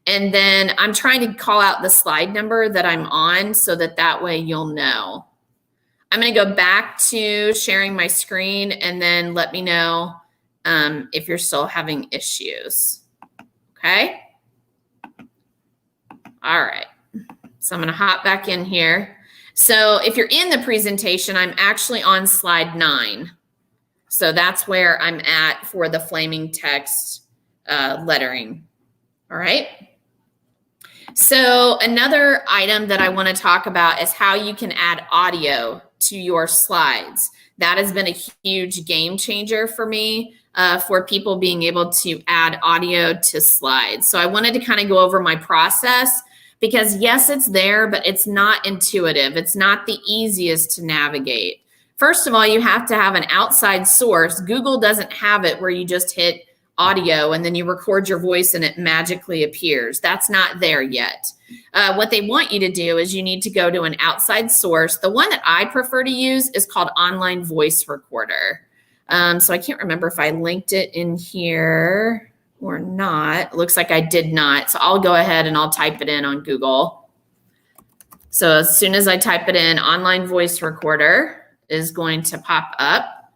[SPEAKER 2] And then I'm trying to call out the slide number that I'm on so that way you'll know. I'm going to go back to sharing my screen and then let me know if you're still having issues. Okay. All right. So I'm going to hop back in here. So if you're in the presentation, I'm actually on slide 9. So that's where I'm at for the flaming text lettering. All right. So another item that I want to talk about is how you can add audio to your slides. That has been a huge game changer for me, for people being able to add audio to slides. So I wanted to kind of go over my process because yes, it's there, but it's not intuitive. It's not the easiest to navigate. First of all, you have to have an outside source. Google doesn't have it where you just hit audio and then you record your voice and it magically appears. That's not there yet. What they want you to do is you need to go to an outside source. The one that I prefer to use is called Online Voice Recorder. So I can't remember if I linked it in here or not. It looks like I did not. So I'll go ahead and I'll type it in on Google. So as soon as I type it in, Online Voice Recorder is going to pop up.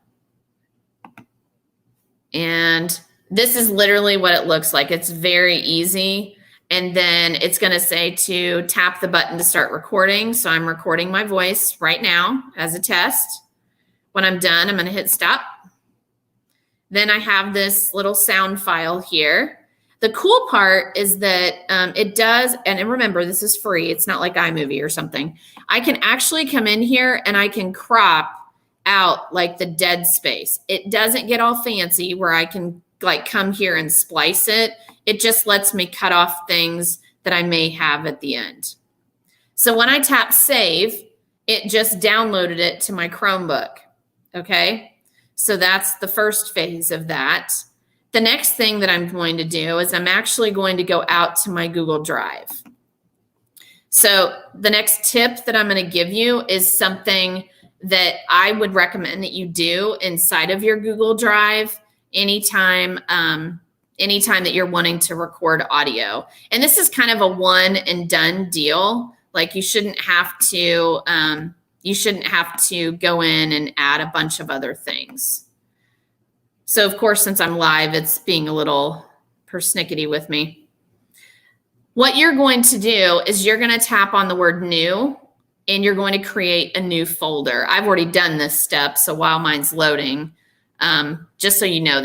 [SPEAKER 2] And this is literally what it looks like. It's very easy. And then it's going to say to tap the button to start recording. So I'm recording my voice right now as a test. When I'm done, I'm going to hit stop. Then I have this little sound file here. The cool part is that it does, and remember, this is free. It's not like iMovie or something. I can actually come in here and I can crop out like the dead space. It doesn't get all fancy where I can like come here and splice it. It just lets me cut off things that I may have at the end. So when I tap save, it just downloaded it to my Chromebook. Okay. So that's the first phase of that. The next thing that I'm going to do is I'm actually going to go out to my Google Drive. So the next tip that I'm going to give you is something that I would recommend that you do inside of your Google Drive anytime that you're wanting to record audio. And this is kind of a one and done deal. Like you shouldn't have to go in and add a bunch of other things. So of course, since I'm live, it's being a little persnickety with me. What you're going to do is you're going to tap on the word new and you're going to create a new folder. I've already done this step. So while mine's loading, just so you know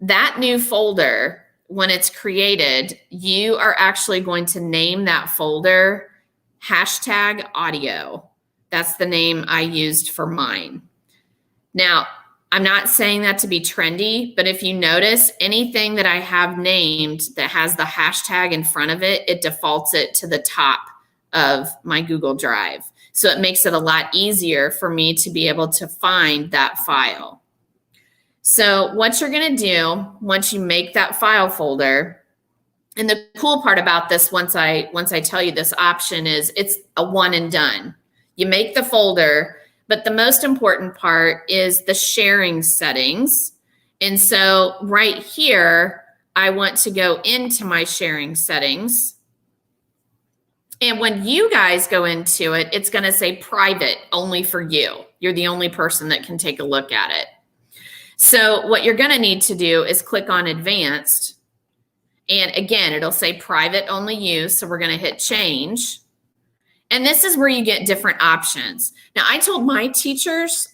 [SPEAKER 2] that new folder when it's created, you are actually going to name that folder #audio. That's the name I used for mine. Now, I'm not saying that to be trendy, but if you notice, anything that I have named that has the hashtag in front of it, it defaults it to the top of my Google Drive. So it makes it a lot easier for me to be able to find that file. So what you're going to do once you make that file folder, and the cool part about this, once I tell you this option, is it's a one and done. You make the folder, but the most important part is the sharing settings. And so right here, I want to go into my sharing settings. And when you guys go into it, it's going to say private, only for you. You're the only person that can take a look at it. So what you're going to need to do is click on advanced. And again, it'll say private, only you. So we're going to hit change. And this is where you get different options. Now, I told my teachers,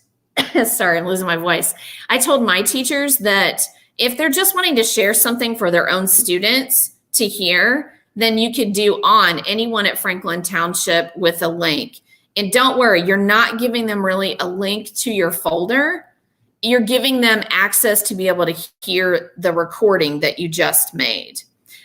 [SPEAKER 2] sorry, I'm losing my voice. I told my teachers that if they're just wanting to share something for their own students to hear, then you could do on anyone at Franklin Township with a link. And don't worry, you're not giving them really a link to your folder. You're giving them access to be able to hear the recording that you just made.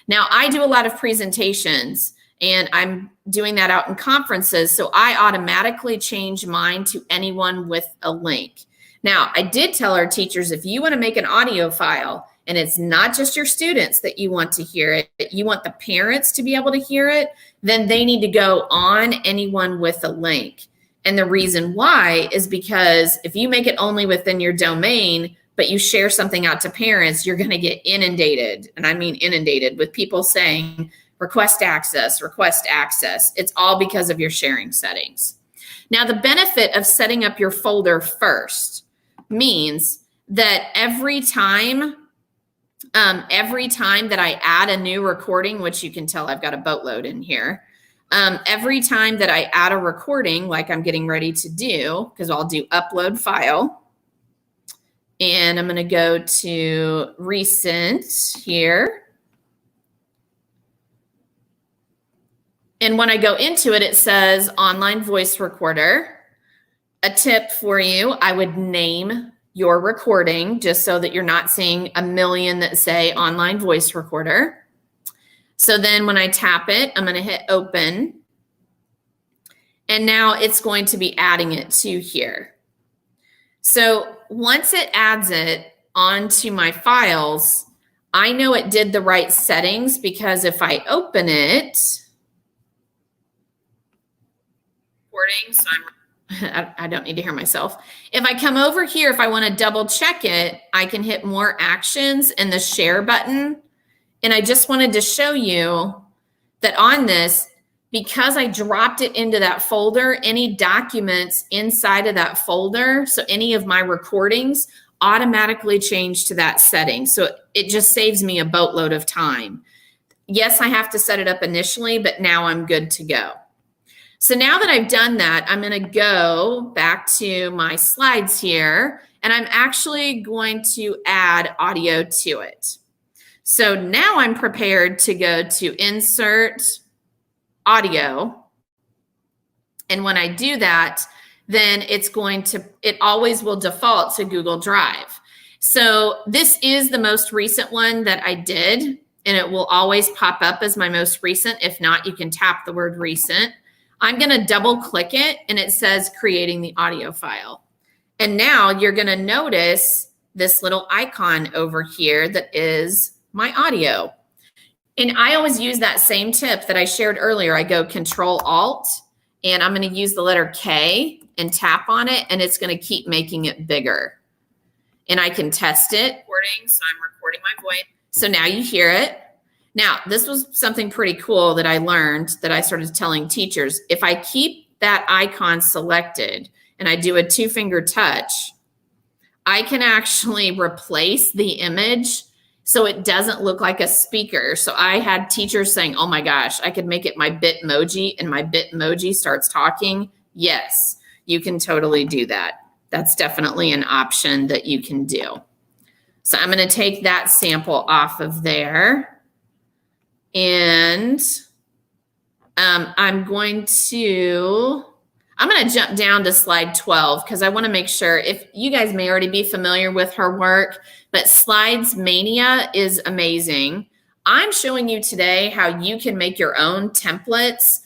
[SPEAKER 2] Now, I do a lot of presentations, and I'm doing that out in conferences, so I automatically change mine to anyone with a link. Now, I did tell our teachers, if you want to make an audio file, and it's not just your students that you want to hear it, you want the parents to be able to hear it, then they need to go on anyone with a link. And the reason why is because if you make it only within your domain, but you share something out to parents, you're going to get inundated. And I mean inundated with people saying, request access, request access. It's all because of your sharing settings. Now, the benefit of setting up your folder first means that every time that I add a new recording, which you can tell I've got a boatload in here, every time that I add a recording, like I'm getting ready to do, because I'll do upload file, and I'm going to go to recent here. And when I go into it, it says online voice recorder. A tip for you, I would name your recording just so that you're not seeing a million that say online voice recorder. So then when I tap it, I'm going to hit open. And now it's going to be adding it to here. So once it adds it onto my files, I know it did the right settings, because if I open it, so I don't need to hear myself. If I come over here, if I want to double check it, I can hit more actions and the share button. And I just wanted to show you that on this, because I dropped it into that folder, any documents inside of that folder, so any of my recordings, automatically change to that setting. So it just saves me a boatload of time. Yes, I have to set it up initially, but now I'm good to go. So now that I've done that, I'm going to go back to my slides here, and I'm actually going to add audio to it. So now I'm prepared to go to insert audio. And when I do that, then it always will default to Google Drive. So this is the most recent one that I did, and it will always pop up as my most recent. If not, you can tap the word recent. I'm going to double click it, and it says creating the audio file. And now you're going to notice this little icon over here that is my audio. And I always use that same tip that I shared earlier. I go Control Alt, and I'm going to use the letter K and tap on it, and it's going to keep making it bigger. And I can test it. So I'm recording my voice. So now you hear it. Now, this was something pretty cool that I learned that I started telling teachers. If I keep that icon selected and I do a 2-finger touch, I can actually replace the image so it doesn't look like a speaker. So I had teachers saying, oh my gosh, I could make it my Bitmoji, and my Bitmoji starts talking. Yes, you can totally do that. That's definitely an option that you can do. So I'm going to take that sample off of there. And I'm going to jump down to slide 12 because I want to make sure, if you guys may already be familiar with her work, but Slides Mania is amazing. I'm showing you today how you can make your own templates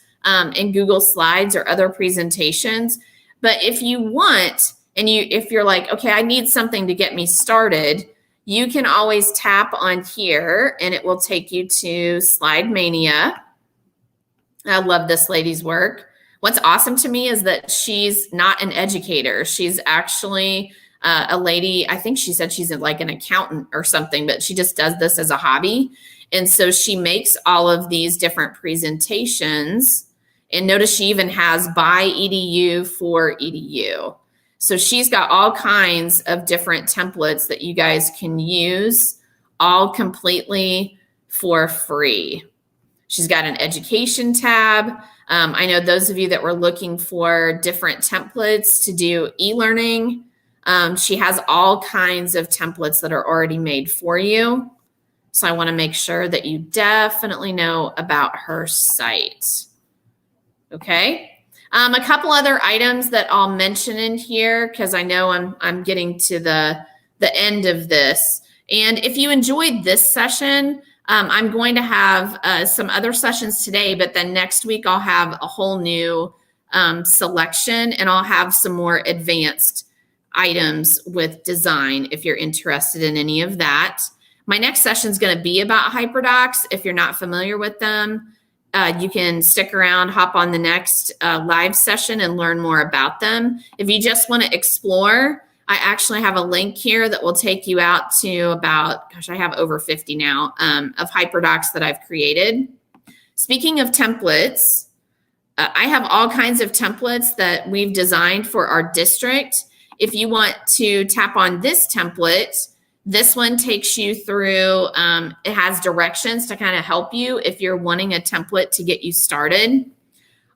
[SPEAKER 2] in Google Slides or other presentations. But if you want, and if you're like, okay, I need something to get me started, you can always tap on here and it will take you to Slide Mania. I love this lady's work. What's awesome to me is that she's not an educator. She's actually a lady, I think she said she's like an accountant or something, but she just does this as a hobby. And so she makes all of these different presentations. And notice she even has by EDU for EDU. So she's got all kinds of different templates that you guys can use, all completely for free. She's got an education tab. I know those of you that were looking for different templates to do e-learning, she has all kinds of templates that are already made for you. So I want to make sure that you definitely know about her site. Okay. A couple other items that I'll mention in here because I know I'm getting to the end of this. And if you enjoyed this session, I'm going to have some other sessions today, but then next week I'll have a whole new selection, and I'll have some more advanced items with design if you're interested in any of that. My next session is going to be about HyperDocs. If you're not familiar with them, you can stick around, hop on the next live session and learn more about them. If you just want to explore, I actually have a link here that will take you out to about, gosh, I have over 50 now of HyperDocs that I've created. Speaking of templates, I have all kinds of templates that we've designed for our district. If you want to tap on this template, this one takes you through, it has directions to kind of help you if you're wanting a template to get you started.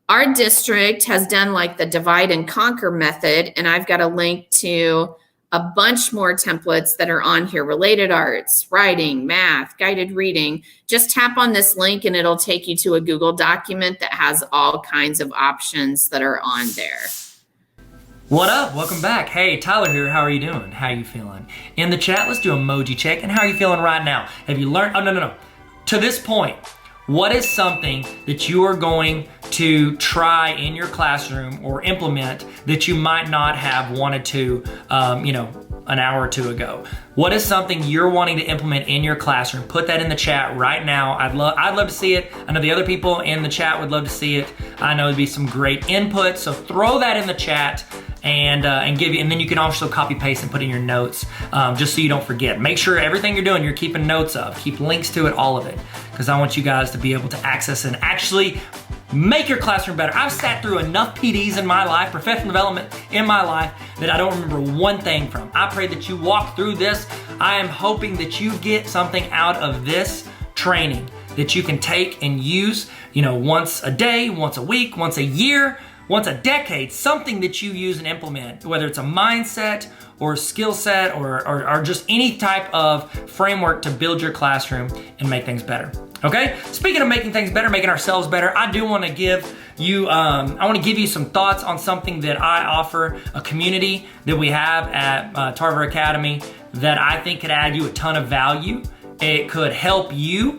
[SPEAKER 2] Our district has done like the divide and conquer method, and I've got a link to a bunch more templates that are on here: related arts, writing, math, guided reading. Just tap on this link and it'll take you to a Google document that has all kinds of options that are on there.
[SPEAKER 1] What up? Welcome back. Hey, Tyler here. How are you doing? How you feeling? In the chat, let's do emoji check. And how are you feeling right now? Have you learned? Oh, no. To this point, what is something that you are going to try in your classroom or implement that you might not have wanted to, an hour or two ago? What is something you're wanting to implement in your classroom? Put that in the chat right now. I'd love to see it. I know the other people in the chat would love to see it. I know it'd be some great input. So throw that in the chat and then you can also copy paste and put in your notes just so you don't forget. Make sure everything you're doing, you're keeping notes of. Keep links to it, all of it, because I want you guys to be able to access and actually make your classroom better. I've sat through enough PDs in my life, professional development in my life, that I don't remember one thing from. I pray that you walk through this. I am hoping that you get something out of this training that you can take and use, once a day, once a week, once a year, once a decade, something that you use and implement, whether it's a mindset or a skill set or just any type of framework to build your classroom and make things better. Okay? Speaking of making things better, making ourselves better, I do want to give you, some thoughts on something that I offer, a community that we have at Tarver Academy that I think could add you a ton of value. It could help you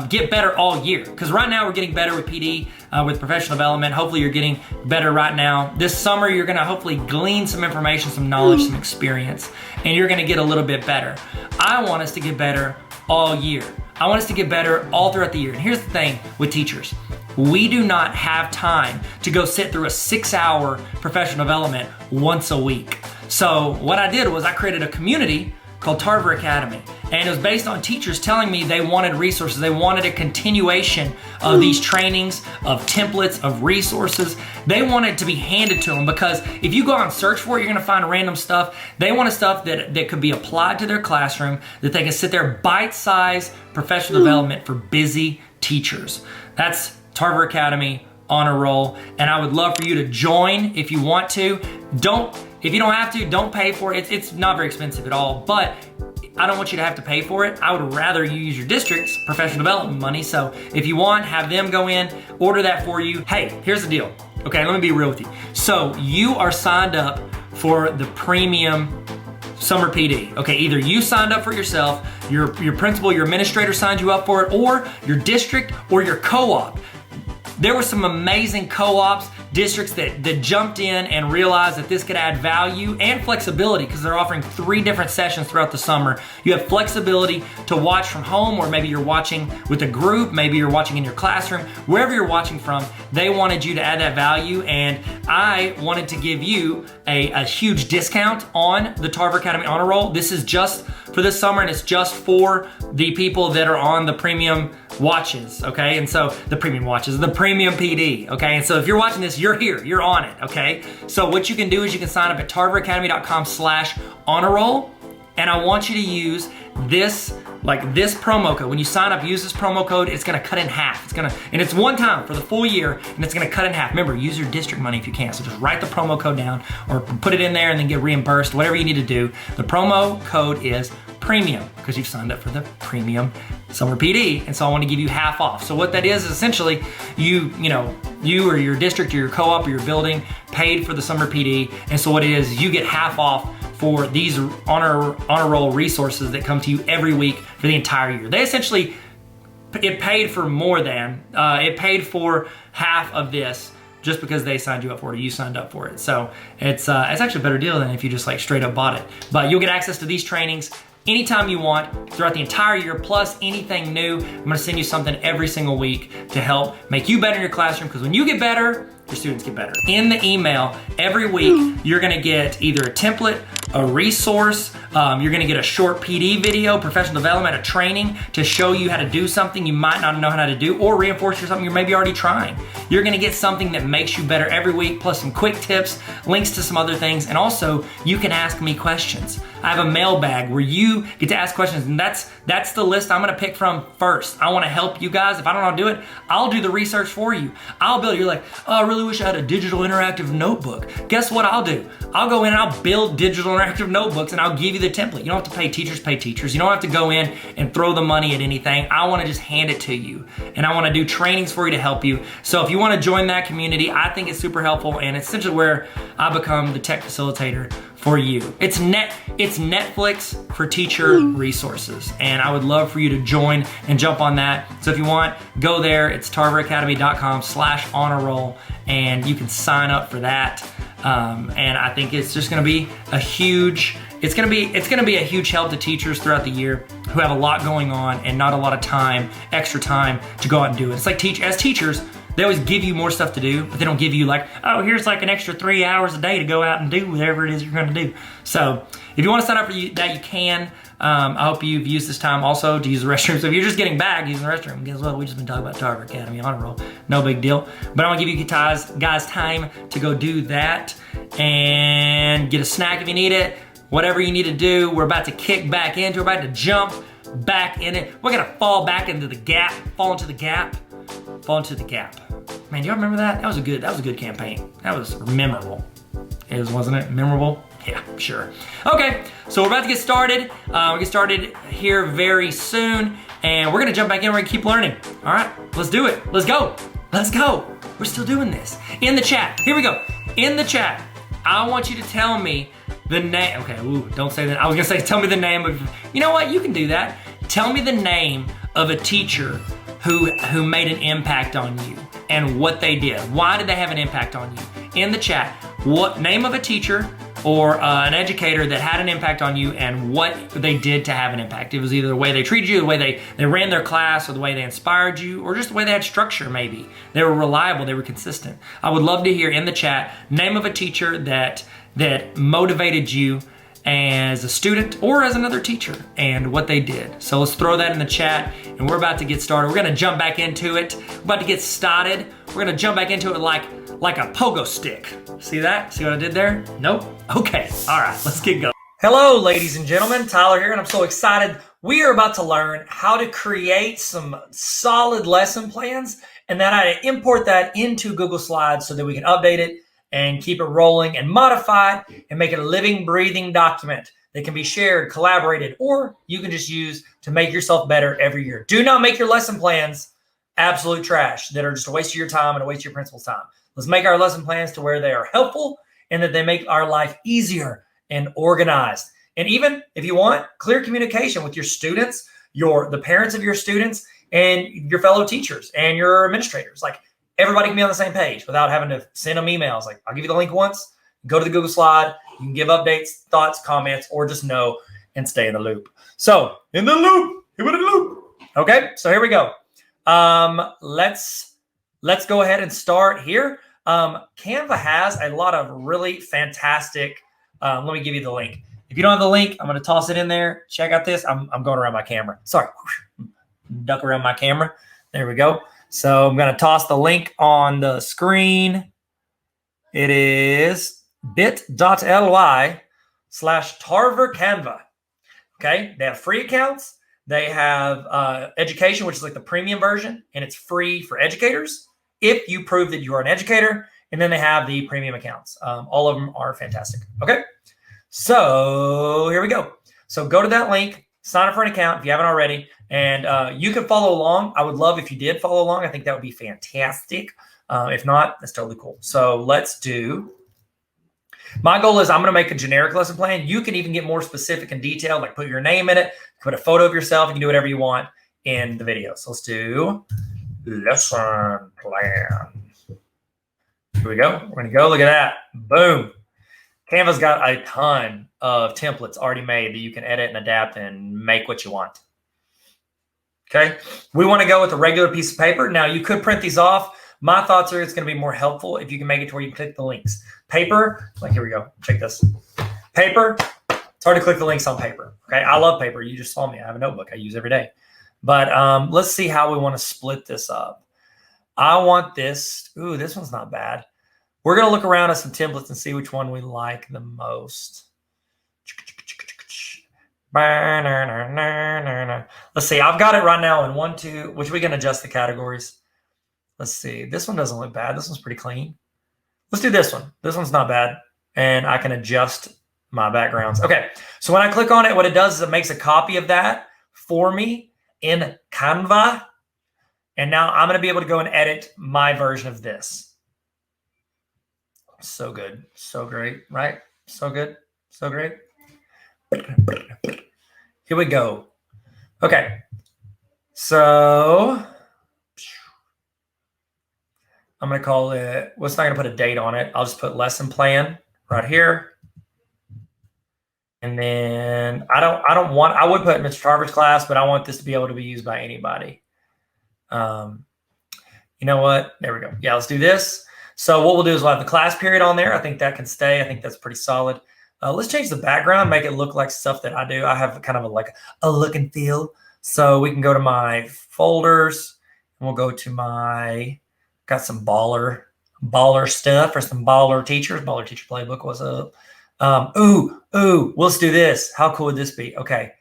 [SPEAKER 1] get better all year. Because right now we're getting better with PD, with professional development. Hopefully you're getting better right now. This summer you're gonna hopefully glean some information, some knowledge, some experience, and you're gonna get a little bit better. I want us to get better all year. I want us to get better all throughout the year. And here's the thing with teachers. We do not have time to go sit through a 6-hour professional development once a week. So what I did was I created a community called Tarver Academy. And it was based on teachers telling me they wanted resources. They wanted a continuation of these trainings, of templates, of resources. They wanted to be handed to them, because if you go out and search for it, you're gonna find random stuff. They wanted stuff that could be applied to their classroom, that they can sit there, bite-sized professional development for busy teachers. That's Tarver Academy on a roll. And I would love for you to join if you want to. If you don't have to, don't pay for it. It's not very expensive at all, but I don't want you to have to pay for it. I would rather you use your district's professional development money. So if you want, have them go in, order that for you. Hey, here's the deal. Okay, let me be real with you. So you are signed up for the premium summer PD. Okay, either you signed up for it yourself, your principal, your administrator signed you up for it, or your district or your co-op. There were some amazing co-ops, districts that jumped in and realized that this could add value and flexibility because they're offering 3 different sessions throughout the summer. You have flexibility to watch from home, or maybe you're watching with a group, maybe you're watching in your classroom, wherever you're watching from. They wanted you to add that value, and I wanted to give you a huge discount on the Tarver Academy Honor Roll. This is just for this summer, and it's just for the people that are on the premium watches, okay? And so the premium watches, the premium PD, okay? And so if you're watching this, you're here, you're on it, okay? So what you can do is you can sign up at tarveracademy.com/honor roll, and I want you to use this promo code. When you sign up, use this promo code. It's gonna cut in half. And it's one time for the full year, and it's gonna cut in half. Remember, use your district money if you can. So just write the promo code down or put it in there and then get reimbursed, whatever you need to do. The promo code is premium because you've signed up for the premium summer PD. And so I want to give you half off. So what that is essentially you or your district or your co-op or your building paid for the summer PD. And so what it is, you get half off for these honor roll resources that come to you every week for the entire year. They essentially, it paid for more than, it paid for half of this just because they signed you up for it or you signed up for it. So it's actually a better deal than if you just like straight up bought it. But you'll get access to these trainings anytime you want throughout the entire year, plus anything new. I'm gonna send you something every single week to help make you better in your classroom, because when you get better, your students get better. In the email every week, you're gonna get either a template, a resource, you're gonna get a short PD video, professional development, a training to show you how to do something you might not know how to do, or reinforce something you're maybe already trying. You're gonna get something that makes you better every week, plus some quick tips, links to some other things, and also you can ask me questions. I have a mailbag where you get to ask questions, and that's the list I'm gonna pick from first. I wanna help you guys. If I don't know how to do it, I'll do the research for you. I'll build, you're like, oh, I really wish I had a digital interactive notebook. Guess what I'll do? I'll go in and I'll build digital interactive notebooks, and I'll give you the template. You don't have to pay teachers. You don't have to go in and throw the money at anything. I wanna just hand it to you, and I wanna do trainings for you to help you. So if you wanna join that community, I think it's super helpful, and it's essentially where I become the tech facilitator for you. It's Netflix for teacher resources, and I would love for you to join and jump on that. So if you want, go there. It's tarveracademy.com/honor roll, and you can sign up for that. And I think it's just going to be a huge. It's going to be a huge help to teachers throughout the year who have a lot going on and not a lot of time, extra time to go out and do it. It's like as teachers, they always give you more stuff to do, but they don't give you like, oh, here's like an extra 3 hours a day to go out and do whatever it is you're going to do. So if you want to sign up for that, you can. I hope you've used this time also to use the restroom. So if you're just getting back using the restroom, guess what? We've just been talking about Tarver Academy Honor Roll. No big deal. But I want to give you guys time to go do that and get a snack if you need it. Whatever you need to do, we're about to kick back into it. We're about to jump back in it. We're going to fall back into the gap, fall into the gap. Man, do y'all remember that? That was a good campaign. That was memorable. Wasn't it? Memorable? Yeah, sure. Okay, so we're about to get started. We'll get started here very soon, and we're gonna jump back in. We're gonna keep learning. All right, let's do it. Let's go. We're still doing this. In the chat, here we go. In the chat, I want you to tell me the name. Okay, don't say that. I was gonna say, tell me the name of, you know what? You can do that. Tell me the name of a teacher who made an impact on you and what they did. Why did they have an impact on you? In the chat, what name of a teacher or an educator that had an impact on you and what they did to have an impact. It was either the way they treated you, the way they ran their class, or the way they inspired you, or just the way they had structure maybe. They were reliable, they were consistent. I would love to hear in the chat, name of a teacher that motivated you as a student or as another teacher and what they did. So let's throw that in the chat, and we're about to get started. We're gonna jump back into it. We're about to get started. We're gonna jump back into it like a pogo stick. See that? See what I did there? Nope? Okay, all right, let's get going. Hello, ladies and gentlemen, Tyler here, and I'm so excited. We are about to learn how to create some solid lesson plans and then how to import that into Google Slides so that we can update it and keep it rolling and modify it and make it a living, breathing document that can be shared, collaborated, or you can just use to make yourself better every year. Do not make your lesson plans absolute trash that are just a waste of your time and a waste of your principal's time. Let's make our lesson plans to where they are helpful and that they make our life easier and organized. And even if you want, clear communication with your students, the parents of your students, and your fellow teachers and your administrators. Like, everybody can be on the same page without having to send them emails. Like, I'll give you the link once, go to the Google slide, you can give updates, thoughts, comments, or just know and stay in the loop. So, in the loop, Okay, so here we go. Let's go ahead and start here. Canva has a lot of really fantastic, let me give you the link. If you don't have the link, I'm going to toss it in there. Check out this. I'm going around my camera. Sorry. Duck around my camera. There we go. So I'm going to toss the link on the screen. It is bit.ly/Tarver Canva. Okay. They have free accounts. They have education, which is like the premium version, and it's free for educators if you prove that you are an educator. And then they have the premium accounts. All of them are fantastic. Okay. So here we go. So go to that link, sign up for an account if you haven't already, and you can follow along. I would love if you did follow along. I think that would be fantastic. If not, that's totally cool. So let's do. My goal is I'm going to make a generic lesson plan. You can even get more specific and detailed, like put your name in it, put a photo of yourself. You can do whatever you want in the video. So let's do lesson plan. Here we go. We're going to go. Look at that. Boom. Canva's got a ton of templates already made that you can edit and adapt and make what you want. Okay. We want to go with a regular piece of paper. Now, you could print these off. My thoughts are it's going to be more helpful if you can make it to where you can click the links. Paper, like here we go. Check this. Paper, it's hard to click the links on paper. Okay. I love paper. You just saw me. I have a notebook I use every day. But let's see how we want to split this up. I want this. Ooh, this one's not bad. We're going to look around at some templates and see which one we like the most. Let's see. I've got it right now in 1, 2, which we can adjust the categories. Let's see. This one doesn't look bad. This one's pretty clean. Let's do this one. This one's not bad. And I can adjust my backgrounds. Okay. So when I click on it, what it does is it makes a copy of that for me in Canva. And now I'm going to be able to go and edit my version of this. So good. So great, right? So good. So great. Here we go. Okay. So I'm going to call it, well, it's not going to put a date on it. I'll just put lesson plan right here. And then I would put Mr. Tarver's class, but I want this to be able to be used by anybody. You know what? There we go. Yeah, let's do this. So what we'll do is we'll have the class period on there. I think that can stay. I think that's pretty solid. Let's change the background, make it look like stuff that I do. I have kind of a look and feel. So we can go to my folders and we'll go to got some baller stuff for some baller teachers. Baller teacher playbook, what's up? Let's do this. How cool would this be? Okay.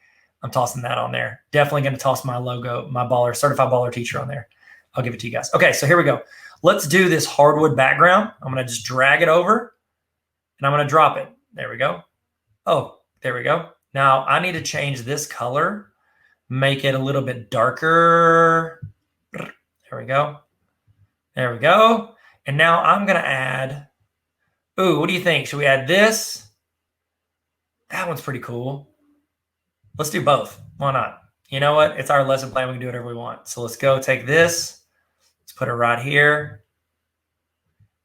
[SPEAKER 1] I'm tossing that on there. Definitely going to toss my logo, my certified baller teacher on there. I'll give it to you guys. Okay. So here we go. Let's do this hardwood background. I'm going to just drag it over and I'm going to drop it. There we go. Oh, there we go. Now I need to change this color, make it a little bit darker. There we go. There we go. And now I'm going to add, what do you think? Should we add this? That one's pretty cool. Let's do both. Why not? You know what? It's our lesson plan. We can do whatever we want. So let's go take this. Let's put it right here.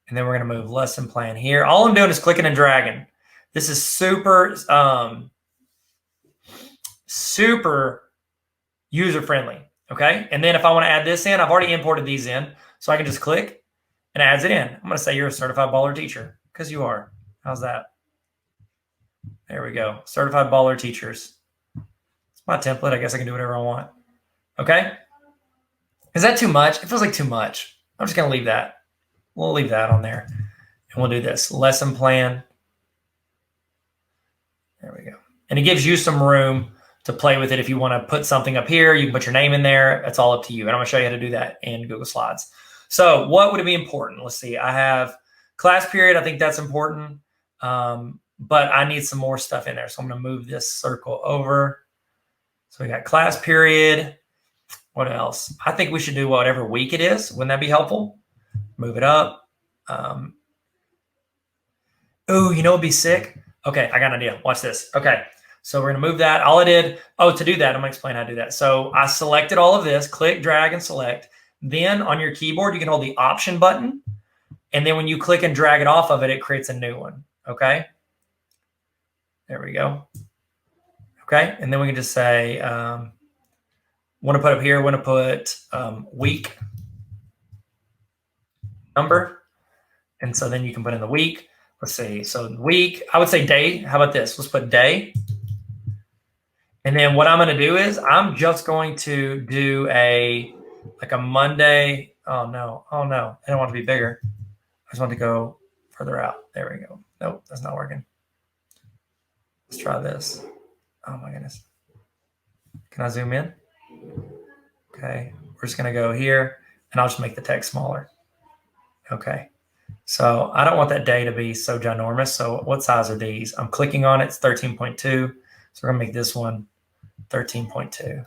[SPEAKER 1] And then we're going to move lesson plan here. All I'm doing is clicking and dragging. This is super user-friendly. Okay. And then if I want to add this in, I've already imported these in. So I can just click and it adds it in. I'm going to say you're a certified baller teacher because you are. How's that? There we go. Certified baller teachers. It's my template. I guess I can do whatever I want. Okay. Is that too much? It feels like too much. I'm just going to leave that. We'll leave that on there. And we'll do this. Lesson plan. There we go. And it gives you some room to play with it. If you want to put something up here, you can put your name in there. It's all up to you. And I'm going to show you how to do that in Google Slides. So what would it be important? Let's see. I have class period. I think that's important. but I need some more stuff in there. So I'm going to move this circle over. So we got class period. What else? I think we should do whatever week it is. Wouldn't that be helpful? Move it up. Oh, you know what'd be sick? Okay, I got an idea. Watch this. Okay, so we're going to move that. All I did, to do that, I'm going to explain how to do that. So I selected all of this, click, drag, and select. Then on your keyboard, you can hold the Option button. And then when you click and drag it off of it, it creates a new one. Okay? There we go. Okay, and then we can just say, want to put up here, want to put week number. And so then you can put in the week. Let's see. So week, I would say day. How about this? Let's put day. And then what I'm going to do is I'm just going to do a Monday. Oh no. I don't want it to be bigger. I just want to go further out. There we go. Nope, that's not working. Let's try this. Oh my goodness. Can I zoom in? Okay. We're just going to go here and I'll just make the text smaller. Okay. So I don't want that day to be so ginormous. So what size are these? I'm clicking on it. It's 13.2. So we're going to make this one 13.2.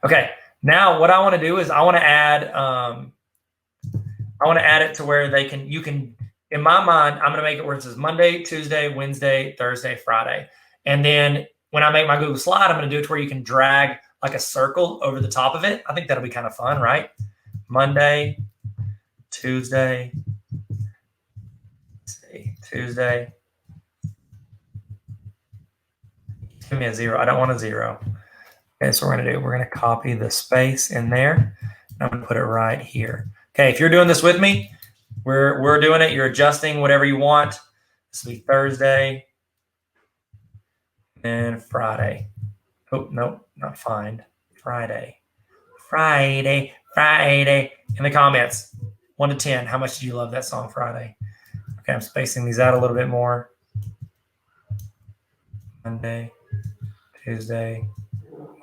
[SPEAKER 1] Okay. Now what I want to do is I want to add it to where you can, in my mind, I'm going to make it where it says Monday, Tuesday, Wednesday, Thursday, Friday. And then when I make my Google slide, I'm going to do it to where you can drag like a circle over the top of it. I think that'll be kind of fun, right? Monday, Tuesday, Tuesday. Give me a 0. I don't want a 0. Okay, so we're going to copy the space in there. And I'm going to put it right here. Okay, if you're doing this with me, we're doing it. You're adjusting whatever you want. This will be Thursday and Friday. Oh, no, not find. Friday. In the comments, 1 to 10. How much did you love that song, Friday? Okay, I'm spacing these out a little bit more. Monday, Tuesday,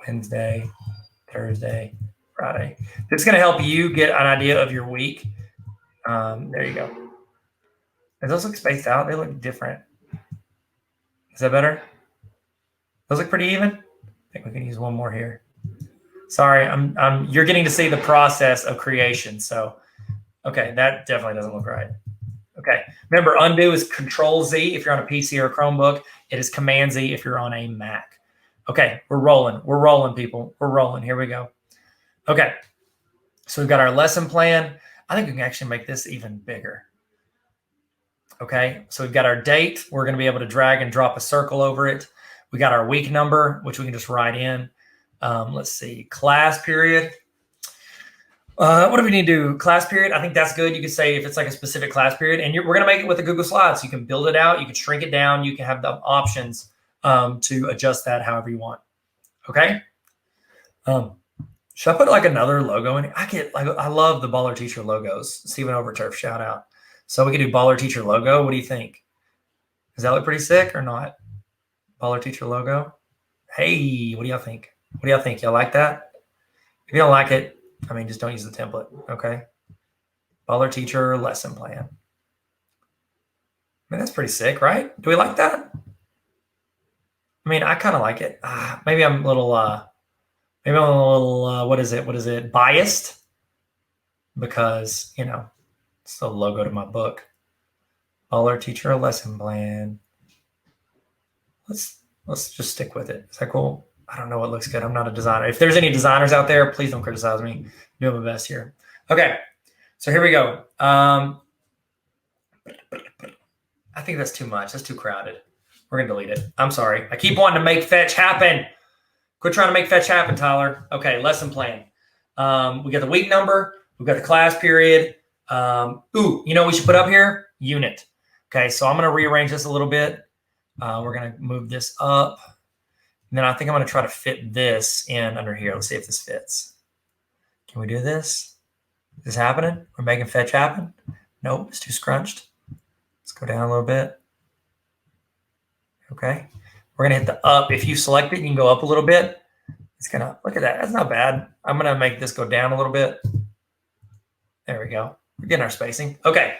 [SPEAKER 1] Wednesday, Thursday, Friday. This is going to help you get an idea of your week. There you go. Does those look spaced out? They look different. Is that better? Those look pretty even. I think we can use one more here. Sorry, you're getting to see the process of creation. So, okay, that definitely doesn't look right. Okay, remember, undo is Control-Z if you're on a PC or a Chromebook. It is Command-Z if you're on a Mac. Okay, we're rolling. We're rolling, people. We're rolling. Here we go. Okay, so we've got our lesson plan. I think we can actually make this even bigger. Okay, so we've got our date. We're going to be able to drag and drop a circle over it. We got our week number, which we can just write in. Let's see, class period. What do we need to do? Class period. I think that's good. You could say if it's like a specific class period, and we're going to make it with a Google Slides. So you can build it out. You can shrink it down. You can have the options to adjust that however you want. Okay. Should I put like another logo in it? I love the Baller Teacher logos. Stephen Overturf, shout out. So we could do Baller Teacher logo. What do you think? Does that look pretty sick or not? Baller Teacher logo. Hey, what do y'all think? What do y'all think? Y'all like that? If you don't like it, I mean, just don't use the template, okay? Baller Teacher lesson plan. I mean, that's pretty sick, right? Do we like that? I mean, I kind of like it. Maybe I'm a little, what is it? Biased? Because, it's the logo to my book. Baller Teacher lesson plan. Let's just stick with it. Is that cool? I don't know what looks good. I'm not a designer. If there's any designers out there, please don't criticize me. I'm doing my best here. Okay, so here we go. I think that's too much. That's too crowded. We're going to delete it. I'm sorry. I keep wanting to make fetch happen. Quit trying to make fetch happen, Tyler. Okay, lesson plan. We got the week number. We've got the class period. You know what we should put up here? Unit. Okay, so I'm going to rearrange this a little bit. We're going to move this up. And then I think I'm going to try to fit this in under here. Let's see if this fits. Can we do this? Is this happening? We're making fetch happen? Nope, it's too scrunched. Let's go down a little bit. Okay. We're going to hit the up. If you select it, you can go up a little bit. It's going to, look at that. That's not bad. I'm going to make this go down a little bit. There we go. We're getting our spacing. Okay.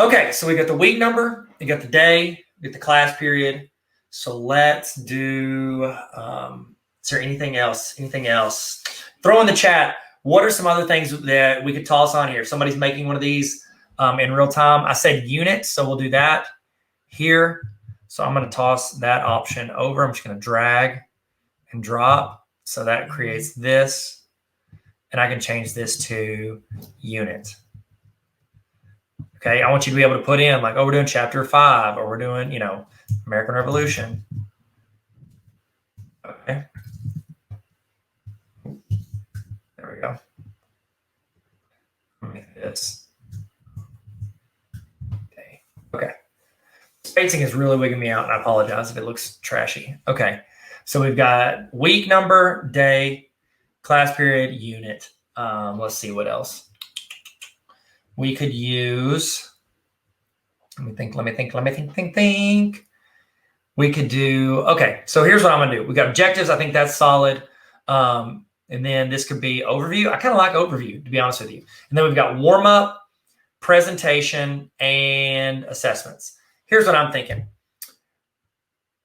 [SPEAKER 1] Okay, so we got the week number, we got the day, we got the class period. So let's do, is there anything else? Anything else? Throw in the chat. What are some other things that we could toss on here? If somebody's making one of these in real time. I said units, so we'll do that here. So I'm going to toss that option over. I'm just going to drag and drop. So that creates this. And I can change this to unit. Okay, I want you to be able to put in like, oh, we're doing chapter 5, or we're doing, American Revolution. Okay. There we go. Make this. Okay. Spacing is really wigging me out, and I apologize if it looks trashy. Okay. So we've got week number, day, class period, unit. Let's see what else. We could use, let me think. We could do, okay, so here's what I'm gonna do. We got objectives, I think that's solid. And then this could be overview. I kind of like overview, to be honest with you. And then we've got warm up, presentation, and assessments. Here's what I'm thinking.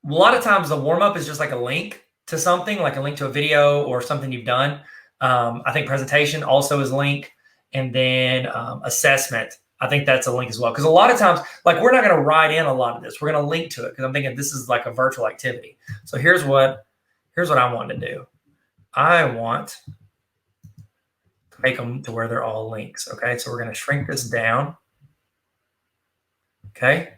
[SPEAKER 1] A lot of times the warm up is just like a link to something, like a link to a video or something you've done. I think presentation also is a link. And then assessment, I think that's a link as well. Because a lot of times, like, we're not going to write in a lot of this. We're going to link to it because I'm thinking this is like a virtual activity. So here's what I want to do. I want to make them to where they're all links. Okay, so we're going to shrink this down. Okay,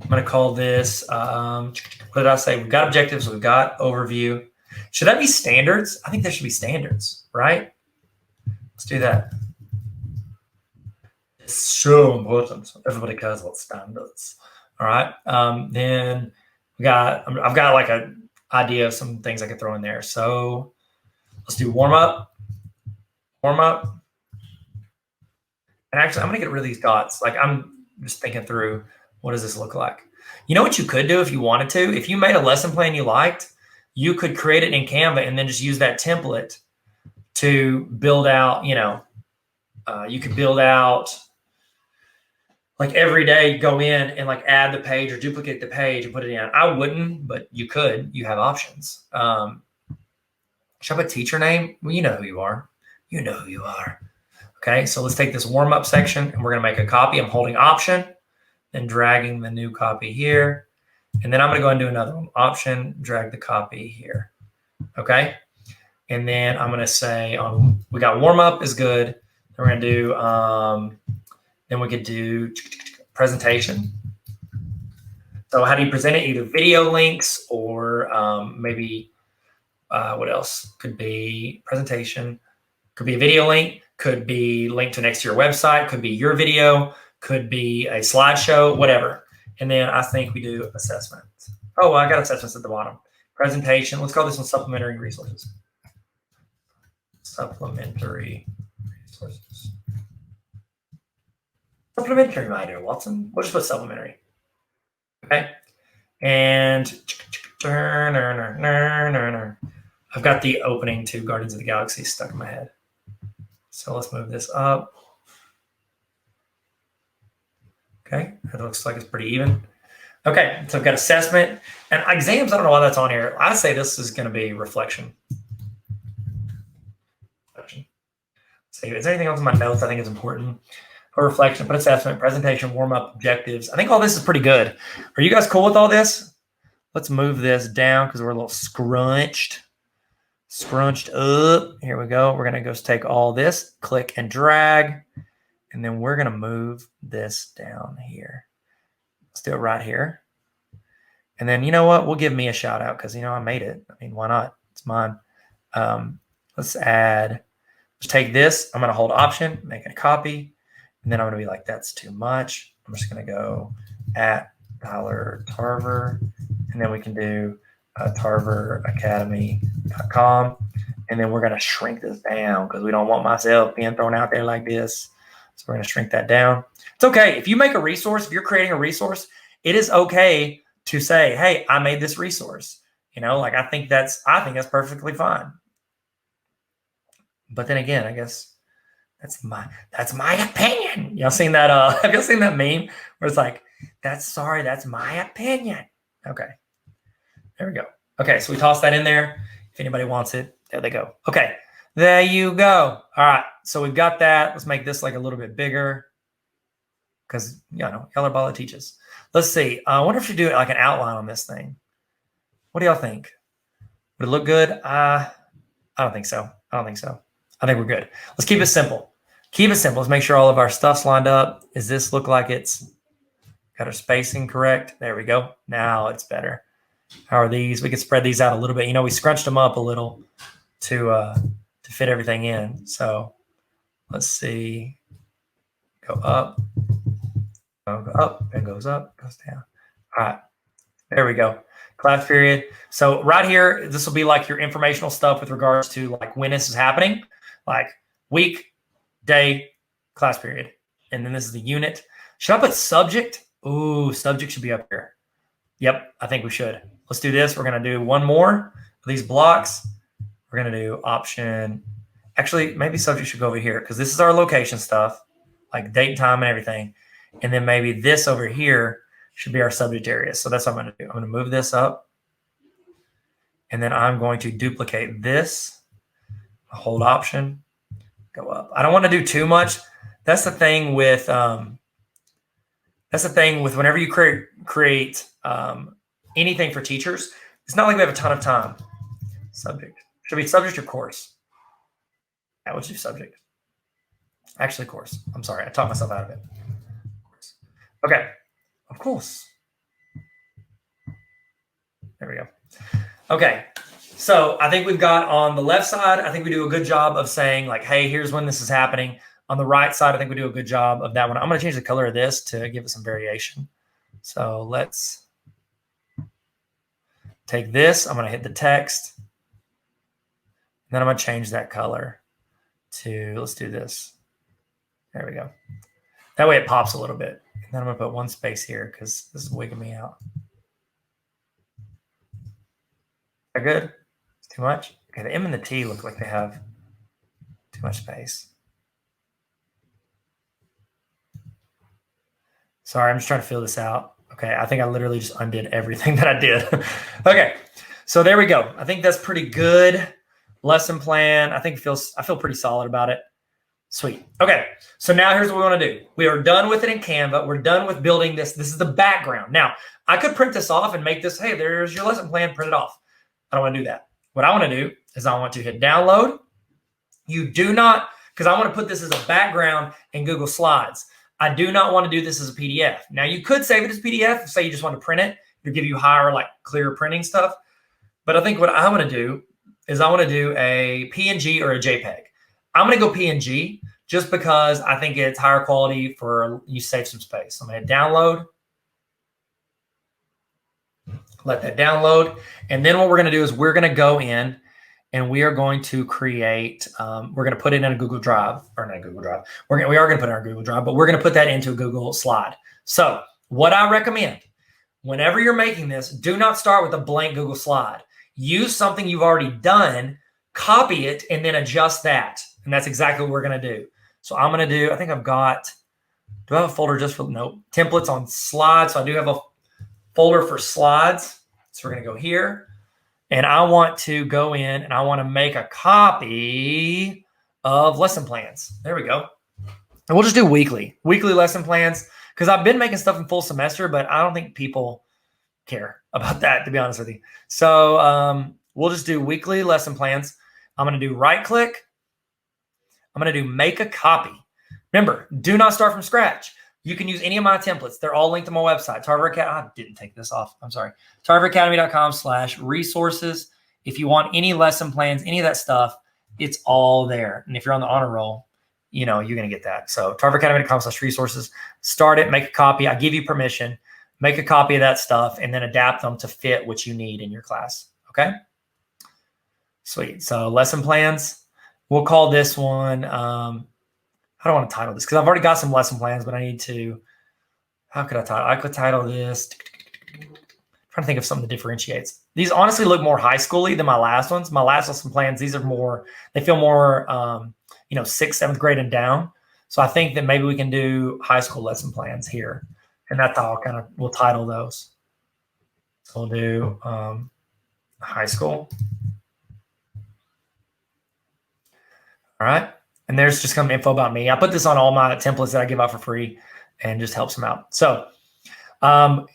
[SPEAKER 1] I'm going to call this, what did I say? We've got objectives, we've got overview. Should that be standards? I think there should be standards, right? Let's do that. It's so important. Everybody cares about standards. All right. Then I've got like an idea of some things I could throw in there. So let's do warm up. And actually, I'm going to get rid of these dots. Like, I'm just thinking through, what does this look like? You know what you could do if you wanted to? If you made a lesson plan you liked, you could create it in Canva and then just use that template to build out, you could build out, like, every day go in and like add the page or duplicate the page and put it in. I wouldn't, but you could. You have options. Should I put teacher name? Well, you know who you are. You know who you are. Okay, so let's take this warm-up section and we're going to make a copy. I'm holding option, then dragging the new copy here. And then I'm going to go and do another one. Option, drag the copy here. Okay, and then I'm going to say we got warm-up is good. Then we're going to do, then we could do presentation. So how do you present it? Either video links or maybe what else? Could be presentation, could be a video link, could be linked to next to your website, could be your video, could be a slideshow, whatever. And then I think we do assessment. Oh, I got assessments at the bottom. Presentation, let's call this one supplementary resources. Supplementary resources. Supplementary, my dear Watson. We'll just put supplementary. Okay. And I've got the opening to Guardians of the Galaxy stuck in my head. So let's move this up. Okay. It looks like it's pretty even. Okay. So I've got assessment and exams. I don't know why that's on here. I say this is going to be reflection. See, is there anything else in my notes I think is important? For reflection, put assessment, presentation, warm-up, objectives. I think all this is pretty good. Are you guys cool with all this? Let's move this down because we're a little scrunched up. Here we go. We're going to go take all this, click and drag, and then we're going to move this down here. Let's do it right here. And then, you know what? We'll give me a shout out because, I made it. I mean, why not? It's mine. Let's take this. I'm going to hold option, make a copy. And then I'm going to be like, that's too much. I'm just going to go at $Tarver. And then we can do tarveracademy.com. And then we're going to shrink this down because we don't want myself being thrown out there like this. So we're going to shrink that down. It's okay. If you make a resource, if you're creating a resource, it is okay to say, hey, I made this resource. Like I think that's perfectly fine. But then again, I guess That's my opinion. Y'all seen that? Have y'all seen that meme where it's like, that's my opinion. Okay. There we go. Okay. So we toss that in there. If anybody wants it, there they go. Okay. There you go. All right. So we've got that. Let's make this like a little bit bigger because, y'all are ball teaches. Let's see. I wonder if you do like an outline on this thing. What do y'all think? Would it look good? I don't think so. I think we're good. Let's keep it simple. Let's make sure all of our stuff's lined up. Does this look like it's got our spacing correct? There we go. Now it's better. How are these? We can spread these out a little bit. We scrunched them up a little to fit everything in. So let's see. Go up. Go up. And goes up. Goes down. All right. There we go. Class period. So right here, this will be like your informational stuff with regards to like when this is happening, like week, day, class period. And then this is the unit. Should I put subject? Ooh, subject should be up here. Yep, I think we should. Let's do this. We're going to do one more of these blocks. We're going to do option. Actually, maybe subject should go over here because this is our location stuff, like date, time, and everything. And then maybe this over here should be our subject area. So that's what I'm going to do. I'm going to move this up. And then I'm going to duplicate this. Hold option. Go up. I don't want to do too much. That's the thing with whenever you create anything for teachers. It's not like we have a ton of time. Subject. Should be subject or course. Yeah, we'll do subject. Actually, course. I'm sorry. I talked myself out of it. Okay. Of course. There we go. Okay. So I think we've got on the left side, I think we do a good job of saying like, hey, here's when this is happening. On the right side, I think we do a good job of that one. I'm going to change the color of this to give it some variation. So let's take this. I'm going to hit the text. And then I'm going to change that color to, let's do this. There we go. That way it pops a little bit. And then I'm going to put one space here because this is wigging me out. Is that good? It's too much? Okay, the M and the T look like they have too much space. Sorry, I'm just trying to fill this out. Okay, I think I literally just undid everything that I did. Okay, so there we go. I think that's pretty good. Lesson plan. I feel pretty solid about it. Sweet. Okay, so now here's what we want to do. We are done with it in Canva. We're done with building this. This is the background. Now, I could print this off and make this, hey, there's your lesson plan, print it off. I don't want to do that. What I want to do is I want to hit download. You do not, because I want to put this as a background in Google Slides. I do not want to do this as a PDF. Now, you could save it as PDF. Say you just want to print it. It'll give you higher, like clear printing stuff. But I think what I want to do is I want to do a PNG or a JPEG. I'm going to go PNG just because I think it's higher quality for you save some space. So I'm going to download. Let that download. And then what we're going to do is we're going to go in and we are going to create, we're going to put it in a Google Drive, or not a Google Drive. We are going to put it in our Google Drive, but we're going to put that into a Google Slide. So what I recommend, whenever you're making this, do not start with a blank Google Slide. Use something you've already done, copy it, and then adjust that. And that's exactly what we're going to do. So I'm going to do, I think I've got, do I have a folder just for, nope, templates on slides. So I do have a folder for slides. So we're going to go here. And I want to go in and I want to make a copy of lesson plans. There we go. And we'll just do weekly lesson plans because I've been making stuff in full semester, but I don't think people care about that, to be honest with you. So we'll just do weekly lesson plans. I'm going to do right click. I'm going to do make a copy. Remember, do not start from scratch. You can use any of my templates. They're all linked to my website. Tarver Academy. I didn't take this off. I'm sorry. tarveracademy.com/resources. If you want any lesson plans, any of that stuff, it's all there. And if you're on the honor roll, you're going to get that. So tarveracademy.com/resources. Start it. Make a copy. I give you permission. Make a copy of that stuff and then adapt them to fit what you need in your class. Okay? Sweet. So lesson plans. We'll call this one I don't want to title this because I've already got some lesson plans, but I need to, how could I title? I could title this, trying to think of something that differentiates. These honestly look more high school-y than my last ones. My last lesson plans, these are more, they feel more, 6th, 7th grade and down. So I think that maybe we can do high school lesson plans here. And that's how we'll title those. So we'll do high school. All right. And there's just some info about me. I put this on all my templates that I give out for free and just helps them out. So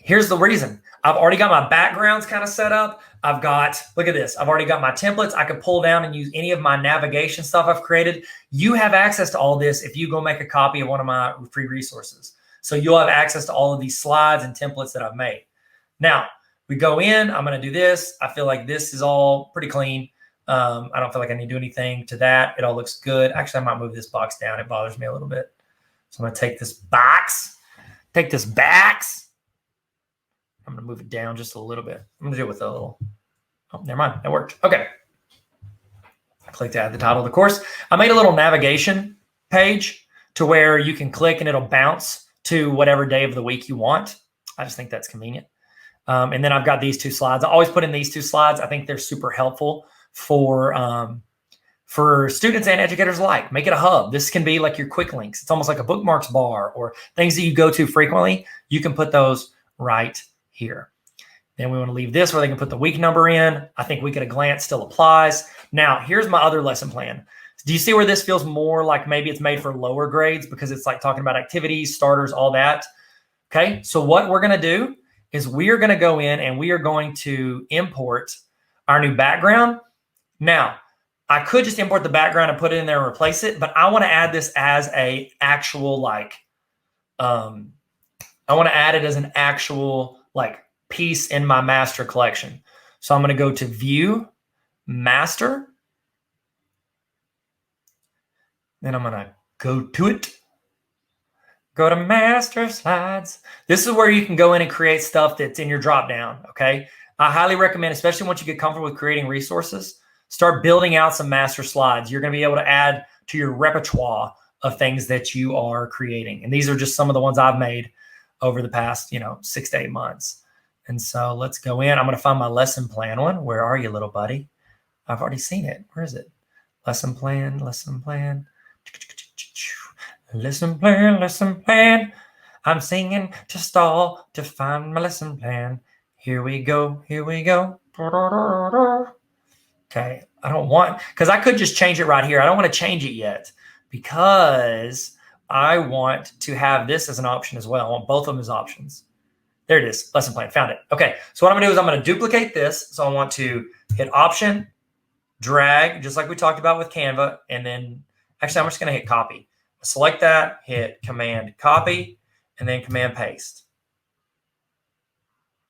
[SPEAKER 1] here's the reason. I've already got my backgrounds kind of set up. Look at this. I've already got my templates. I can pull down and use any of my navigation stuff I've created. You have access to all this if you go make a copy of one of my free resources. So you'll have access to all of these slides and templates that I've made. Now, we go in. I'm going to do this. I feel like this is all pretty clean. I don't feel like I need to do anything to that. It all looks good. Actually, I might move this box down. It bothers me a little bit. So I'm going to take this box. I'm going to move it down just a little bit. I'm going to do it with a little. Oh, never mind. That worked. Okay. I click to add the title of the course. I made a little navigation page to where you can click and it'll bounce to whatever day of the week you want. I just think that's convenient. And then I've got these 2 slides. I always put in these 2 slides. I think they're super helpful for students and educators alike. Make it a hub. This can be like your quick links. It's almost like a bookmarks bar or things that you go to frequently. You can put those right here. Then we want to leave this where they can put the week number in. I think week at a glance still applies. Now, here's my other lesson plan. Do you see where this feels more like maybe it's made for lower grades because it's like talking about activities, starters, all that? Okay, so what we're going to do is we are going to go in and we are going to import our new background. Now, I could just import the background and put it in there and replace it, but I want to add this as a actual I want to add it as an actual piece in my master collection. So I'm going to go to View, Master. Then I'm going to go to it. Go to Master Slides. This is where you can go in and create stuff that's in your dropdown, okay? I highly recommend, especially once you get comfortable with creating resources, start building out some master slides. You're going to be able to add to your repertoire of things that you are creating. And these are just some of the ones I've made over the past, 6 to 8 months. And so let's go in. I'm going to find my lesson plan one. Where are you, little buddy? I've already seen it. Where is it? Lesson plan, lesson plan. Lesson plan, lesson plan. I'm singing to stall to find my lesson plan. Here we go, here we go. Okay, because I could just change it right here. I don't want to change it yet because I want to have this as an option as well. I want both of them as options. There it is, lesson plan, found it. Okay, so what I'm gonna do is I'm gonna duplicate this. So I want to hit Option, drag, just like we talked about with Canva, and then, actually I'm just gonna hit copy. Select that, hit Command copy, and then Command paste.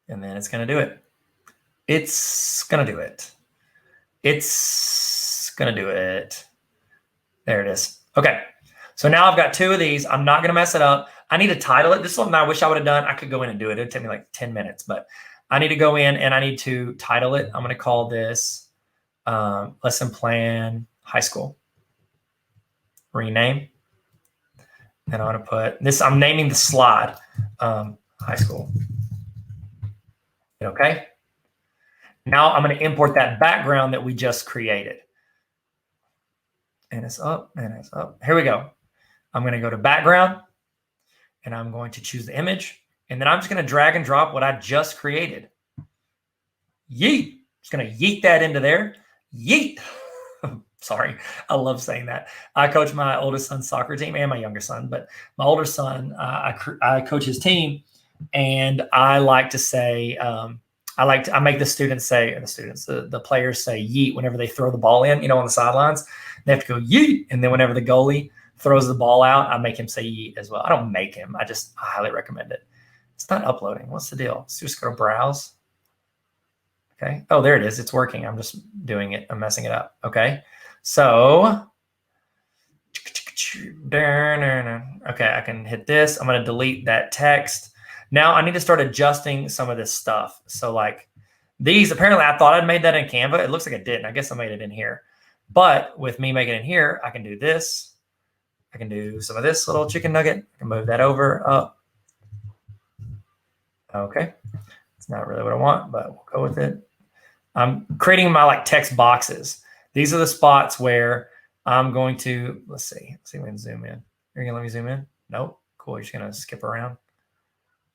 [SPEAKER 1] And then it's gonna do it. It's gonna do it. It's gonna do it. There it is. Okay, so now I've got 2 of these. I'm not gonna mess it up. I need to title it. This is something I wish I would have done. I could go in and do it. It'd take me like 10 minutes, but I need to go in and I need to title it. I'm gonna call this Lesson Plan High School. Rename. And I'm gonna put this, I'm naming the slide High School. Okay. Now I'm going to import that background that we just created. And it's up and it's up. Here we go. I'm going to go to background and I'm going to choose the image. And then I'm just going to drag and drop what I just created. Yeet. Just going to yeet that into there. Yeet. Sorry. I love saying that. I coach my oldest son's soccer team and my younger son, but my older son, I coach his team. And I like to say, I make the players say yeet whenever they throw the ball in, on the sidelines. They have to go yeet. And then whenever the goalie throws the ball out, I make him say yeet as well. I don't make him. I highly recommend it. It's not uploading. What's the deal? Let's just go to browse. Okay. Oh, there it is. It's working. I'm just doing it. I'm messing it up. Okay. So, okay, I can hit this. I'm going to delete that text. Now I need to start adjusting some of this stuff. So like these, apparently I thought I'd made that in Canva. It looks like I didn't. I guess I made it in here. But with me making it in here, I can do this. I can do some of this little chicken nugget. I can move that over up. Okay. It's not really what I want, but we'll go with it. I'm creating my text boxes. These are the spots where I'm going to, let's see if we can zoom in. You're gonna let me zoom in? Nope. Cool. You're just gonna skip around.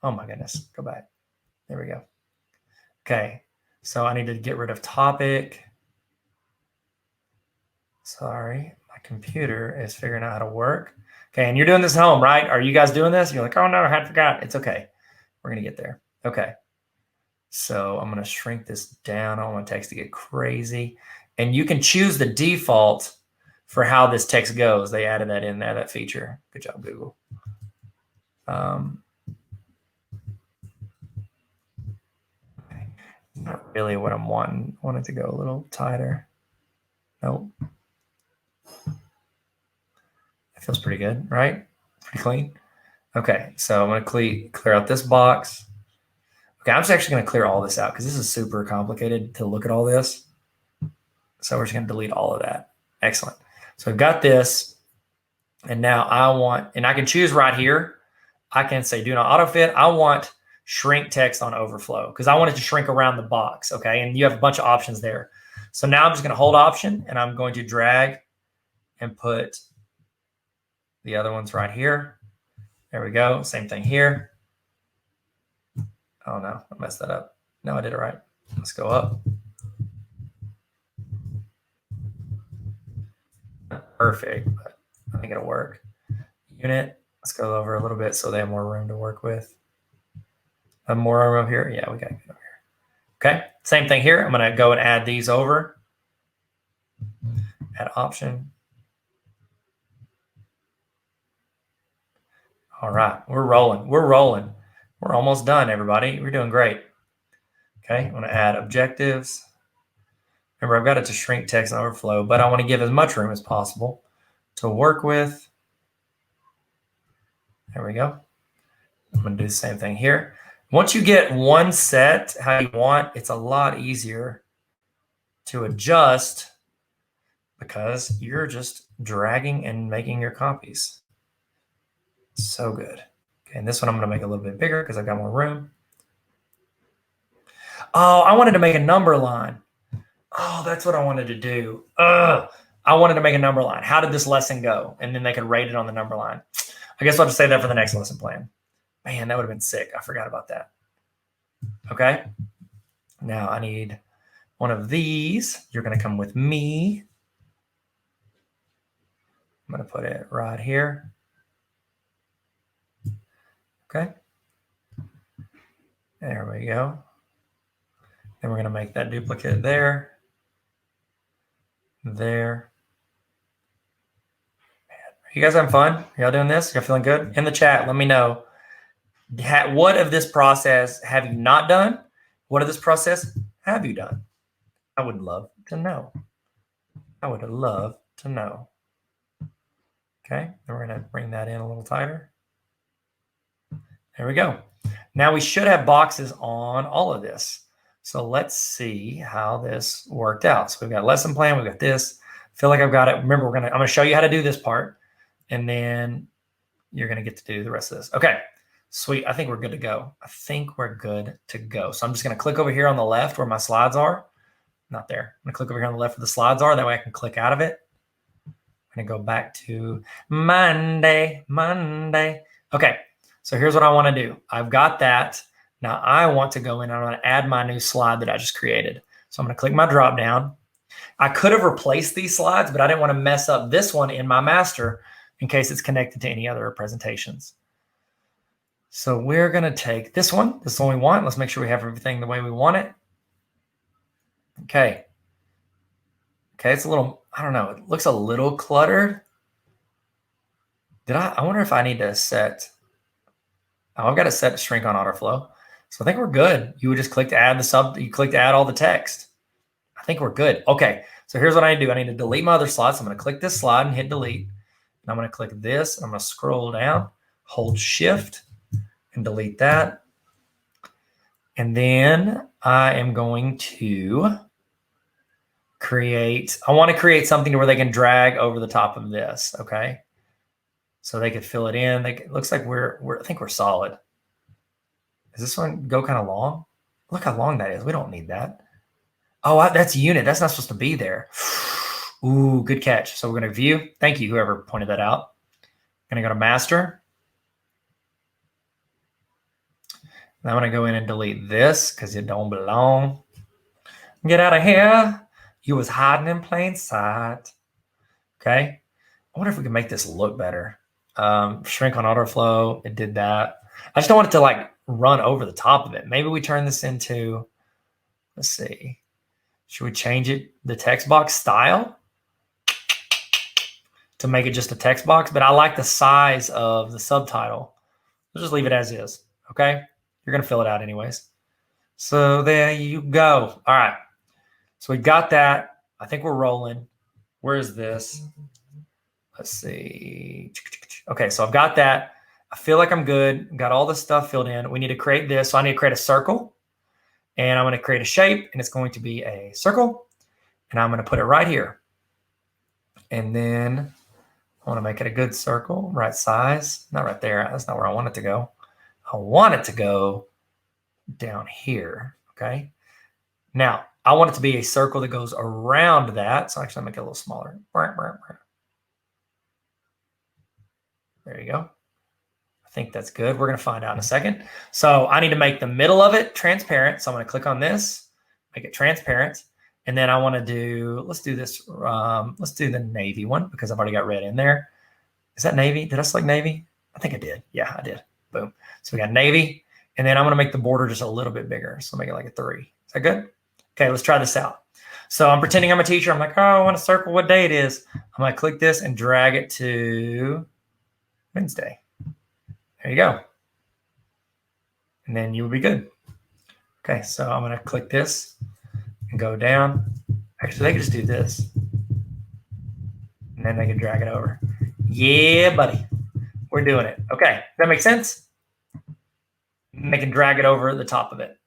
[SPEAKER 1] Oh my goodness. Go back. There we go. Okay. So I need to get rid of topic. Sorry, my computer is figuring out how to work. Okay, and you're doing this at home, right? Are you guys doing this? You're like, oh no, I had forgot. It's okay. We're gonna get there. Okay. So I'm gonna shrink this down. I don't want text to get crazy. And you can choose the default for how this text goes. They added that in there, that feature. Good job, Google. Not really what I'm wanting. I want it to go a little tighter. Nope. It feels pretty good, right? Pretty clean. Okay, so I'm going to clear out this box. Okay, I'm just actually going to clear all this out because this is super complicated to look at all this. So we're just going to delete all of that. Excellent. So I've got this, and now I can choose right here. I can say do not auto fit. I want shrink text on overflow because I want it to shrink around the box. Okay, and you have a bunch of options there. So now I'm just going to hold option, and I'm going to drag and put the other ones right here. There we go. Same thing here. Oh no, I messed that up. No, I did it right. Let's go up. Perfect, but I think it'll work. Unit, let's go over a little bit so they have more room to work with. Have more room over here? Yeah, we got to get over here. Okay, same thing here. I'm going to go and add these over. Add option. All right, we're rolling. We're rolling. We're almost done, everybody. We're doing great. Okay, I'm going to add objectives. Remember, I've got it to shrink text and overflow, but I want to give as much room as possible to work with. There we go. I'm going to do the same thing here. Once you get one set how you want, it's a lot easier to adjust because you're just dragging and making your copies. So good. Okay, and this one I'm going to make a little bit bigger because I've got more room. Oh, I wanted to make a number line. Oh, that's what I wanted to do. I wanted to make a number line. How did this lesson go? And then they could rate it on the number line. I guess I'll just say that for the next lesson plan. Man, that would have been sick. I forgot about that. Okay. Now I need one of these. You're going to come with me. I'm going to put it right here. Okay. There we go. Then we're going to make that duplicate there. There. You guys having fun? Y'all doing this? Y'all feeling good? In the chat, let me know. What of this process have you not done? What of this process have you done? I would love to know. I would love to know. Okay, then we're going to bring that in a little tighter. There we go. Now we should have boxes on all of this. So let's see how this worked out. So we've got lesson plan. We've got this. I feel like I've got it. Remember, I'm going to show you how to do this part, and then you're going to get to do the rest of this. Okay, sweet. I think we're good to go. I think we're good to go. So I'm just going to click over here on the left where my slides are. Not there. I'm going to click over here on the left where the slides are. That way I can click out of it. I'm going to go back to Monday. Okay, so here's what I want to do. I've got that. Now I want to go in and I'm going to add my new slide that I just created. So I'm going to click my drop down. I could have replaced these slides, but I didn't want to mess up this one in my master in case it's connected to any other presentations. So we're going to take this one. This is the one we want. Let's make sure we have everything the way we want it. Okay. Okay, it's a little, I don't know, it looks a little cluttered. I wonder if I need to set, oh, I've got it set to shrink on autoflow. So I think we're good. You would just click to add you click to add all the text. I think we're good. Okay, so here's what I need to do. I need to delete my other slides. So I'm going to click this slide and hit delete. And I'm going to click this. And I'm going to scroll down, hold shift, and delete that. And then I am going to I want to create something where they can drag over the top of this. Okay, so they could fill it in. It looks like I think we're solid. Does this one go kind of long? Look how long that is. We don't need that. Oh, that's unit. That's not supposed to be there. Ooh, good catch. So we're going to view. Thank you, whoever pointed that out. Going to go to master. And I'm going to go in and delete this because it don't belong. Get out of here. You was hiding in plain sight. Okay. I wonder if we can make this look better. Shrink on autoflow. It did that. I just don't want it to like run over the top of it. Maybe we turn this into, let's see. Should we change it, the text box style to make it just a text box? But I like the size of the subtitle. Let's just leave it as is. Okay. You're going to fill it out anyways. So there you go. All right. So we got that. I think we're rolling. Where is this? Let's see. Okay, so I've got that. I feel like I'm good. Got all the stuff filled in. We need to create this. So I need to create a circle. And I'm going to create a shape. And it's going to be a circle. And I'm going to put it right here. And then I want to make it a good circle. Right size. Not right there. That's not where I want it to go. I want it to go down here. Okay. Now, I want it to be a circle that goes around that. So actually, I'll make it a little smaller. There you go. I think that's good. We're going to find out in a second. So I need to make the middle of it transparent. So I'm going to click on this, make it transparent. And then I want to do, let's do this. Let's do the navy one because I've already got red in there. Is that navy? Did I select navy? I think I did. Yeah, I did. Boom. So we got navy. And then I'm going to make the border just a little bit bigger. So make it like a 3. Is that good? Okay, let's try this out. So I'm pretending I'm a teacher. I'm like, oh, I want to circle what day it is. I'm going to click this and drag it to Wednesday. There you go. And then you will be good. Okay, so I'm going to click this and go down. Actually, they can just do this. And then they can drag it over. Yeah, buddy. We're doing it. Okay, does that make sense? And they can drag it over the top of it.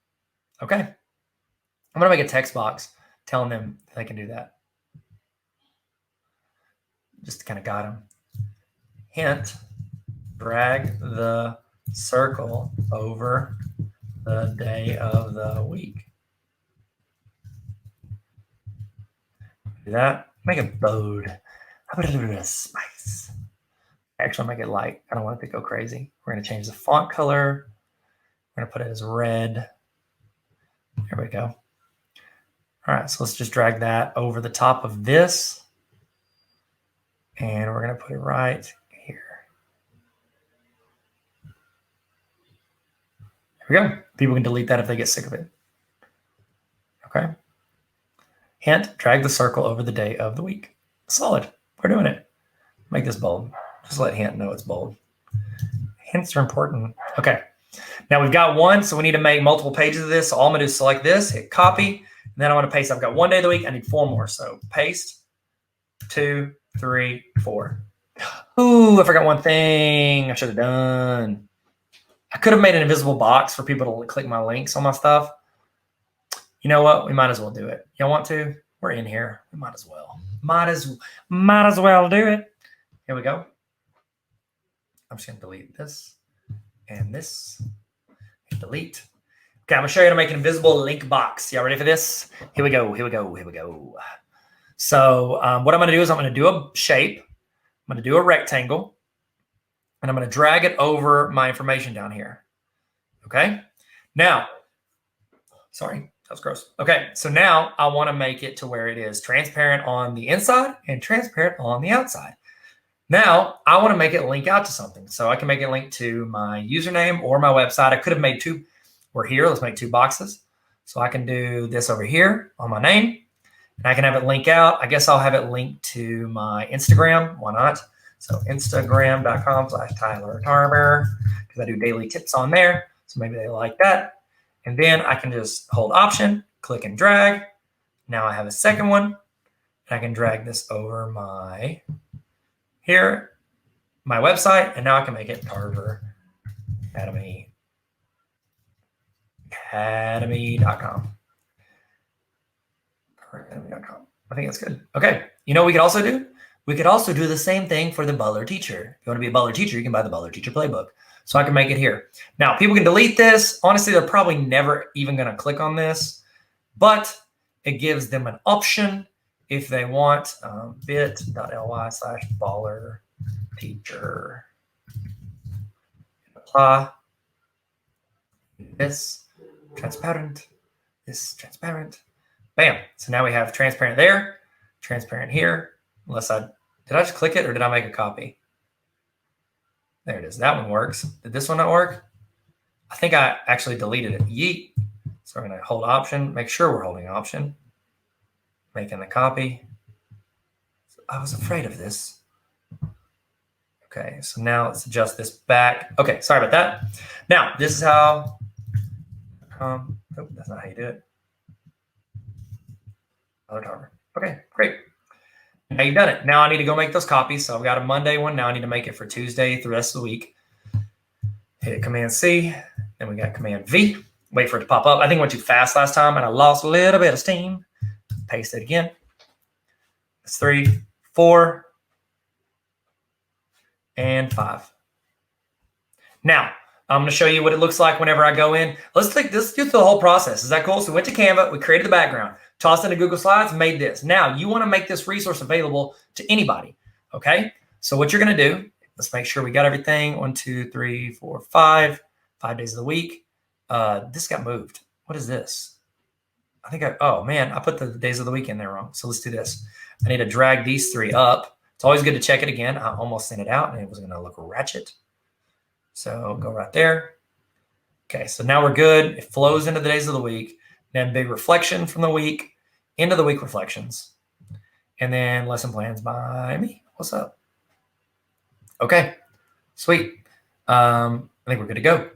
[SPEAKER 1] Okay. I'm going to make a text box telling them they can do that. Just to kind of guide them. Hint, drag the circle over the day of the week. Do that. Make it bold. How about a little bit of spice? Actually, I'll make it light. I don't want it to go crazy. We're going to change the font color. We're going to put it as red. There we go. All right, so let's just drag that over the top of this. And we're going to put it right here. There we go. People can delete that if they get sick of it. Okay. Hint, drag the circle over the day of the week. Solid. We're doing it. Make this bold. Just let hint know it's bold. Hints are important. Okay. Now we've got one, so we need to make multiple pages of this. So all I'm going to do is select this, hit copy, and then I want to paste. I've got 1 day of the week. I need 4 more. So paste, 2, 3, 4. Ooh, I forgot one thing I should have done. I could have made an invisible box for people to click my links on my stuff. You know what? We might as well do it. Y'all want to? We're in here. We might as well. Might as well do it. Here we go. I'm just going to delete this and this. And delete. Okay, I'm going to show you how to make an invisible link box. Y'all ready for this? Here we go. Here we go. Here we go. So what I'm going to do is I'm going to do a shape. I'm going to do a rectangle. And I'm going to drag it over my information down here. Okay? Now, sorry. That was gross. Okay, so now I want to make it to where it is transparent on the inside and transparent on the outside. Now, I want to make it link out to something. So I can make it link to my username or my website. I could have made 2. We're here. Let's make 2 boxes. So I can do this over here on my name. And I can have it link out. I guess I'll have it linked to my Instagram. Why not? So Instagram.com/Tyler Tarver, because I do daily tips on there. So maybe they like that. And then I can just hold Option, click and drag. Now I have a second one. And I can drag this over my website. And now I can make it Tarver Academy.com. Academy.com. I think that's good. Okay. You know what we could also do? We could also do the same thing for the Butler Teacher. If you want to be a Butler Teacher, you can buy the Butler Teacher Playbook. So I can make it here. Now, people can delete this. Honestly, they're probably never even going to click on this, but it gives them an option if they want, bit.ly/baller teacher. Apply. This transparent. This transparent. Bam. So now we have transparent there, transparent here. Did I just click it or did I make a copy? There it is. That one works. Did this one not work? I think I actually deleted it. Yeet. So we're going to hold Option. Make sure we're holding Option. Making the copy. I was afraid of this. Okay, so now let's adjust this back. Okay, sorry about that. Now, this is how, that's not how you do it. Tarver. Okay, great. Now you've done it. Now I need to go make those copies. So I've got a Monday one. Now I need to make it for Tuesday through the rest of the week. Hit Command C. Then we got Command V. Wait for it to pop up. I think I went too fast last time and I lost a little bit of steam. Paste it again. It's 3, 4, and 5. Now, I'm going to show you what it looks like whenever I go in. Let's do the whole process. Is that cool? So we went to Canva. We created the background. Tossed into Google Slides. Made this. Now, you want to make this resource available to anybody. Okay? So what you're going to do, let's make sure we got everything. 1, 2, 3, 4, 5. 5 days of the week. This got moved. What is this? Oh, man. I put the days of the week in there wrong. So let's do this. I need to drag these 3 up. It's always good to check it again. I almost sent it out, and it was going to look ratchet. So go right there. Okay, so now we're good. It flows into the days of the week. Then big reflection from the week into the week reflections. And then lesson plans by me. What's up? Okay, sweet. I think we're good to go.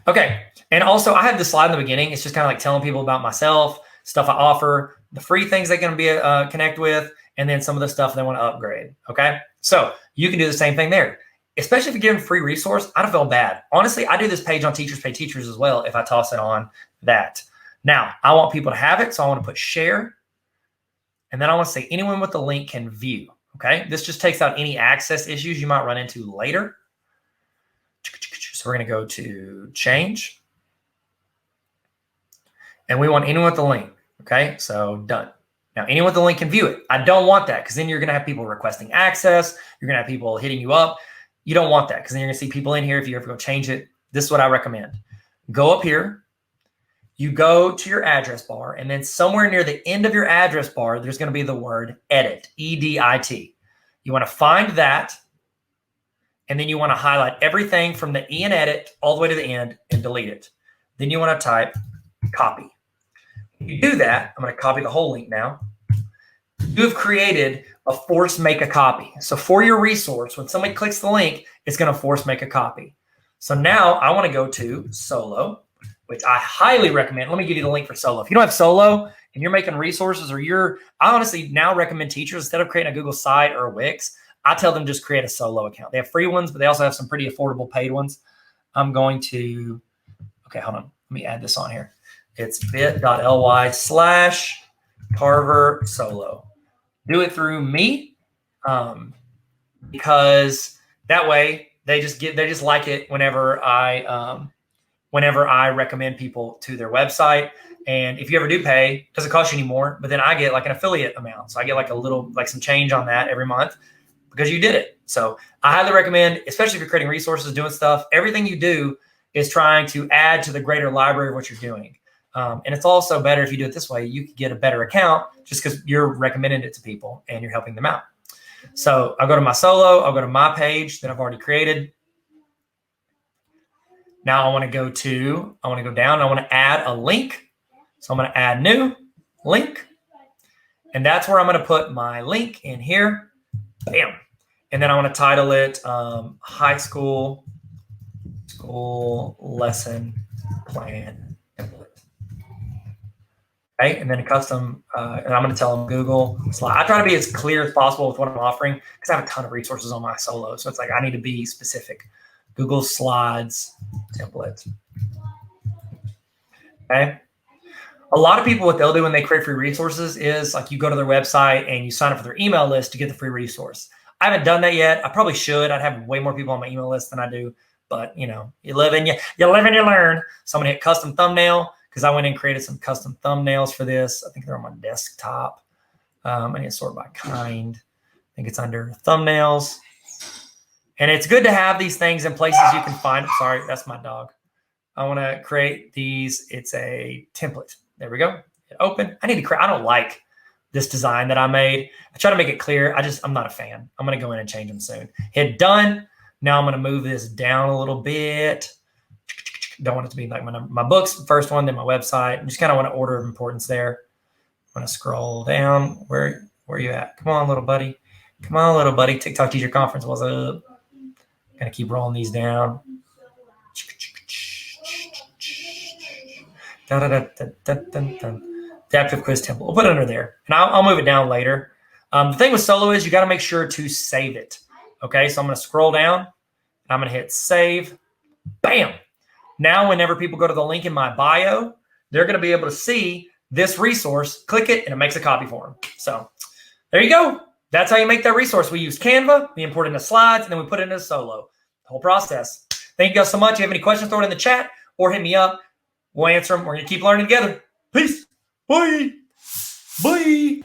[SPEAKER 1] Okay, and also I have this slide in the beginning. It's just kind of like telling people about myself, stuff I offer, the free things they can be connect with, and then some of the stuff they want to upgrade. Okay, so you can do the same thing there. Especially if you give them free resource, I don't feel bad. Honestly, I do this page on Teachers Pay Teachers as well if I toss it on that. Now, I want people to have it, so I want to put share. And then I want to say anyone with the link can view. Okay, this just takes out any access issues you might run into later. So we're going to go to change. And we want anyone with the link. Okay, so done. Now, anyone with the link can view it. I don't want that because then you're going to have people requesting access. You're going to have people hitting you up. You don't want that because then you're going to see people in here if you ever go change it. This is what I recommend. Go up here. You go to your address bar, and then somewhere near the end of your address bar, there's going to be the word edit, E-D-I-T. You want to find that, and then you want to highlight everything from the E in edit all the way to the end and delete it. Then you want to type copy. When you do that, I'm going to copy the whole link now. You have created a force make a copy. So for your resource, when somebody clicks the link, it's going to force make a copy. So now I want to go to Solo, which I highly recommend. Let me give you the link for Solo. If you don't have Solo and you're making resources I honestly now recommend teachers, instead of creating a Google site or a Wix, I tell them just create a Solo account. They have free ones, but they also have some pretty affordable paid ones. I'm going to, okay, hold on. Let me add this on here. It's bit.ly/Tarver Solo. Do it through me because that way they just like it whenever I recommend people to their website. And if you ever do pay, it doesn't cost you any more, but then I get like an affiliate amount. So I get like some change on that every month because you did it. So I highly recommend, especially if you're creating resources, doing stuff, everything you do is trying to add to the greater library of what you're doing. And it's also better if you do it this way. You could get a better account just because you're recommending it to people and you're helping them out. So I'll go to my Solo. I'll go to my page that I've already created. Now I want to go down. I want to add a link. So I'm going to add new link. And that's where I'm going to put my link in here. Bam. And then I want to title it High School Lesson Plan Template. Okay, and then a custom, and I'm going to tell them Google slide. I try to be as clear as possible with what I'm offering because I have a ton of resources on my Solo. So it's like I need to be specific. Google Slides template. Okay. A lot of people, what they'll do when they create free resources is like you go to their website and you sign up for their email list to get the free resource. I haven't done that yet. I probably should. I'd have way more people on my email list than I do. But you live and you learn. So I'm going to hit custom thumbnail because I went and created some custom thumbnails for this. I think they're on my desktop. I need to sort by kind. I think it's under thumbnails. And it's good to have these things in places you can find. Sorry, that's my dog. I want to create these. It's a template. There we go. Hit open. I need to create. I don't like this design that I made. I try to make it clear. I'm not a fan. I'm going to go in and change them soon. Hit done. Now I'm going to move this down a little bit. Don't want it to be like my books, first one, then my website. Just kind of want to order of importance there. I'm going to scroll down. Where are you at? Come on, little buddy. Come on, little buddy. TikTok Teacher Conference. What's up? Going to keep rolling these down. The adaptive quiz template. We'll put it under there. And I'll move it down later. The thing with solo is you got to make sure to save it. Okay, so I'm going to scroll down. And I'm going to hit save. Bam. Now, whenever people go to the link in my bio, they're going to be able to see this resource. Click it, and it makes a copy for them. So there you go. That's how you make that resource. We use Canva, we import it into slides, and then we put it into solo. The whole process. Thank you guys so much. If you have any questions, throw it in the chat or hit me up. We'll answer them. We're going to keep learning together. Peace. Bye. Bye.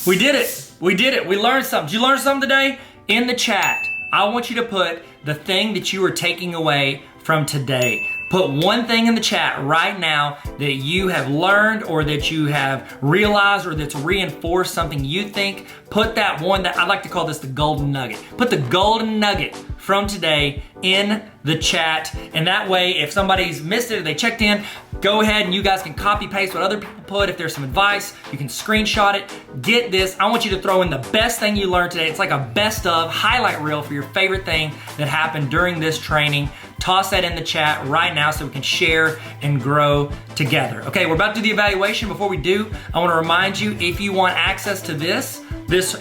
[SPEAKER 1] We did it. We did it. We learned something. Did you learn something today? In the chat, I want you to put the thing that you are taking away from today. Put one thing in the chat right now that you have learned or that you have realized or that's reinforced something you think. Put that one that I like to call this the golden nugget. Put the golden nugget from today in the chat. And that way, if somebody's missed it or they checked in, go ahead and you guys can copy paste what other people put. If there's some advice, you can screenshot it. Get this. I want you to throw in the best thing you learned today. It's like a best of highlight reel for your favorite thing that happened during this training. Toss that in the chat right now so we can share and grow together. Okay, we're about to do the evaluation. Before we do, I want to remind you, if you want access to this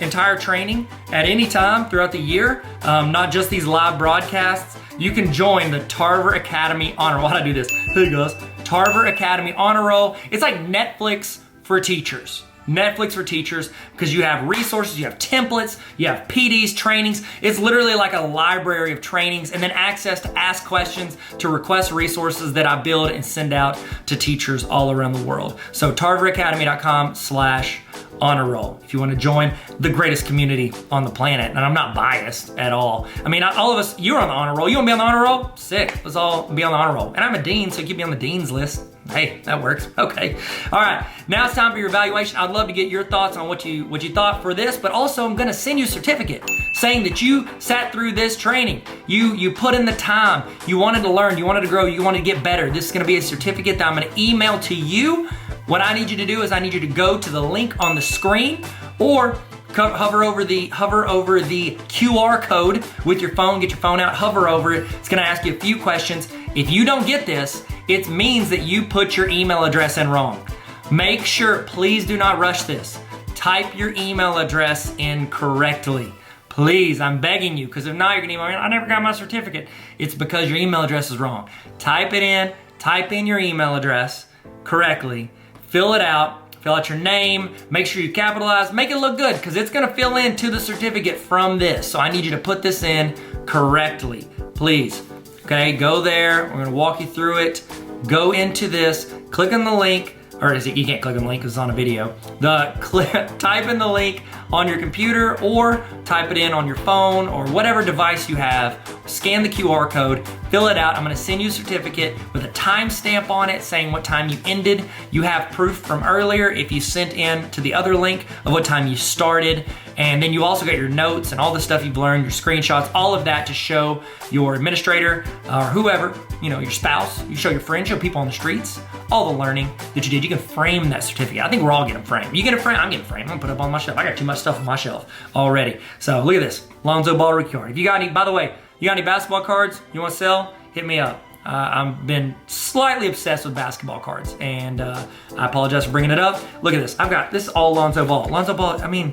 [SPEAKER 1] entire training at any time throughout the year, not just these live broadcasts, you can join the Tarver Academy Honor Roll. Why'd I do this? Hey guys, Tarver Academy Honor Roll. It's like Netflix for teachers. Netflix for teachers, because you have resources, you have templates, you have PDs, trainings. It's literally like a library of trainings, and then access to ask questions, to request resources that I build and send out to teachers all around the world. So tarveracademy.com/honor roll if you want to join the greatest community on the planet. And I'm not biased at all. I mean, all of us, you're on the honor roll. You want to be on the honor roll? Sick. Let's all be on the honor roll. And I'm a dean, so keep me on the dean's list. Hey, that works. Okay. All right. Now it's time for your evaluation. I'd love to get your thoughts on what you thought for this, but also I'm going to send you a certificate saying that you sat through this training. You put in the time. You wanted to learn. You wanted to grow. You wanted to get better. This is going to be a certificate that I'm going to email to you. What I need you to do is I need you to go to the link on the screen or hover over the QR code with your phone. Get your phone out, hover over it. It's going to ask you a few questions. If you don't get this, it means that you put your email address in wrong. Make sure, please do not rush this. Type your email address in correctly. Please, I'm begging you, because if not, you're gonna email me, I never got my certificate. It's because your email address is wrong. Type it in, type in your email address correctly, fill it out, fill out your name, make sure you capitalize, make it look good, because it's gonna fill into the certificate from this. So I need you to put this in correctly, please. Okay, go there. We're gonna walk you through it. Go into this, click on the link, or is it, you can't click on the link because it's on a video. Type in the link on your computer or type it in on your phone or whatever device you have. Scan the QR code, fill it out. I'm gonna send you a certificate with a timestamp on it saying what time you ended. You have proof from earlier if you sent in to the other link of what time you started. And then you also got your notes and all the stuff you've learned, your screenshots, all of that to show your administrator or whoever, your spouse. You show your friends, show people on the streets, all the learning that you did. You can frame that certificate. I think we're all getting framed. You get a frame? I'm getting framed. I'm gonna put it up on my shelf. I got too much stuff on my shelf already. So look at this, Lonzo Ball rookie card. If you got any, by the way, you got any basketball cards you want to sell? Hit me up. I've been slightly obsessed with basketball cards, and I apologize for bringing it up. Look at this. This is all Lonzo Ball. Lonzo Ball, I mean,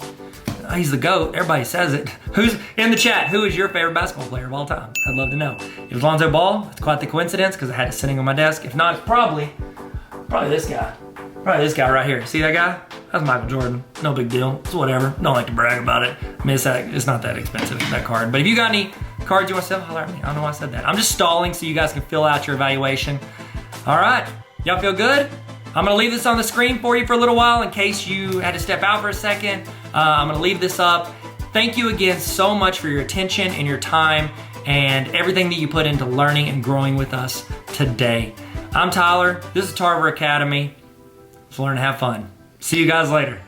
[SPEAKER 1] he's the GOAT. Everybody says it. Who's in the chat? Who is your favorite basketball player of all time? I'd love to know. If it's Lonzo Ball, it's quite the coincidence because I had it sitting on my desk. If not, it's probably this guy. Probably this guy right here. See that guy? That's Michael Jordan. No big deal. It's whatever. Don't like to brag about it. I mean, it's not that expensive, that card. But if you got any cards you want to sell, holler at me. I don't know why I said that. I'm just stalling so you guys can fill out your evaluation. All right. Y'all feel good? I'm gonna leave this on the screen for you for a little while in case you had to step out for a second. I'm gonna leave this up. Thank you again so much for your attention and your time and everything that you put into learning and growing with us today. I'm Tyler, this is Tarver Academy. Let's learn to have fun. See you guys later.